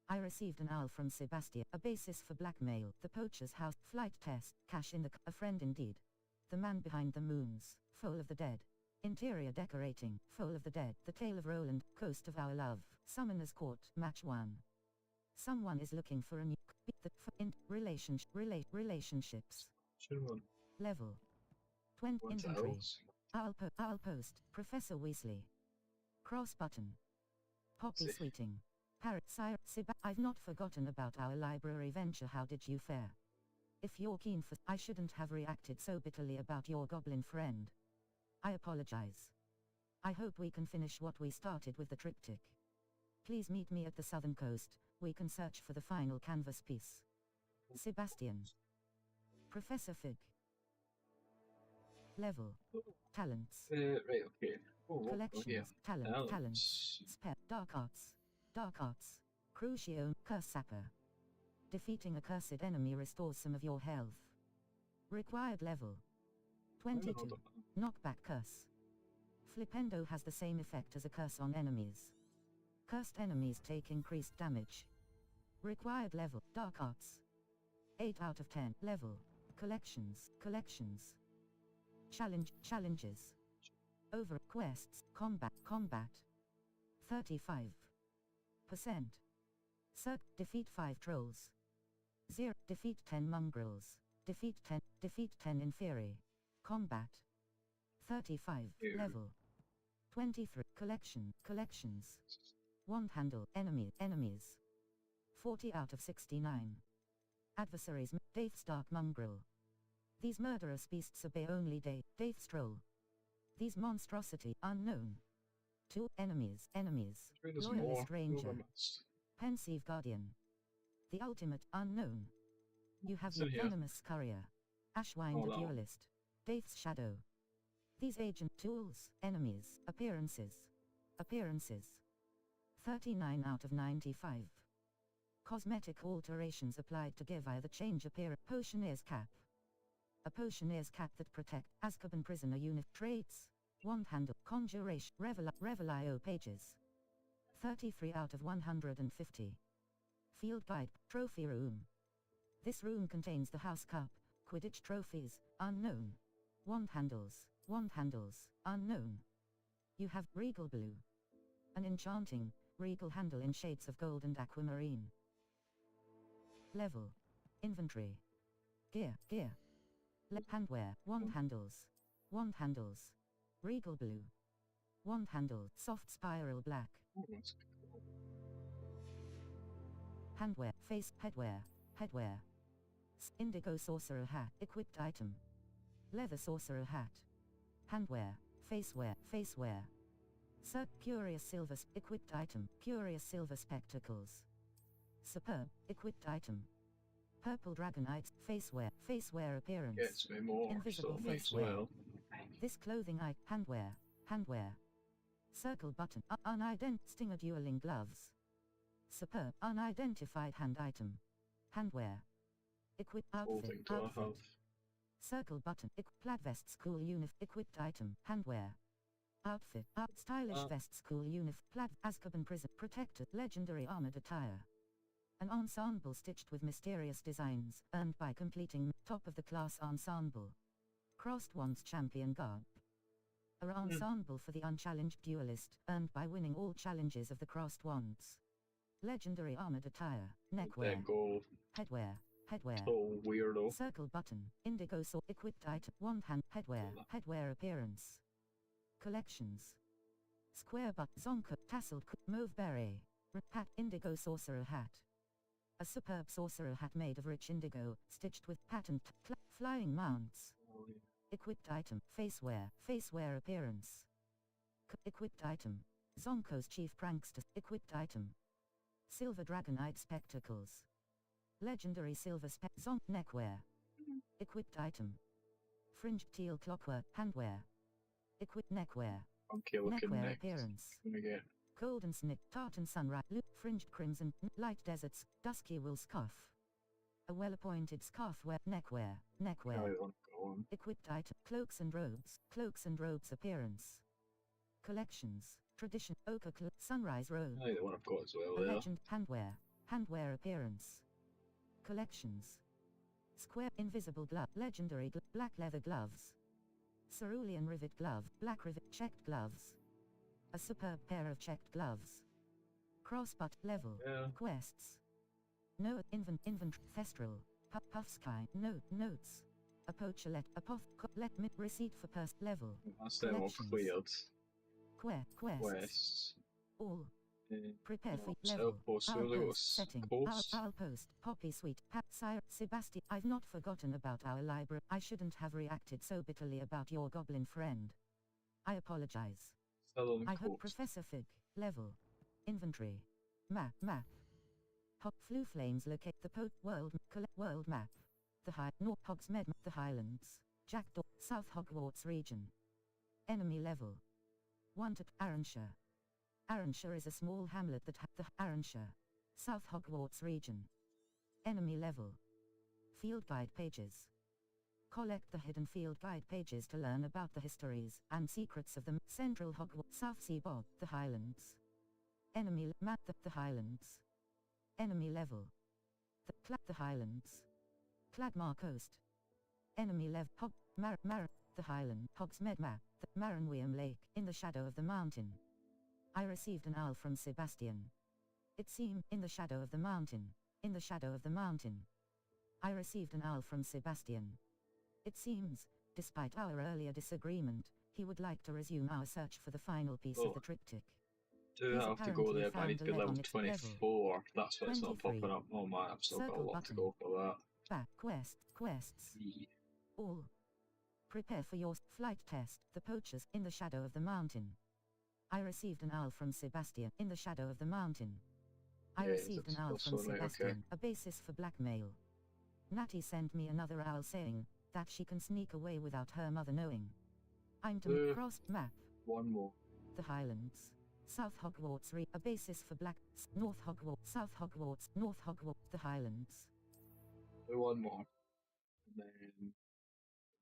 I received an owl from Sebastian, a basis for blackmail, the poacher's house, flight test, cash in the a friend indeed. The man behind the moons, Foal of the Dead. Interior decorating, Foal of the Dead, the tale of Roland, coast of our love, Summoner's Court, match 1. Someone is looking for a new relationships. Level 20 inventory. Owl post, Professor Weasley. Cross button. Poppy sweeting. Parrot sire, I've not forgotten about our library venture. How did you fare? If you're keen for, I shouldn't have reacted so bitterly about your goblin friend. I apologize. I hope we can finish what we started with the triptych. Please meet me at the southern coast. We can search for the final canvas piece. Sebastian. Professor Fig. Level. Talents. Right, okay. Collections. Talents. Spell. Dark arts. Crucio. Curse Sapper. Defeating a cursed enemy restores some of your health. Required level. 22. Knockback curse. Flipendo has the same effect as a curse on enemies. Cursed enemies take increased damage. Required level. Dark arts. 8 out of 10. Level. Collections. Challenges. Over quests. Combat. 35%. Defeat 5 trolls. 0. Defeat 10 mongrels. Defeat 10 inferi. Combat. 35. Level. 23. Collections. Wand handle. Enemies. 40 out of 69. Adversaries. Daith's dark mongrel. These murderous beasts obey only Daith's troll. These monstrosity. Unknown. 2. Enemies. Loyalist ranger. Pensive guardian. The ultimate. Unknown. You have your venomous courier. Ashwine the duelist. Daith's shadow. These agent tools. Enemies. Appearances. 39 out of 95. Cosmetic alterations applied to give the change appearance. Potioneer's cap. A potioneer's cap that protect Azkaban prisoner unit. Traits. Wand handle. Conjuration. Revelio pages. 33 out of 150. Field guide. Trophy room. This room contains the house cup. Quidditch trophies. Unknown. Wand handles. Unknown. You have regal blue. An enchanting, regal handle in shades of gold and aquamarine. Level. Inventory. Gear. Handwear. Wand handles. Regal blue. Wand handle. Soft spiral black. Handwear. Headwear. Indigo sorcerer hat. Equipped item. Leather sorcerer hat. Handwear. Facewear. Curious silver. Equipped item. Curious silver spectacles. Superb. Equipped item. Purple dragonite. Facewear appearance. Gets me more. Invisible So might as facewear. well. This clothing handwear. Circle button. Stinger dueling gloves. Superb. Unidentified hand item. Handwear. Equip outfit. Circle button. Plaid vest school equipped item. Handwear. Outfit. Stylish vest school Plaid Azkaban prison. Protected. Legendary armored attire. An ensemble stitched with mysterious designs, earned by completing top of the class ensemble. Crossed Wands champion garb. A ensemble for the unchallenged duelist, earned by winning all challenges of the Crossed Wands. Legendary armored attire. Neckwear. Headwear. So weirdo. Circle button. Indigo sword. Equipped item. Wand hand. Headwear appearance. Collections. Square butt. Zonka. Tasseled. Mauve beret. Pat. Indigo sorcerer hat. A superb sorcerer hat made of rich indigo, stitched with patent flying mounts. Equipped item. Facewear appearance. Equipped item. Zonko's chief prankster. Equipped item. Silver dragonite spectacles. Legendary silver Zonk neckwear. Equipped item. Fringed teal clockwork handwear. Equipped neckwear. Neckwear appearance. Golden snip, tartan sunrise, fringed crimson, light deserts, dusky wool scarf. A well-appointed scarfwear, neckwear, Right, go on. equipped item, cloaks and robes appearance. Collections, tradition, ochre, sunrise robe. Right, the one I've got as well A there. legend, handwear appearance. Collections. Square, invisible glove, legendary black leather gloves. Cerulean rivet glove, black rivet, checked gloves. A superb pair of checked gloves. Crossbutt, level, quests. No, inventory, thestral, puff sky, notes. A poacher receipt for level. That's them all cleared. Quests. All. Prepare for So level. post, I'll really post setting. I'll post. Poppy sweet. Sire Sebastian. I've not forgotten about our library. I shouldn't have reacted so bitterly about your goblin friend. I apologize. I hope Professor Fig. Level. Inventory. Map. Hop flu flames locate the world map. The North Hogsmeade, the Highlands. Jackdaw, South Hogwarts region. Enemy level. Wanted, Arranshire. Arranshire is a small hamlet that the Arranshire. South Hogwarts region. Enemy level. Field guide pages. Collect the hidden field guide pages to learn about the histories and secrets of the Central Hogwarts, South Sea Bob, the Highlands. Enemy map the Highlands. Enemy level. The Highlands. Cladmar Coast. Enemy level. The Highland. Hogsmeade map. The Maranweum Lake, in the shadow of the mountain. I received an owl from Sebastian. It seemed, in the shadow of the mountain. In the shadow of the mountain. I received an owl from Sebastian. It seems, despite our earlier disagreement, he would like to resume our search for the final piece of the triptych. Do have to go there, but I need to be level 24. That's why it's not popping up. Oh man, I've still got a lot to go for that. Back quests. All. Prepare for your flight test. The poachers, in the shadow of the mountain. I received an owl from Sebastian. In the shadow of the mountain. I received an owl from Sebastian. A basis for blackmail. Natty sent me another owl saying that she can sneak away without her mother knowing. I'm to cross map. One more. The Highlands. South Hogwarts a basis for North Hogwarts, South Hogwarts, North Hogwarts, the Highlands. Do one more. And then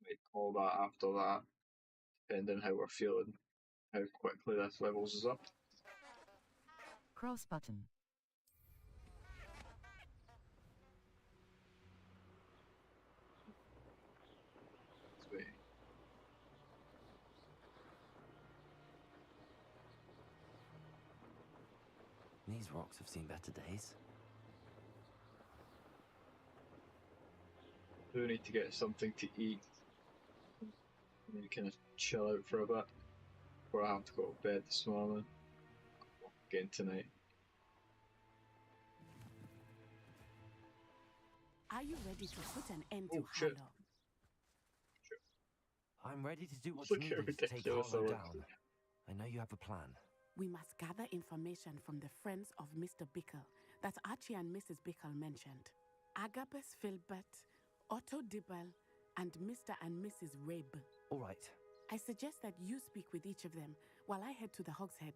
we call that after that, depending how we're feeling, how quickly this levels us up. Cross button. Sweet. These rocks have seen better days. Do need to get something to eat. And then kind of chill out for a bit before I have to go to bed this morning. Again tonight. Are you ready to put an end to Harlow? I'm ready to do what's needed to take Harlow down. I know you have a plan. We must gather information from the friends of Mr. Bickle that Archie and Mrs. Bickle mentioned. Agabus Filbert, Otto Dibble, and Mr. and Mrs. Rabe. All right. I suggest that you speak with each of them while I head to the Hogshead.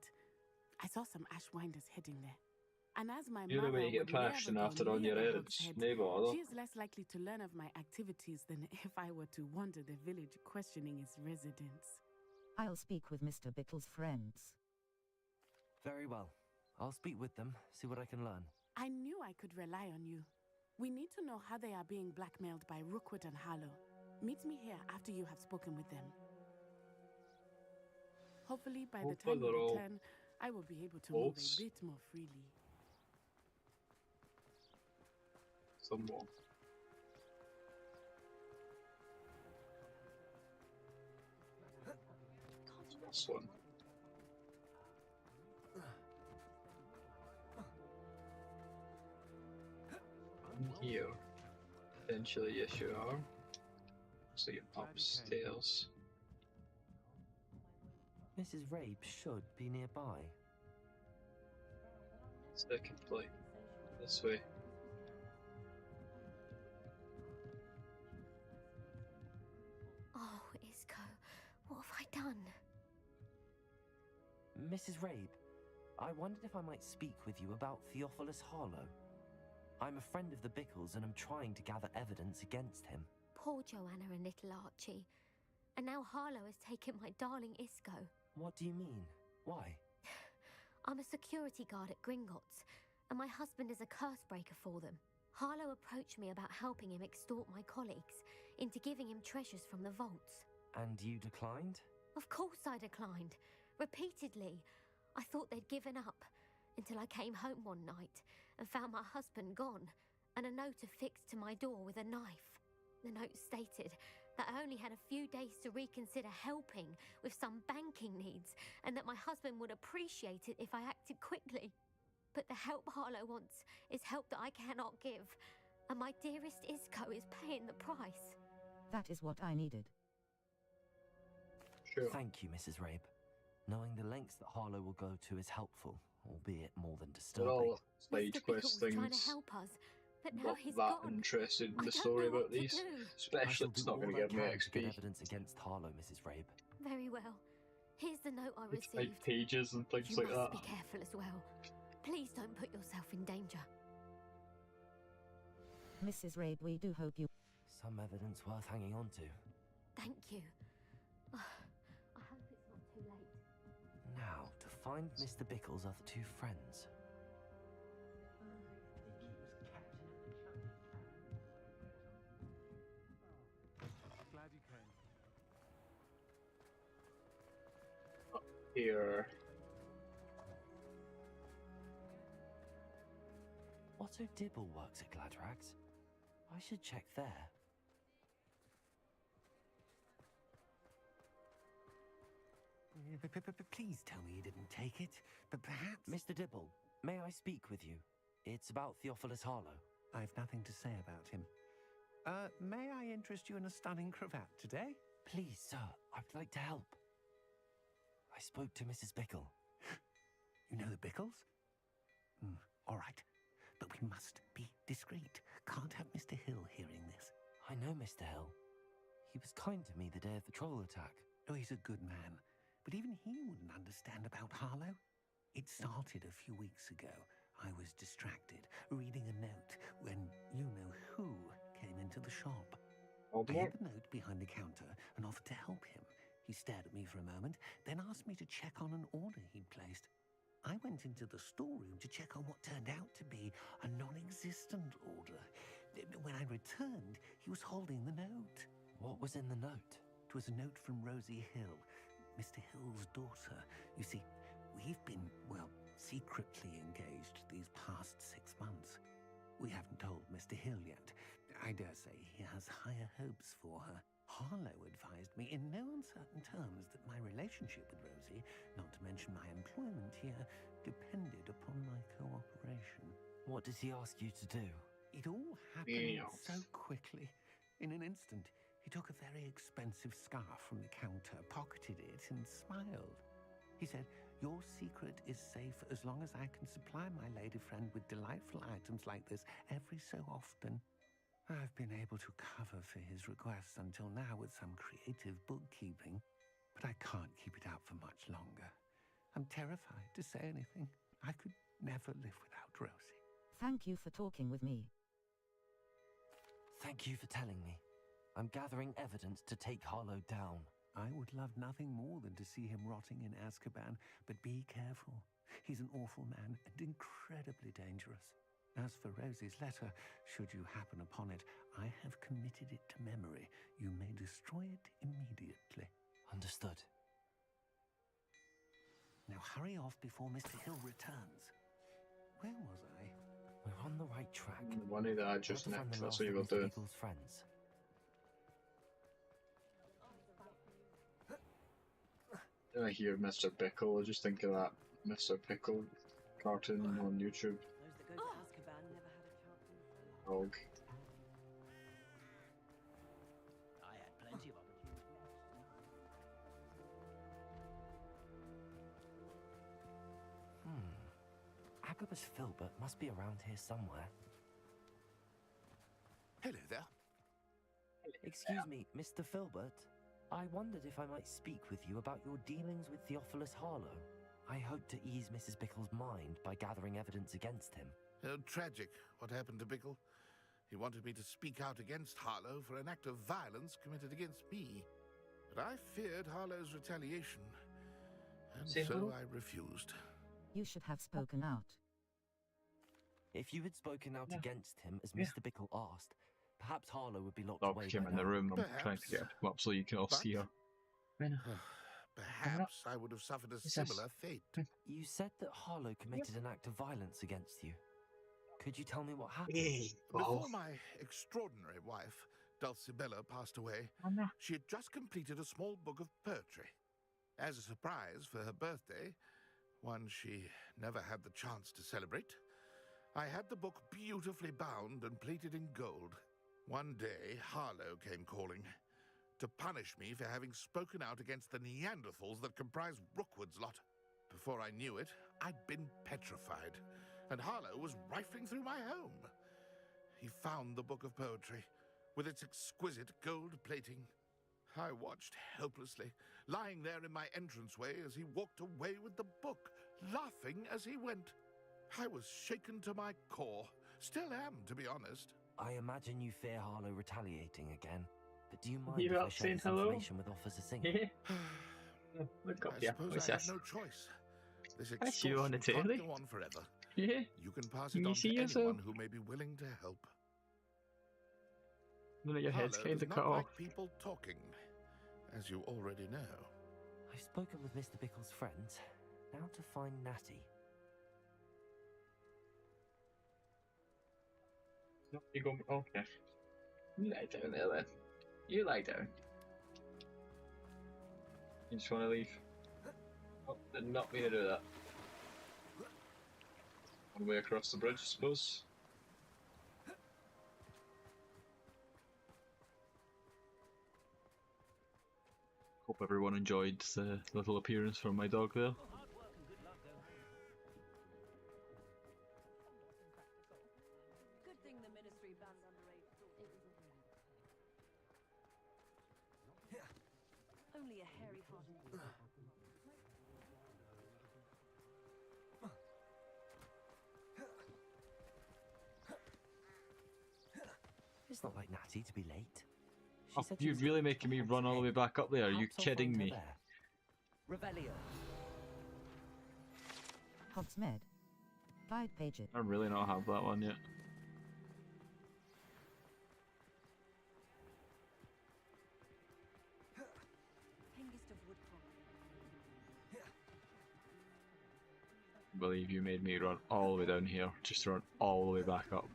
I saw some Ashwinders heading there. And as my You're mother the way you get passion after on your errands, no bother. she is less likely to learn of my activities than if I were to wander the village questioning its residents. I'll speak with Mr. Bickle's friends. Very well. I'll speak with them, see what I can learn. I knew I could rely on you. We need to know how they are being blackmailed by Rookwood and Harlow. Meet me here after you have spoken with them. Hopefully by the time we return, I will be able to move a bit more freely. Some more. This one. Here. Potentially, yes you are. So you're upstairs. Mrs. Rabe should be nearby. Second play. This way. Oh, Isco, what have I done? Mrs. Rabe, I wondered if I might speak with you about Theophilus Harlow. I'm a friend of the Bickles and I'm trying to gather evidence against him. Poor Joanna and little Archie. And now Harlow has taken my darling Isco. What do you mean? Why? I'm a security guard at Gringotts, and my husband is a curse breaker for them. Harlow approached me about helping him extort my colleagues into giving him treasures from the vaults. And you declined? Of course I declined. Repeatedly. I thought they'd given up, until I came home one night and found my husband gone, and a note affixed to my door with a knife. The note stated that I only had a few days to reconsider helping with some banking needs, and that my husband would appreciate it if I acted quickly. But the help Harlow wants is help that I cannot give, and my dearest Isco is paying the price. That is what I needed. Sure. Thank you, Mrs. Rabe. Knowing the lengths that Harlow will go to is helpful, albeit more than disturbing. All side quest things. Trying to help us, but now Not he's that gone. interested in I the don't story know what about to these. do. Especially it's not going to give me To get XP. evidence against Harlow, Mrs. Rabe. Very well. Here's the note I It's received. like pages and things You like must that. be careful as well. Please don't put yourself in danger. Mrs. Rabe, we do hope you... Some evidence worth hanging on to. Thank you. I hope it's not too late. Now, to find Mr. Bickle's other two friends. Glad you came. Up here. Otto Dibble works at Gladrags. I should check there. Please tell me you didn't take it, but perhaps... Mr. Dibble, may I speak with you? It's about Theophilus Harlow. I've nothing to say about him. May I interest you in a stunning cravat today? Please, sir, I'd like to help. I spoke to Mrs. Bickle. You know the Bickles? All right, but we must be discreet. Can't have Mr. Hill hearing this. I know Mr. Hill. He was kind to me the day of the troll attack. Oh, he's a good man, but even he wouldn't understand about Harlow. It started a few weeks ago. I was distracted, reading a note, when you-know-who came into the shop. I hid the note behind the counter and offered to help him. He stared at me for a moment, then asked me to check on an order he'd placed. I went into the storeroom to check on what turned out to be a non-existent order. When I returned, he was holding the note. What was in the note? It was a note from Rosie Hill, Mr. Hill's daughter. You see, we've been, well, secretly engaged these past 6 months. We haven't told Mr. Hill yet. I dare say he has higher hopes for her. Harlow advised me in no uncertain terms that my relationship with Rosie, not to mention my employment here, depended upon my cooperation. What does he ask you to do? It all happened so quickly. In an instant, he took a very expensive scarf from the counter, pocketed it, and smiled. He said, "Your secret is safe as long as I can supply my lady friend with delightful items like this every so often." I've been able to cover for his requests until now with some creative bookkeeping, but I can't keep it out for much longer. I'm terrified to say anything. I could never live without Rosie. Thank you for talking with me. Thank you for telling me. I'm gathering evidence to take Harlow down. I would love nothing more than to see him rotting in Azkaban, but be careful. He's an awful man and incredibly dangerous. As for Rosie's letter, should you happen upon it, I have committed it to memory. You may destroy it immediately. Understood. Now hurry off before Mr. Hill returns. Where was I? We're on the right track. The money that I just nicked, that's what you were doing. Friends. When I hear Mr. Bickle, I just think of that Mr. Pickle cartoon on YouTube. Those that go to Azkaban never had a chance. Dog. I had plenty of opportunities. Agabus Filbert must be around here somewhere. Hello there. Excuse me, Mr. Filbert. I wondered if I might speak with you about your dealings with Theophilus Harlow. I hope to ease Mrs. Bickle's mind by gathering evidence against him. Tragic, what happened to Bickle. He wanted me to speak out against Harlow for an act of violence committed against me. But I feared Harlow's retaliation, and so I refused. You should have spoken out. If you had spoken out against him, as Mr. Bickle asked, perhaps Harlow would be locked Dog away came by in the now. room. I'm trying to get him up so you can all see her. Perhaps I would have suffered a similar fate. You said that Harlow committed an act of violence against you. Could you tell me what happened? Before my extraordinary wife, Dulcibella, passed away, she had just completed a small book of poetry. As a surprise for her birthday, one she never had the chance to celebrate, I had the book beautifully bound and plated in gold. One day, Harlow came calling to punish me for having spoken out against the Neanderthals that comprise Rookwood's lot. Before I knew it, I'd been petrified, and Harlow was rifling through my home. He found the book of poetry, with its exquisite gold plating. I watched helplessly, lying there in my entranceway as he walked away with the book, laughing as he went. I was shaken to my core. Still am, to be honest. I imagine you fear Harlow retaliating again, but do you mind You if I up share saying this hello? information with Officer Singer? Look up I here. suppose What's I have this? no choice. This That's you on the extortion can't telly. go on forever. Yeah. You can pass Can it you on see to yourself? anyone who may be willing to help. None of your head's Harlow kind does of not cut like off. people talking, as you already know. I've spoken with Mr. Bickle's friends. Now to find Natty. No, you go. Okay. You lie down there then. You lie down. You just want to leave. Oh, did not mean to do that. One way across the bridge, I suppose. Hope everyone enjoyed the little appearance from my dog there. Good thing the ministry banned underage Only a hairy-hearted. It's not like Natty to be late. Oh, you're really making me run all the way back up there. Are you kidding me? Revelio. Hogsmeade. Guide pages. I really not have that one yet. Hengist of Woodcroft. I believe you made me run all the way down here, just to run all the way back up.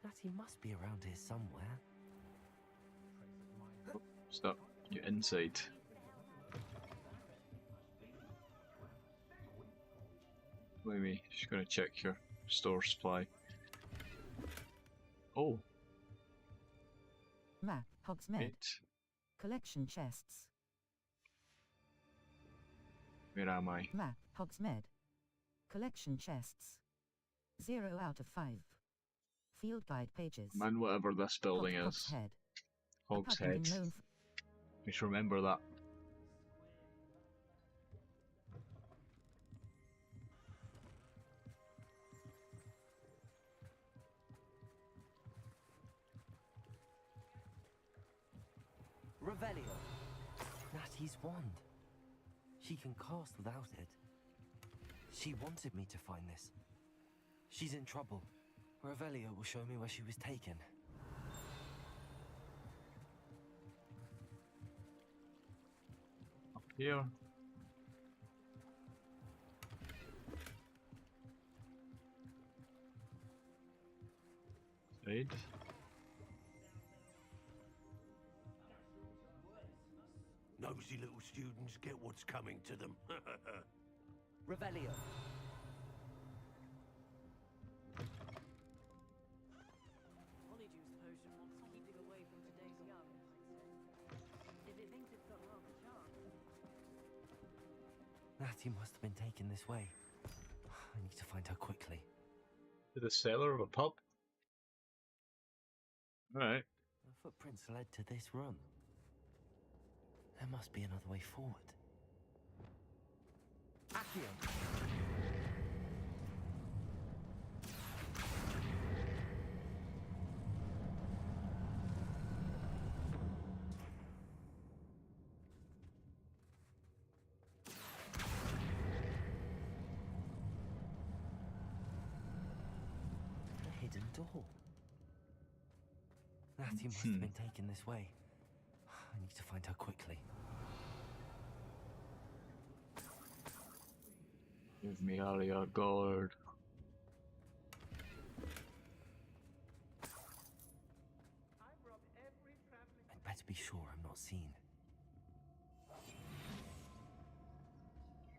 Natty must be around here somewhere. Oh, stop. You're inside. Wait me, just gonna check your store supply. Oh, Map. Hogsmeade. wait. Collection chests. Where am I? Map. Hogsmeade. Collection chests. 0 out of 5. Field guide pages. Man, whatever this building is. Hogshead. Hog's Pattern Head. known Just remember that. Revelio. Natty's wand. She can cast without it. She wanted me to find this. She's in trouble. Revelio will show me where she was taken. Up here. Side. Nosy little students get what's coming to them. Revelio. Honeyjuice potion wants keeping away from today's young. If it thinks it's got half a chance. Natty must have been taken this way. I need to find her quickly. To the cellar of a pub? Alright. The footprints led to this room. There must be another way forward. Accio! A hidden door. Natty must have been taken this way. I need to find her quickly. Give me all your gold. I'd better be sure I'm not seen.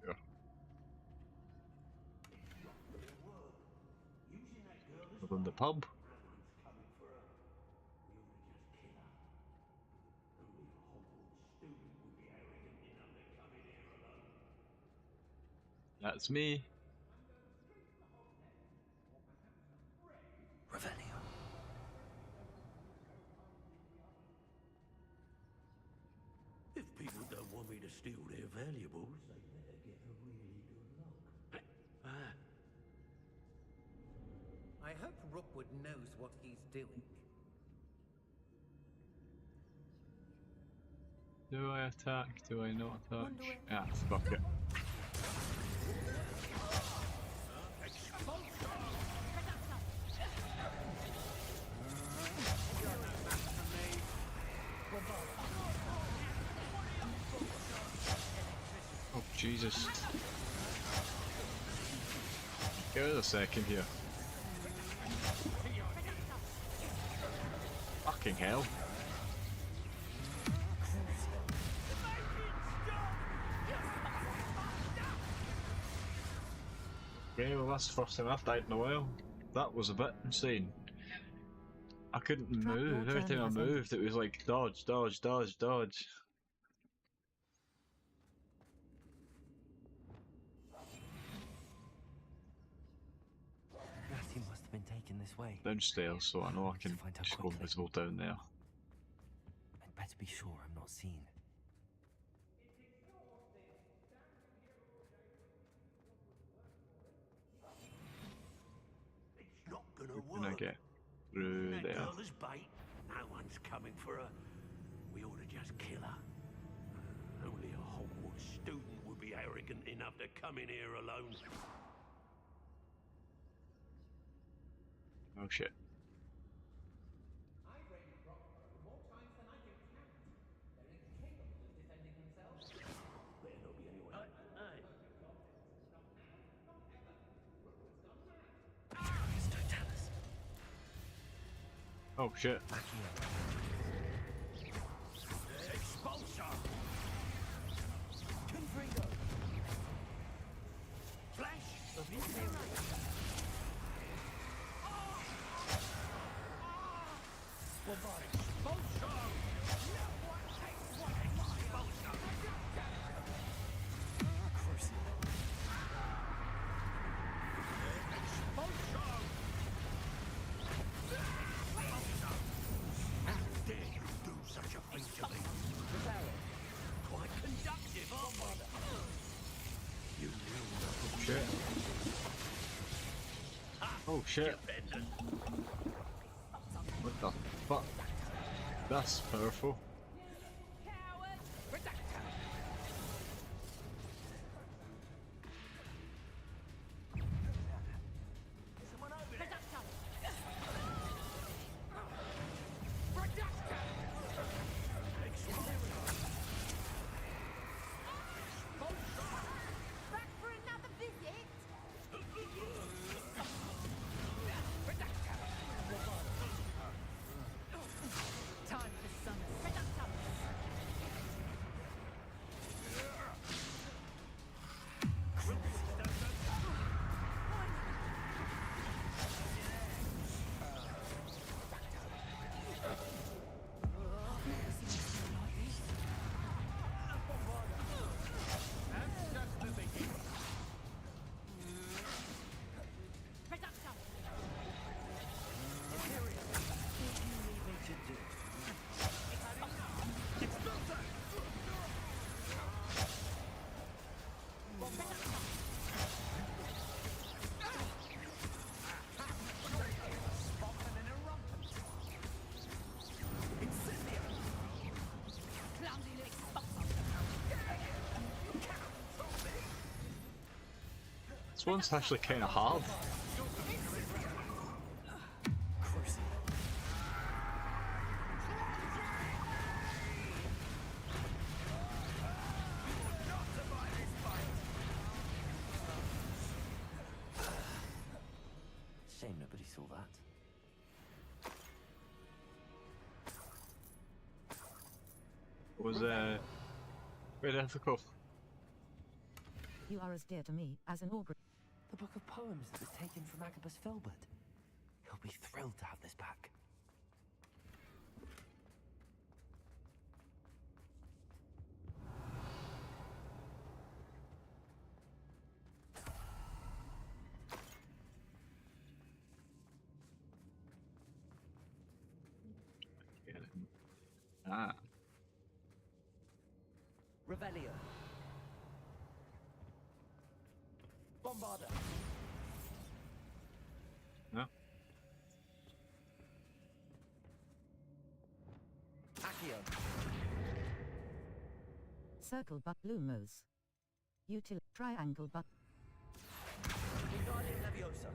Yeah. From the pub. That's me. Revelio. If people don't want me to steal their valuables, they better get a really good look. I hope Rookwood knows what he's doing. Do I attack? Do I not attack? Ah, fuck it. Oh, Jesus. Give us a second here. Fucking hell. Okay, well that's the first time I've died in a while. That was a bit insane. I couldn't move. Every time I moved it was like dodge, dodge, dodge, dodge. Natty must have been taken this way. Downstairs, so I know I can just go invisible down there. I'd better be sure I'm not seen. It's not gonna How can I work. get through That there? girl is bait. No one's coming for her. We ought to just kill her. Only a Hogwarts student would be arrogant enough to come in here alone. Oh shit. I've raided Rockford more times than I can count. They're incapable of defending themselves. Better not be anyone. Oh shit. Expulsor! Confringo! Flash of Shit. Oh shit. What the fuck? That's powerful. Time for summer. This one's actually kind of hard. Shame nobody saw that. It was very difficult. You are as dear to me as an augury. The book of poems that was taken from Agabus Filbert. He'll be thrilled to have this back. Ah. Revelio. Bombarder. No. Accio. Circle but lumos. Util triangle but. Wingardium Leviosa.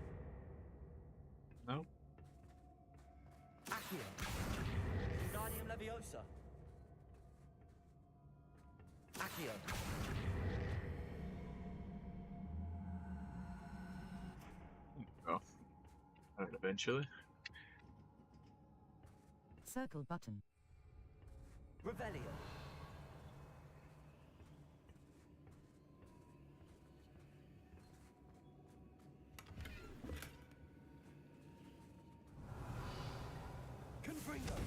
No. Accio. Wingardium Leviosa. Accio. Oh. Alright, eventually. Circle button. Revelio. Confringo.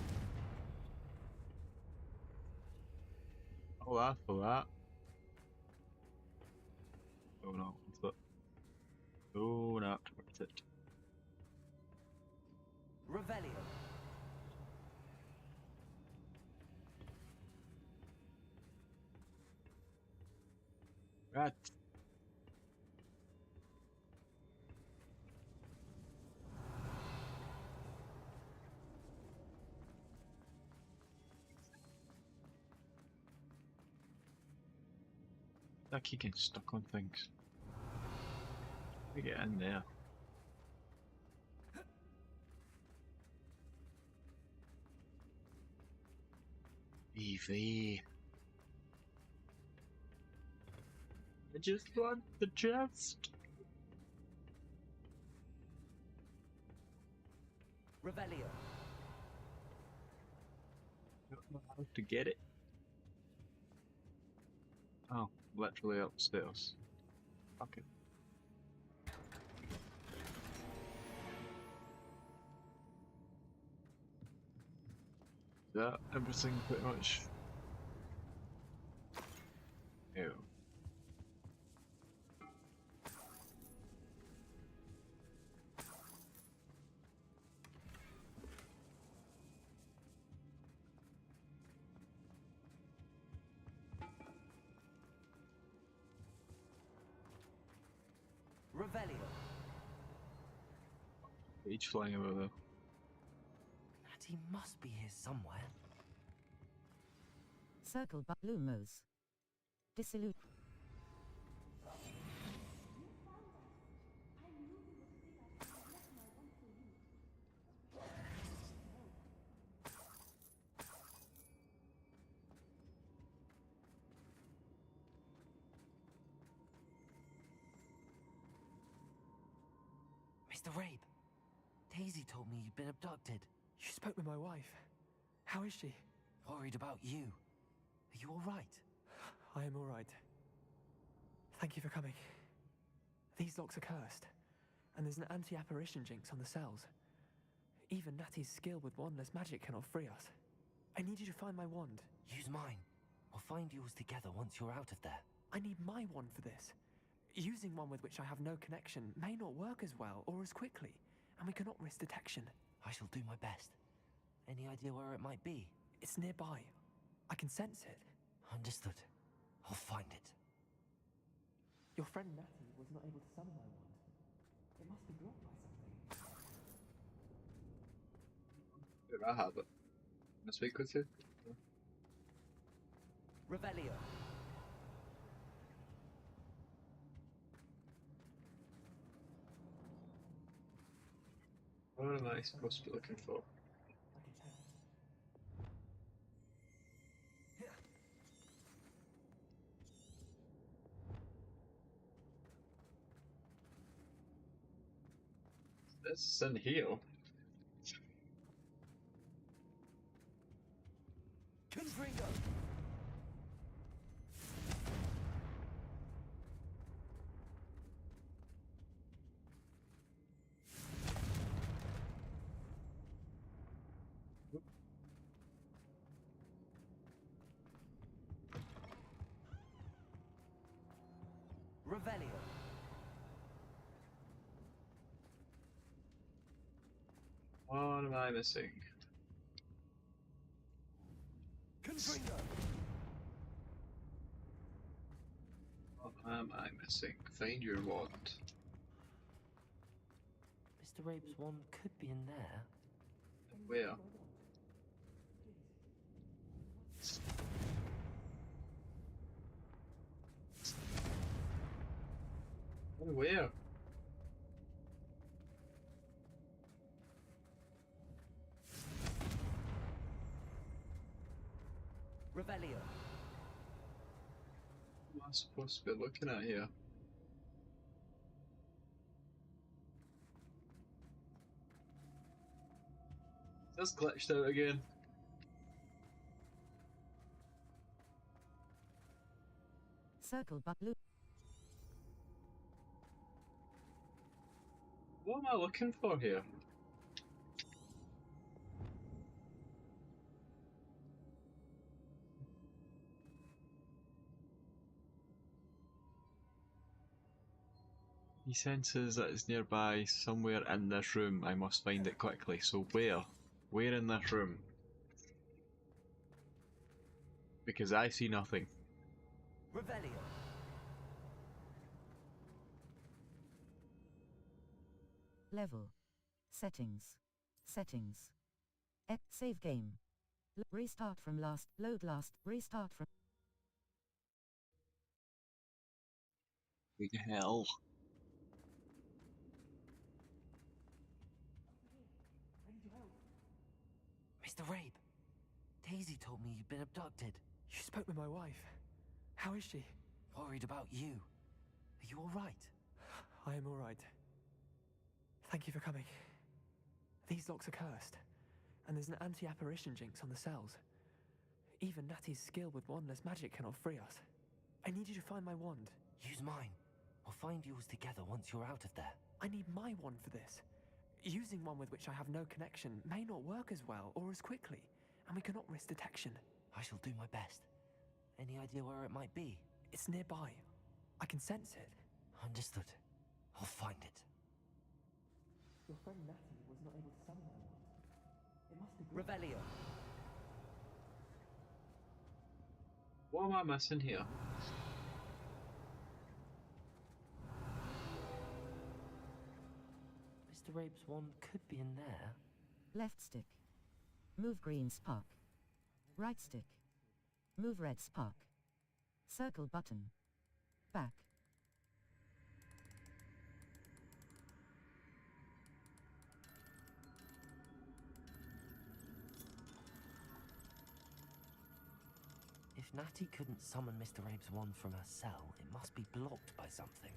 Oh, that for that. Oh no, what's that? Oh, no, what's it? Revelio. Right. I keep getting stuck on things. We get in there. EV. I just want the chest. Revelio. Don't know how to get it. Oh, literally upstairs. Fuck it. Is that everything pretty much? Ew. Revelio. Each flying over there. Natty must be here somewhere. Circle but lumos. Dissolute. Mr. Rabe, Daisy told me you'd been abducted. You spoke with my wife. How is she? Worried about you. Are you all right? I am all right. Thank you for coming. These locks are cursed, and there's an anti-apparition jinx on the cells. Even Natty's skill with wandless magic cannot free us. I need you to find my wand. Use mine. We'll find yours together once you're out of there. I need my wand for this. Using one with which I have no connection may not work as well or as quickly, and we cannot risk detection. I shall do my best. Any idea where it might be? It's nearby. I can sense it. Understood. I'll find it. Your friend Natty was not able to summon my wand. It must be blocked by something. Did I have it? Can I speak with you? Revelio. What am I supposed to be looking for? This in here. Confringo! Revelio. What am I missing? Confringo. What am I missing? Find your wand. Mr. Rabe's wand could be in there. Where? Where? Revelio. What am I supposed to be looking at here? Just glitched out again. Circle but loop. What am I looking for here? He senses that it's nearby, somewhere in this room. I must find it quickly. So where? Where in this room? Because I see nothing. Revelio. Level. Settings. Settings. Save game. Restart from last. Load last. Restart from. What the hell? Mr. Rabe, Daisy told me you'd been abducted. You spoke with my wife. How is she? Worried about you. Are you alright? I am alright. Thank you for coming. These locks are cursed, and there's an anti-apparition jinx on the cells. Even Natty's skill with wandless magic cannot free us. I need you to find my wand. Use mine. We'll find yours together once you're out of there. I need my wand for this. Using one with which I have no connection may not work as well or as quickly, and we cannot risk detection. I shall do my best. Any idea where it might be? It's nearby. I can sense it. Understood. I'll find it. Your friend Natty was not able to summon my wand. It must be Revelio. What am I missing here? Mr. Rabe's wand could be in there. Left stick. Move green spark. Right stick. Move red spark. Circle button. Back. If Natty couldn't summon Mr. Rabe's wand from her cell, it must be blocked by something.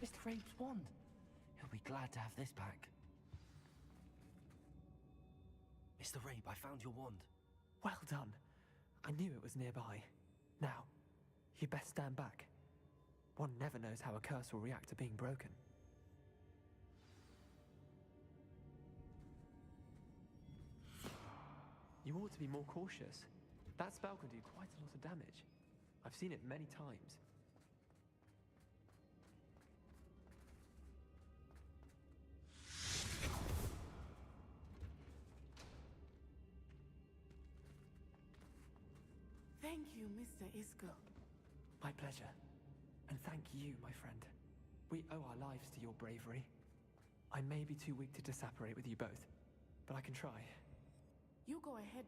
Mr. Rabe's wand! He'll be glad to have this back. Mr. Rabe, I found your wand. Well done. I knew it was nearby. Now, you best stand back. One never knows how a curse will react to being broken. You ought to be more cautious. That spell can do quite a lot of damage. I've seen it many times. Thank you, Mr. Isco. My pleasure. And thank you, my friend. We owe our lives to your bravery. I may be too weak to disapparate with you both, but I can try. You go ahead.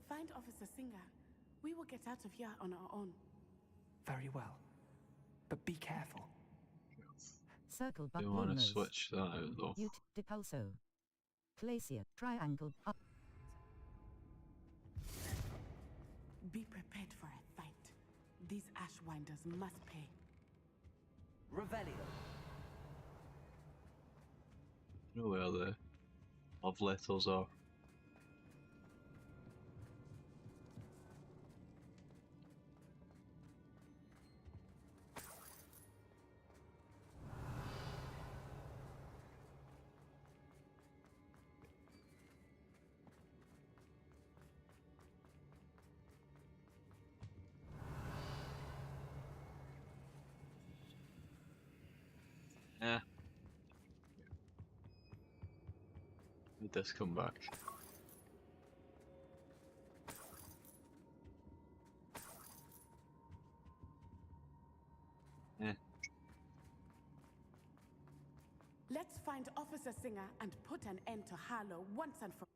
Find Officer Singer. We will get out of here on our own. Very well. But be careful. Circle but You want to Lumos. switch that out though. Ute, Depulso. Glacier, triangle, up. Be prepared for a fight. These Ashwinders must pay. Revelio. You know where the love letters are. Yeah. Did this come back? Yeah. Let's find Officer Singer and put an end to Harlow once and for all.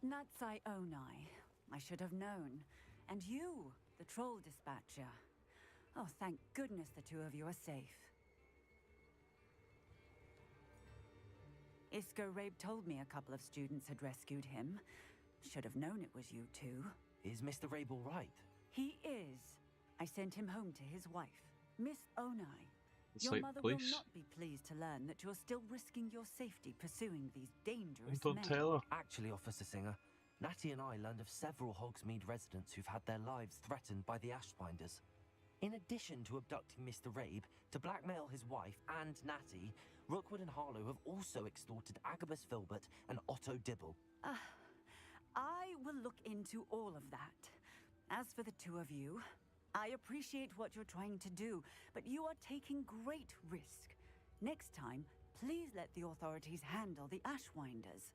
Natsai Onai. I should have known. And you, the troll dispatcher. Oh, thank goodness the two of you are safe. Isco Rabe told me a couple of students had rescued him. Should have known it was you two. Is Mr. Rabe all right? He is. I sent him home to his wife, Miss Onai. It's Your like mother police. will not be pleased to learn that you're still risking your safety pursuing these dangerous Don't men. tell her. Actually, Officer Singer, Natty and I learned of several Hogsmeade residents who've had their lives threatened by the Ashbinders. In addition to abducting Mr. Rabe to blackmail his wife and Natty, Rookwood and Harlow have also extorted Agabus Filbert and Otto Dibble. I will look into all of that. As for the two of you, I appreciate what you're trying to do, but you are taking great risk. Next time, please let the authorities handle the Ashwinders.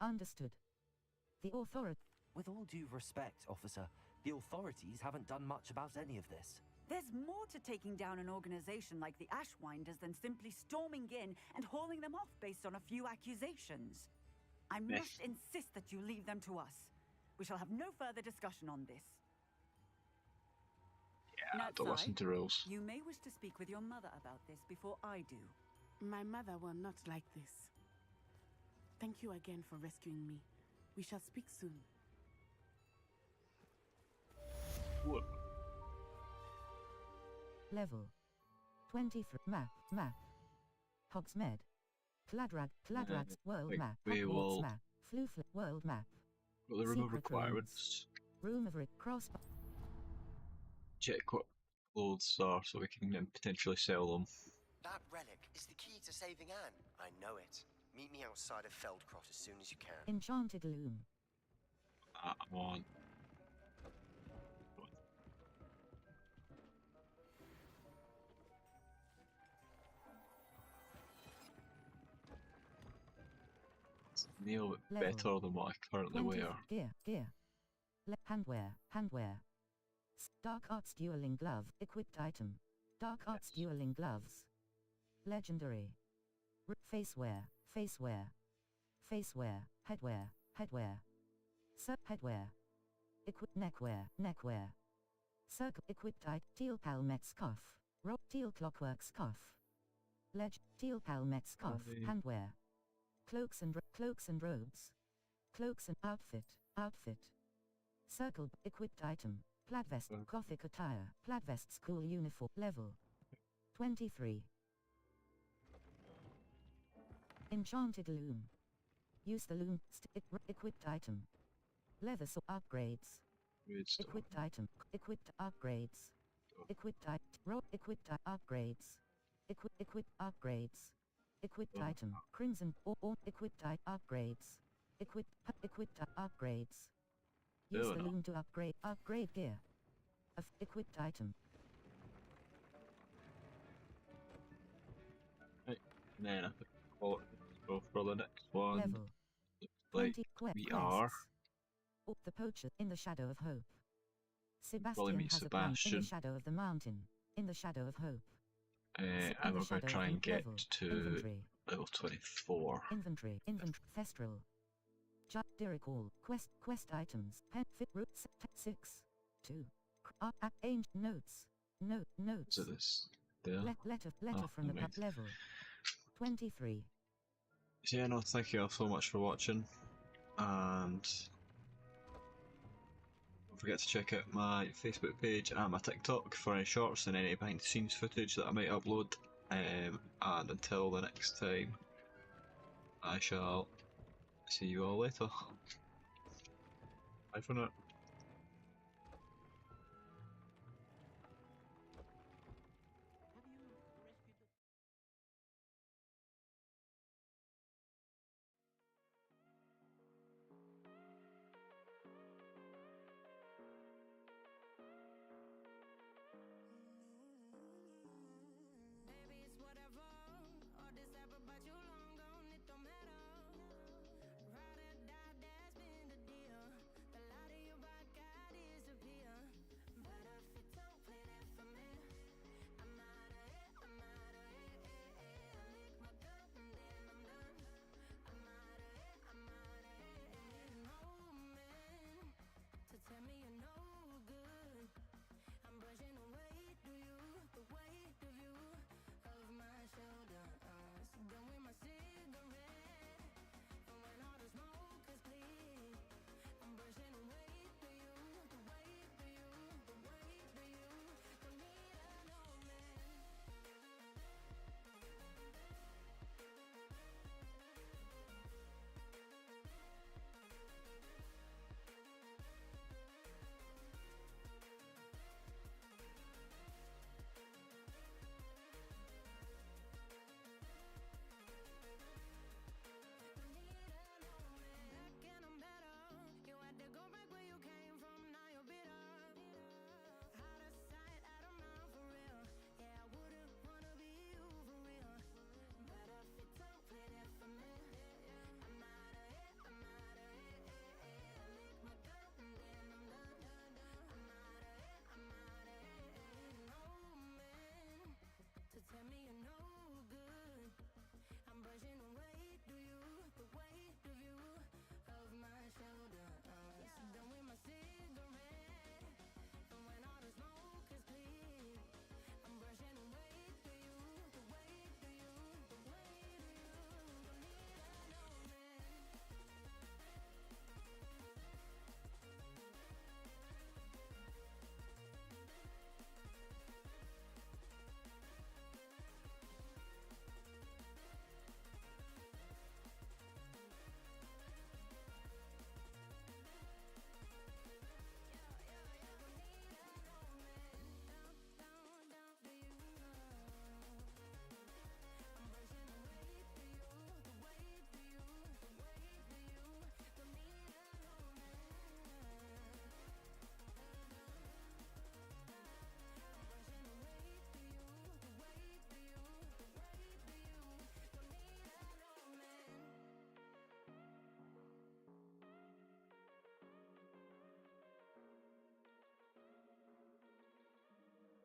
Understood. The authority. With all due respect, officer, the authorities haven't done much about any of this. There's more to taking down an organization like the Ashwinders than simply storming in and hauling them off based on a few accusations. I must insist that you leave them to us. We shall have no further discussion on this. Yeah, don't listen to rules. You may wish to speak with your mother about this before I do. My mother will not like this. Thank you again for rescuing me. We shall speak soon. What? Level 23. Map. Hogsmeade. Cladrag's world Like, map. we Hogwarts will- map. Floofle world map. Got the room of Secret requirements. Room of cross. Check what clothes are so we can potentially sell them. That relic is the key to saving Anne. I know it. Meet me outside of Feldcroft as soon as you can. Enchanted loom. I'm on. It's a little bit Level. better than what I currently 20 wear. Gear. Handwear. Dark Arts Dueling Glove. Equipped item. Dark Arts Dueling Gloves. Legendary. Facewear. Headwear. Headwear. Equipped neckwear. Circle. Equipped teal palmet scarf. Teal clockwork scarf. Teal palmet scarf. Handwear. Cloaks and robes. Cloaks and outfit. Circle. Equipped item. Plaid vest. Gothic attire. Plaid vest school uniform. Level 23. Enchanted loom. Use the loom. Equipped item. Leather upgrades. Equipped item. Equipped upgrades. Equipped upgrades. Equipped upgrades. Equipped item. Crimson or equipped upgrades. Equipped upgrades. Use the loom to upgrade gear. Equipped item. Right, and then I think we'll go for the next one. Level Looks like we are. The Poacher in the Shadow of Hope. Probably Sebastian meet has a plan in Sebastian. the shadow of the mountain. In the shadow of hope. and we're going to try and get to Inventory. level 24. Inventory. Thestral. Diricall. Quest items. Pen. Fit. Root. 6. 2. Aimed. Notes. Notes. Is it this? There? Letter from the pub level. 23. So yeah, no, thank you all so much for watching, and don't forget to check out my Facebook page and my TikTok for any shorts and any behind the scenes footage that I might upload. And until the next time, I shall see you all later. Bye for now.